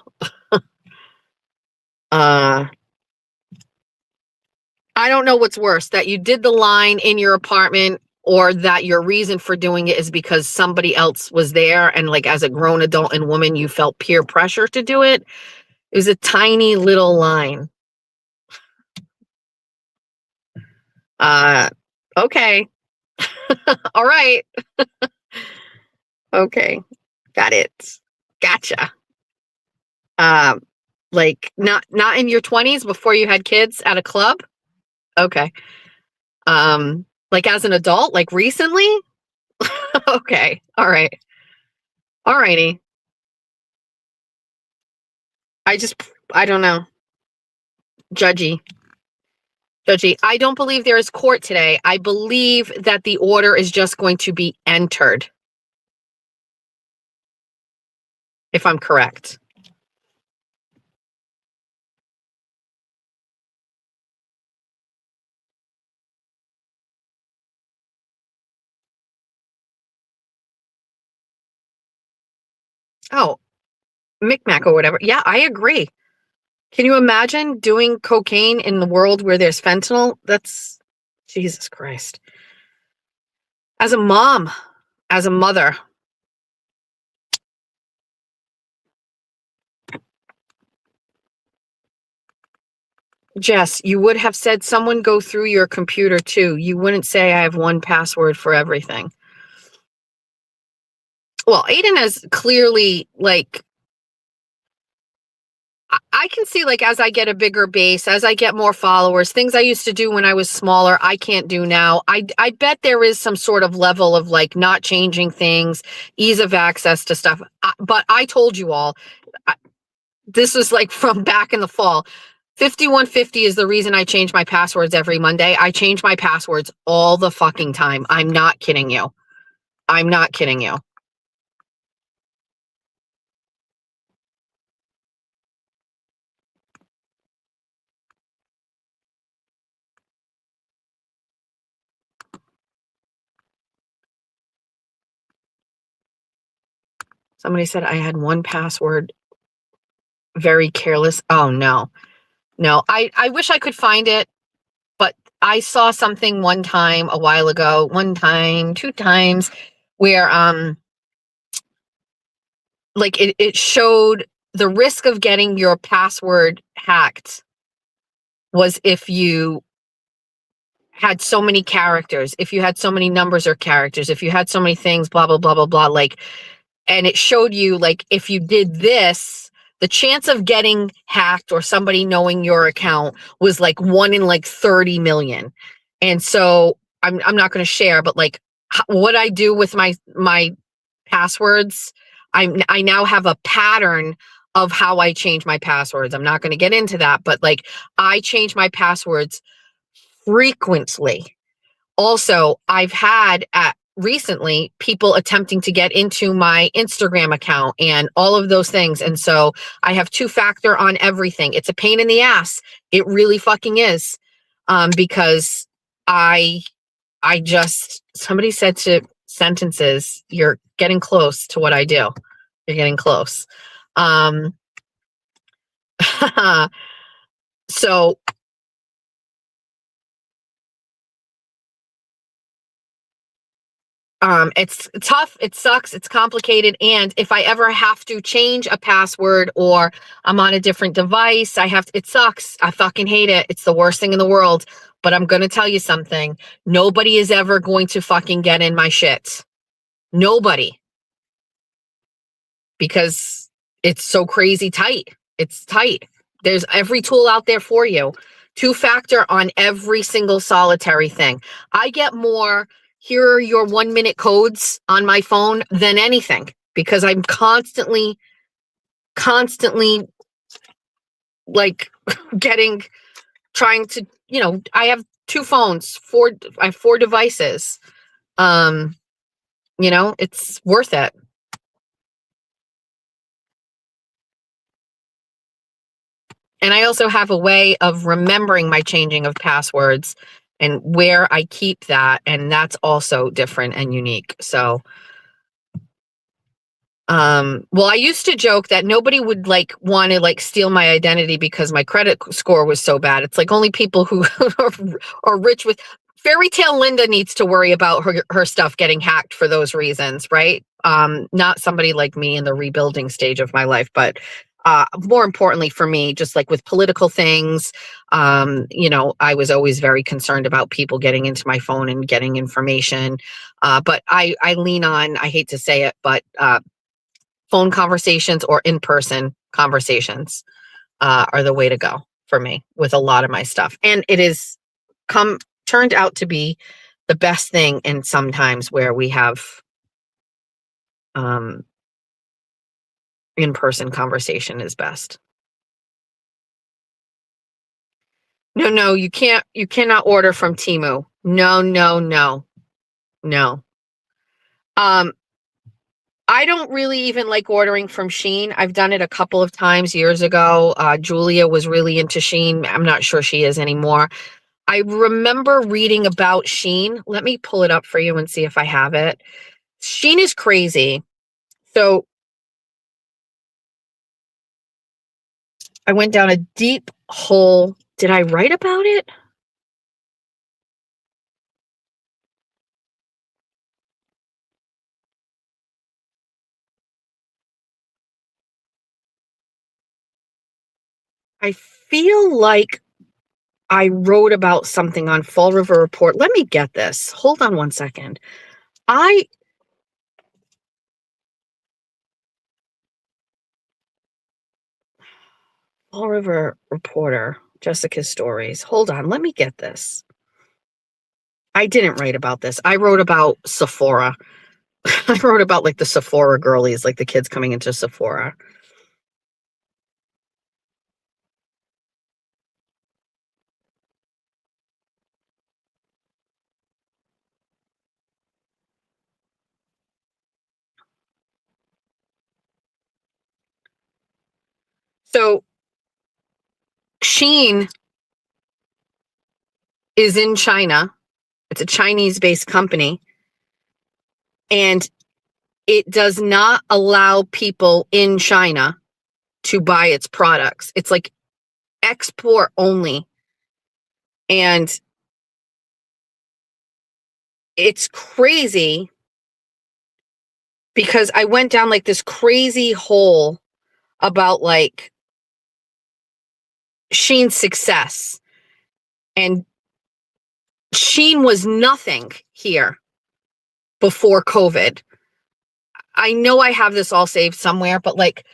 I don't know what's worse, that you did the line in your apartment or that your reason for doing it is because somebody else was there and like as a grown adult and woman, you felt peer pressure to do it. It was a tiny little line. Okay. All right. Okay. Got it. Gotcha. Like not in your 20s before you had kids at a club? Okay. Like as an adult, like recently? Okay. All right. All righty. I don't know. Judgy. I don't believe there is court today. I believe that the order is just going to be entered. If I'm correct. Oh, Micmac or whatever. Yeah, I agree. Can you imagine doing cocaine in the world where there's fentanyl? That's Jesus Christ. As a mom, as a mother. Jess, you would have said someone go through your computer too. You wouldn't say I have one password for everything. Well, Aiden has clearly like, I can see like as I get a bigger base, as I get more followers, things I used to do when I was smaller, I can't do now. I bet there is some sort of level of like not changing things, ease of access to stuff. But I told you all, this was like from back in the fall. 5150 is the reason I change my passwords every Monday. I change my passwords all the fucking time. I'm not kidding you. I'm not kidding you. Somebody said I had one password, very careless. Oh, no. No, I wish I could find it, but I saw something one time a while ago, one time, two times, where like it showed the risk of getting your password hacked was if you had so many characters, if you had so many numbers or characters, if you had so many things, blah, blah, blah, blah, blah. Like, and it showed you, like, if you did this, the chance of getting hacked or somebody knowing your account was like 1 in like 30 million. And so I'm not going to share, but like what I do with my passwords, I now have a pattern of how I change my passwords. I'm not going to get into that, but like I change my passwords frequently. Also, I've had recently people attempting to get into my Instagram account and all of those things. And so I have 2-factor on everything. It's a pain in the ass. It really fucking is. Because I just, somebody said to sentences, you're getting close to what I do. You're getting close. So it's tough, it sucks, it's complicated. And if I ever have to change a password or I'm on a different device, it sucks. I fucking hate it. It's the worst thing in the world. But I'm going to tell you something. Nobody is ever going to fucking get in my shit. Nobody. Because it's so crazy tight. It's tight. There's every tool out there for you. 2-factor on every single solitary thing. I get more, here are your 1-minute codes on my phone than anything, because I'm constantly like trying to, I have 2 phones, I have 4 devices. It's worth it. And I also have a way of remembering my changing of passwords and where I keep that. And that's also different and unique. So, well, I used to joke that nobody would want to steal my identity because my credit score was so bad. It's like only people who are rich with fairy tale Linda needs to worry about her stuff getting hacked for those reasons, right? Not somebody like me in the rebuilding stage of my life, but more importantly for me, just like with political things, I was always very concerned about people getting into my phone and getting information. But I lean on, I hate to say it, but phone conversations or in-person conversations are the way to go for me with a lot of my stuff. And it is turned out to be the best thing in sometimes where we have in-person conversation is best. No, you cannot order from Temu. No. I don't really even like ordering from Shein. I've done it a couple of times years ago. Julia was really into Shein. I'm not sure she is anymore. I remember reading about Shein. Let me pull it up for you and see if I have it. Shein is crazy. So I went down a deep hole. Did I write about it? I feel like I wrote about something on Fall River Report. Let me get this. Hold on one second. Fall River Reporter, Jessica's stories. Hold on. Let me get this. I didn't write about this. I wrote about Sephora. I wrote about the Sephora girlies, like the kids coming into Sephora. So Shein is in China. It's a Chinese-based company, and it does not allow people in China to buy its products. It's like export only. And it's crazy because I went down like this crazy hole about like Shein's success. And Shein was nothing here before COVID. I know I have this all saved somewhere, but like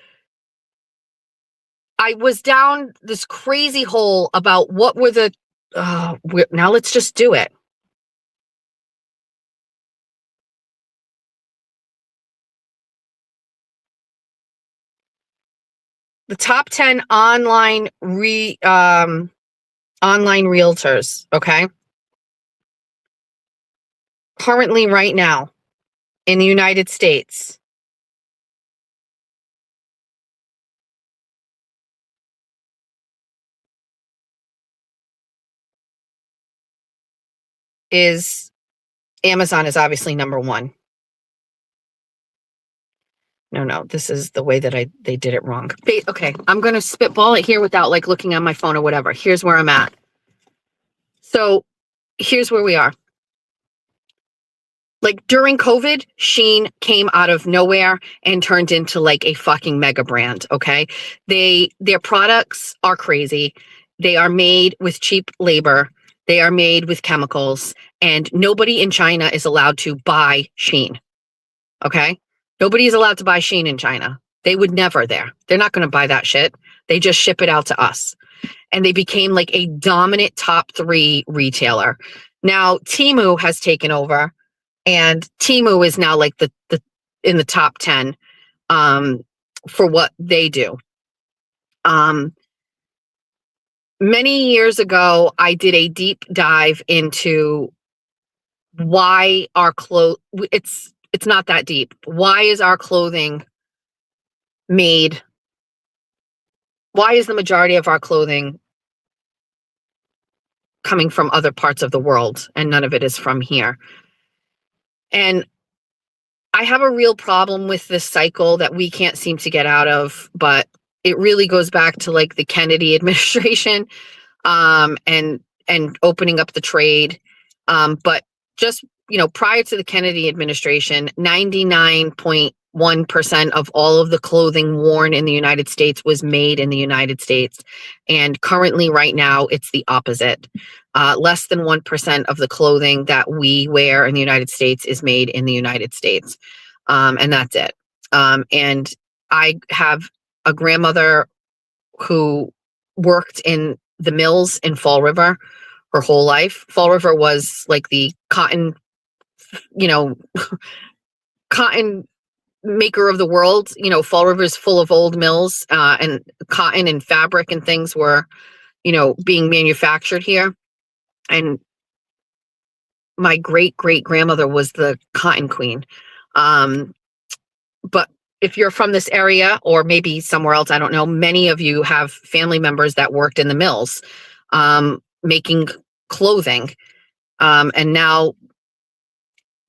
I was down this crazy hole about what were the, now let's just do it. The top 10 online realtors, okay? Currently right now in the United States. Is Amazon is obviously number one. No, this is the way that they did it wrong. Okay, I'm going to spitball it here without like looking on my phone or whatever. Here's where I'm at. So here's where we are. Like during COVID, Shein came out of nowhere and turned into like a fucking mega brand, okay? Their products are crazy. They are made with cheap labor. They are made with chemicals, and nobody in China is allowed to buy Shein, okay? Nobody is allowed to buy Shein in China. They would never there. They're not going to buy that shit. They just ship it out to us. And they became like a dominant top 3 retailer. Now, Temu has taken over. And Temu is now like the in the top 10 for what they do. Many years ago, I did a deep dive into why our it's not that deep. Why is our clothing made? Why is the majority of our clothing coming from other parts of the world and none of it is from here? And I have a real problem with this cycle that we can't seem to get out of, but it really goes back to like the Kennedy administration, and opening up the trade. But just, prior to the Kennedy administration, 99.1% of all of the clothing worn in the United States was made in the United States. And currently right now, it's the opposite. Less than 1% of the clothing that we wear in the United States is made in the United States. And that's it. And I have a grandmother who worked in the mills in Fall River her whole life. Fall River was like the cotton, cotton maker of the world. Fall River is full of old mills, and cotton and fabric and things were, being manufactured here. And my great grandmother was the cotton queen. But if you're from this area or maybe somewhere else, I don't know, many of you have family members that worked in the mills, making clothing. And now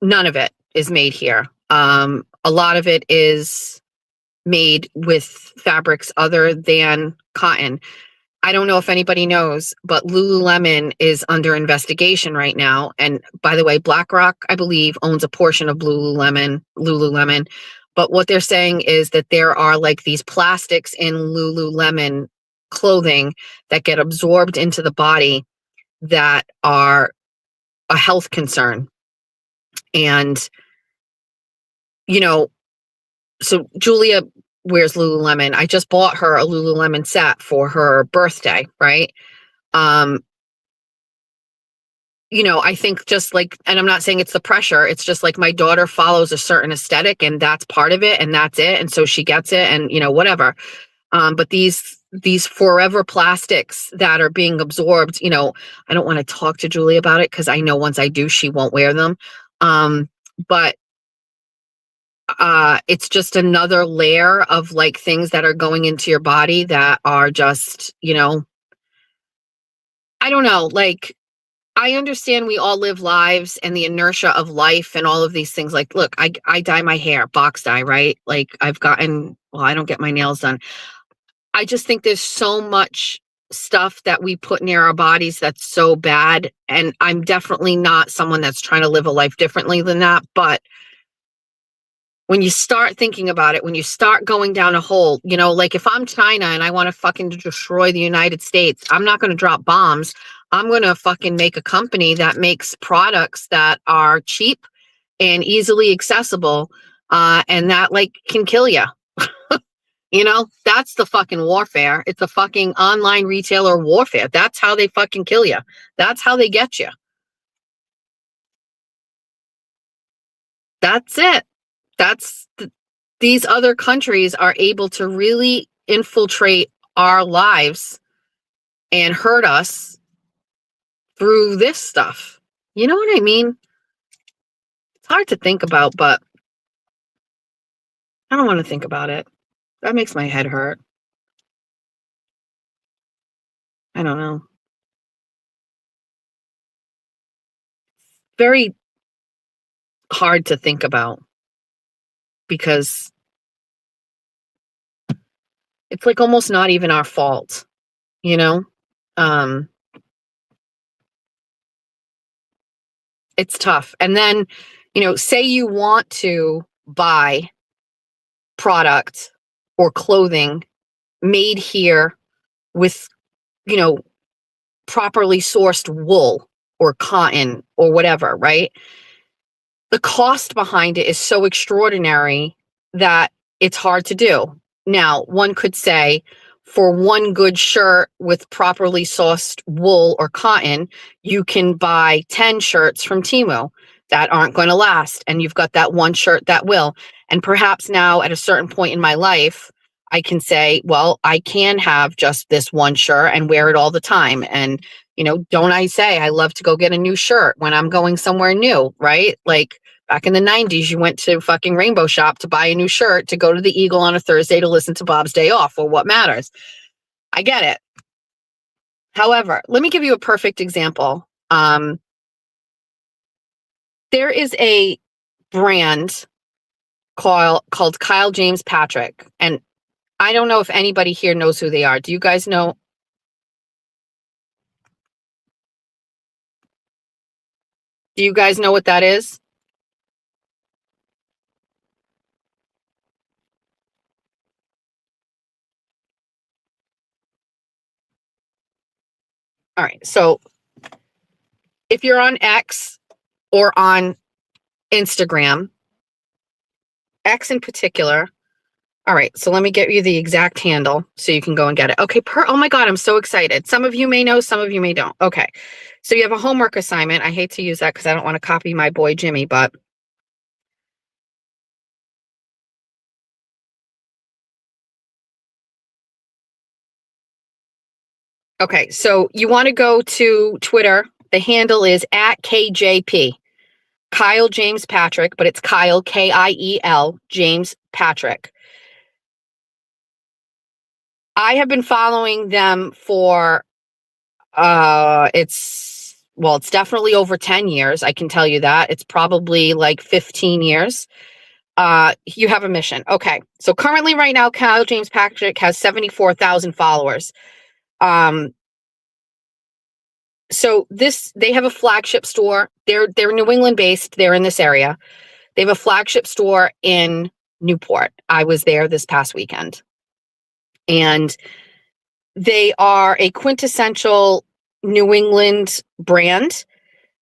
none of it is made here. A lot of it is made with fabrics other than cotton. I don't know if anybody knows, but Lululemon is under investigation right now. And by the way, BlackRock, I believe, owns a portion of Lululemon. But what they're saying is that there are like these plastics in Lululemon clothing that get absorbed into the body that are a health concern. And, so Julia wears Lululemon. I just bought her a Lululemon set for her birthday, right? I think just like, and I'm not saying it's the pressure, it's just like my daughter follows a certain aesthetic and that's part of it and that's it. And so she gets it and, whatever. But these forever plastics that are being absorbed, I don't want to talk to Julie about it because I know once I do, she won't wear them. But It's just another layer of like things that are going into your body that are just, I don't know, like, I understand we all live lives and the inertia of life and all of these things. Like, look, I dye my hair, box dye, right? Like I don't get my nails done. I just think there's so much stuff that we put near our bodies that's so bad. And I'm definitely not someone that's trying to live a life differently than that. But when you start thinking about it, when you start going down a hole, like if I'm China and I want to fucking destroy the United States, I'm not going to drop bombs. I'm going to fucking make a company that makes products that are cheap and easily accessible, and that like can kill you. That's the fucking warfare. It's a fucking online retailer warfare. That's how they fucking kill you. That's how they get you. That's it. These other countries are able to really infiltrate our lives and hurt us through this stuff. You know what I mean? It's hard to think about, but I don't want to think about it. That makes my head hurt. I don't know. Very hard to think about because it's like almost not even our fault, you know? It's tough. And then, say you want to buy product or clothing made here with, properly sourced wool or cotton or whatever, right? The cost behind it is so extraordinary that it's hard to do. Now, one could say for one good shirt with properly sourced wool or cotton, you can buy 10 shirts from Temu that aren't going to last. And you've got that one shirt that will. And perhaps now at a certain point in my life, I can say, well, I can have just this one shirt and wear it all the time. And, don't I say I love to go get a new shirt when I'm going somewhere new, right? Like, back in the 90s, you went to fucking Rainbow Shop to buy a new shirt to go to the Eagle on a Thursday to listen to Bob's Day Off or What Matters. I get it. However, let me give you a perfect example. There is a brand called Kyle James Patrick, and I don't know if anybody here knows who they are. Do you guys know? Do you guys know what that is? All right. So if you're on X or on Instagram, X in particular. All right. So let me get you the exact handle so you can go and get it. Okay. Oh my God. I'm so excited. Some of you may know, some of you may don't. Okay. So you have a homework assignment. I hate to use that because I don't want to copy my boy Jimmy, but okay. So you want to go to Twitter. The handle is @KJP. Kyle James Patrick, but it's Kyle, Kiel, James Patrick. I have been following them for, it's definitely over 10 years. I can tell you that. It's probably like 15 years. You have a mission. Okay. So currently right now, Kyle James Patrick has 74,000 followers. So they have a flagship store. They're New England based. They're in this area. They have a flagship store in Newport. I was there this past weekend. And they are a quintessential New England brand.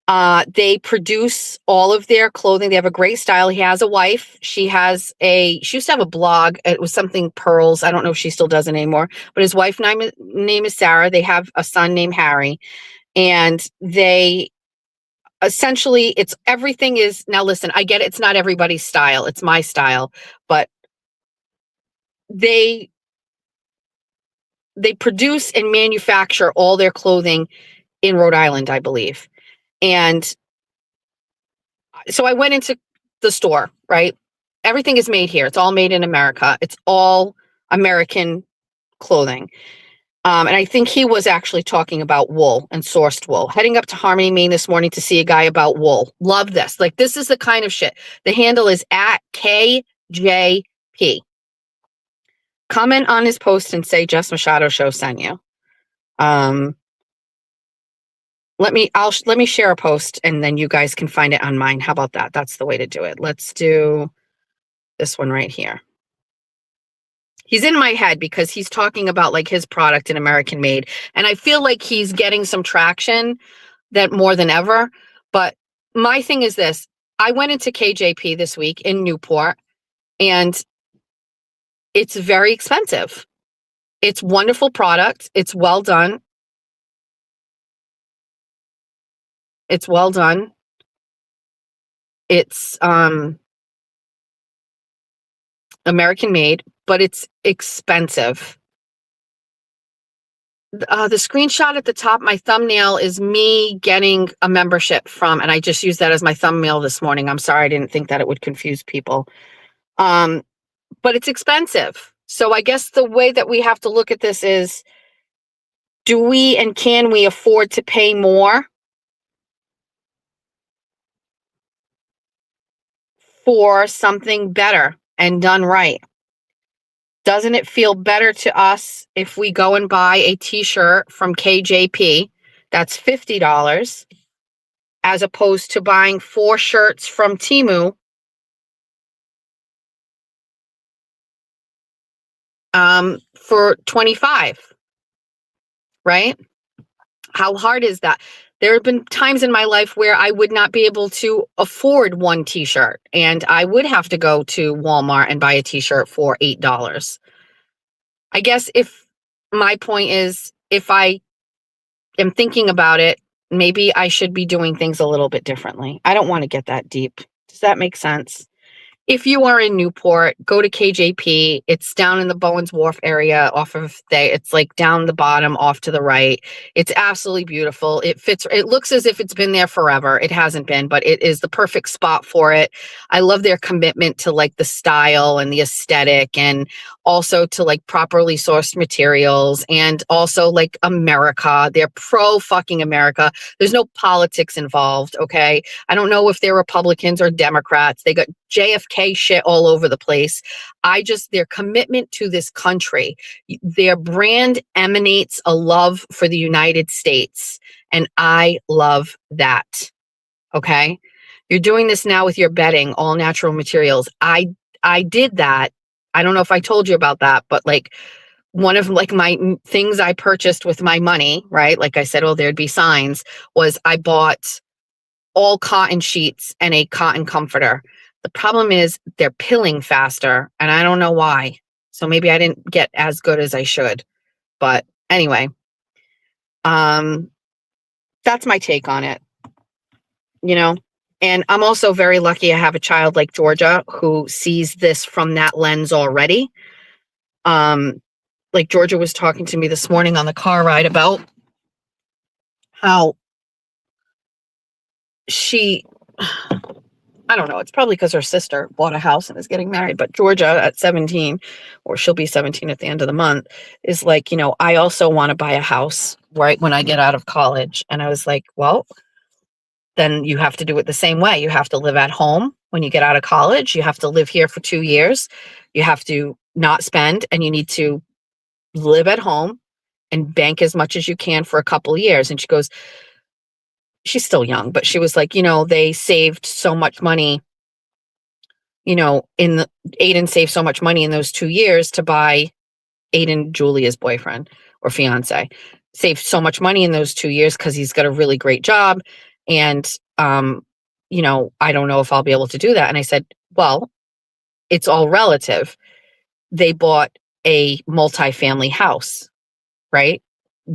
They produce all of their clothing. They have a great style. He has a wife. She used to have a blog. It was something Pearls. I don't know if she still does it anymore, but his wife name is Sarah. They have a son named Harry, and they essentially everything is, now listen, I get it. It's not everybody's style. It's my style, but they produce and manufacture all their clothing in Rhode Island, I believe. And so I went into the store, right? everything is made here. It's all made in America. It's all American clothing. And I think he was actually talking about wool and sourced wool. Heading up to Harmony, Maine this morning to see a guy about wool. Love this. Like, this is the kind of shit. The handle is at KJP. Comment on his post and say Jess Machado Show sent you. Let me share a post and then you guys can find it on mine. How about that? That's the way to do it. Let's do this one right here. He's in my head because he's talking about like his product in American made. And I feel like he's getting some traction that more than ever. But my thing is this. I went into KJP this week in Newport and it's very expensive. It's wonderful product. It's well done. It's well done. It's American made, but it's expensive. The screenshot at the top, my thumbnail is me getting a membership from, and I just used that as my thumbnail this morning. I'm sorry, I didn't think that it would confuse people. But it's expensive. So I guess the way that we have to look at this is, do we and can we afford to pay more for something better and done right? Doesn't it feel better to us if we go and buy a t-shirt from KJP that's $50 as opposed to buying 4 shirts from Temu for $25, right? How hard is that? There have been times in my life where I would not be able to afford one t-shirt and I would have to go to Walmart and buy a t-shirt for $8. I guess if my point is, if I am thinking about it, maybe I should be doing things a little bit differently. I don't want to get that deep. Does that make sense? If you are in Newport, go to KJP. It's down in the Bowens Wharf area off of it's like down the bottom off to the right. It's absolutely beautiful. It fits. It looks as if it's been there forever. It hasn't been, but it is the perfect spot for it. I love their commitment to like the style and the aesthetic and also to like properly sourced materials and also like America. They're pro fucking America. There's no politics involved. Okay. I don't know if they're Republicans or Democrats. They got JFK shit all over the place. Their commitment to this country, their brand emanates a love for the United States. And I love that. Okay. You're doing this now with your bedding, all natural materials. I did that. I don't know if I told you about that, but like one of like my things I purchased with my money, right? Like I said, oh, there'd be signs, was I bought all cotton sheets and a cotton comforter. The problem is they're pilling faster and I don't know why. So maybe I didn't get as good as I should. But anyway, that's my take on it, you know? And I'm also very lucky I have a child like Georgia who sees this from that lens already. Like Georgia was talking to me this morning on the car ride about how I don't know, it's probably because her sister bought a house and is getting married, but Georgia at 17, or she'll be 17 at the end of the month, is like, you know, I also want to buy a house right when I get out of college. And I was like, well, then you have to do it the same way. You have to live at home when you get out of college. You have to live here for 2 years. You have to not spend, and you need to live at home and bank as much as you can for a couple of years. And she goes, she's still young, but she was like, you know, they saved so much money, you know, Aiden saved so much money in those 2 years to buy Julia's boyfriend or fiance, saved so much money in those 2 years because he's got a really great job. And, you know, I don't know if I'll be able to do that. And I said, well, it's all relative. They bought a multifamily house, right?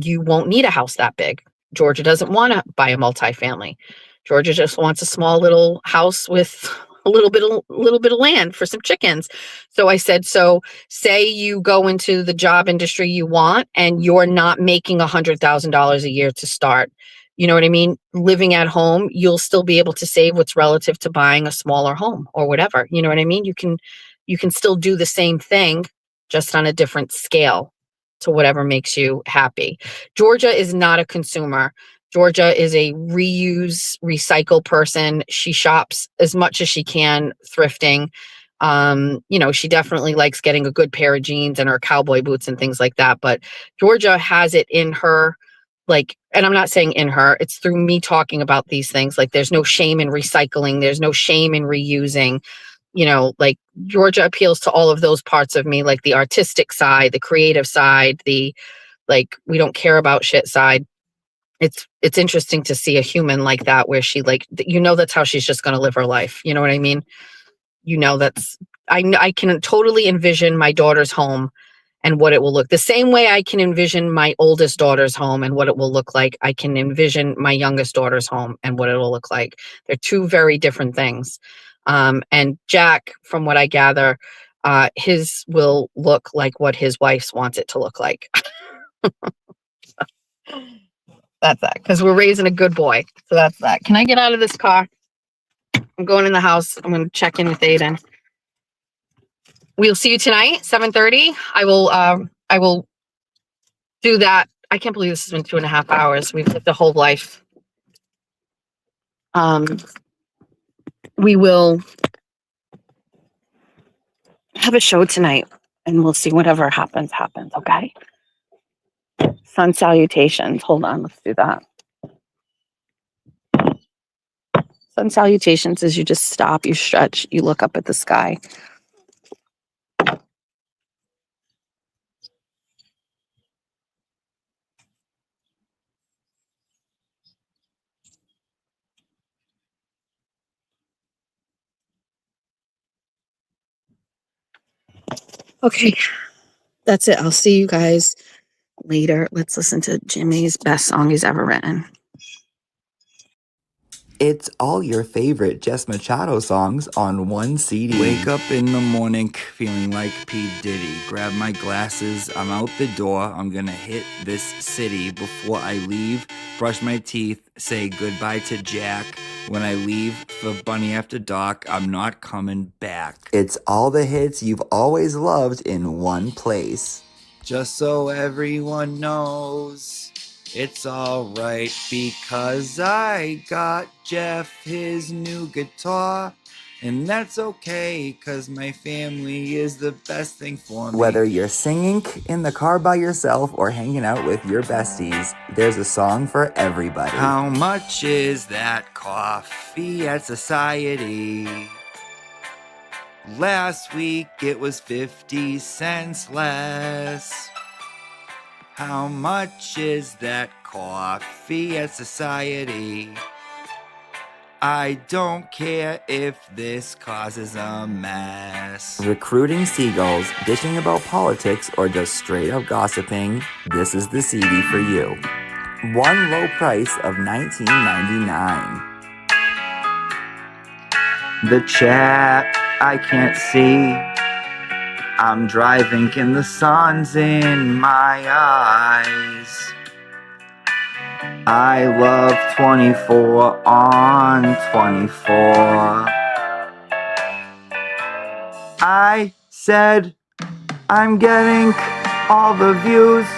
You won't need a house that big. Georgia doesn't want to buy a multifamily. Georgia just wants a small little house with a little bit of land for some chickens. So I said, so say you go into the job industry you want and you're not making $100,000 a year to start. You know what I mean? Living at home, you'll still be able to save what's relative to buying a smaller home or whatever. You know what I mean? You can still do the same thing, just on a different scale to whatever makes you happy. Georgia is not a consumer. Georgia is a reuse, recycle person. She shops as much as she can, thrifting. You know, she definitely likes getting a good pair of jeans and her cowboy boots and things like that. But Georgia has it in her, like, and I'm not saying in her, it's through me talking about these things. Like, there's no shame in recycling. There's no shame in reusing. You know, like, Georgia appeals to all of those parts of me, like the artistic side, the creative side, the, like, we don't care about shit side. It's interesting to see a human like that, where she, like, you know, that's how she's just going to live her life. You know what I mean? You know, I can totally envision my daughter's home and what it will look. The same way I can envision my oldest daughter's home and what it will look like, I can envision my youngest daughter's home and what it will look like. They're two very different things. And Jack, from what I gather, his will look like what his wife's wants it to look like. That's that, because we're raising a good boy. So that's that. Can I get out of this car? I'm going in the house. I'm going to check in with Aiden. We'll see you tonight, 7:30. I will do that. I can't believe this has been 2.5 hours. We've lived a whole life. We will have a show tonight, and we'll see whatever happens, okay? Sun salutations. Hold on, let's do that. Sun salutations is you just stop, you stretch, you look up at the sky. Okay, that's it. I'll see you guys later. Let's listen to Jimmy's best song he's ever written. It's all your favorite Jess Machado songs on one CD. Wake up in the morning feeling like P. Diddy. Grab my glasses, I'm out the door. I'm gonna hit this city. Before I leave, brush my teeth, say goodbye to Jack. When I leave for Bunny After Dark, I'm not coming back. It's all the hits you've always loved in one place. Just so everyone knows, it's alright because I got Jeff his new guitar. And that's okay, cause my family is the best thing for me. Whether you're singing in the car by yourself or hanging out with your besties, there's a song for everybody. How much is that coffee at Society? Last week it was 50 cents less. How much is that coffee at Society? I don't care if this causes a mess. Recruiting seagulls, dishing about politics, or just straight up gossiping, this is the CD for you. One low price of $19.99. The chat I can't see. I'm driving and the sun's in my eyes. I love 24 on 24. I said I'm getting all the views.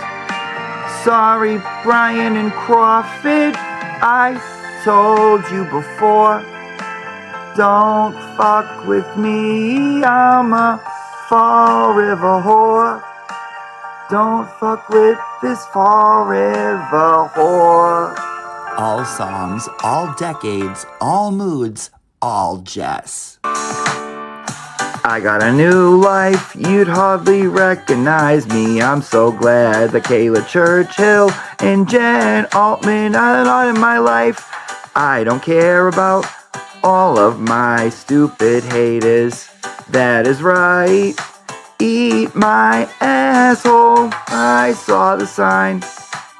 Sorry, Brian and Crawford. I told you before, don't fuck with me. I'm a Fall River whore. Don't fuck with this Fall River whore. All songs, all decades, all moods, all Jess. I got a new life, you'd hardly recognize me. I'm so glad that Kayla Churchill and Jen Altman are not in my life. I don't care about all of my stupid haters. That is right. Eat my asshole. I saw the sign.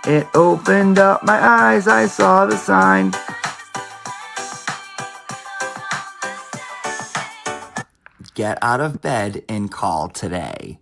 It opened up my eyes. I saw the sign. Get out of bed and call today.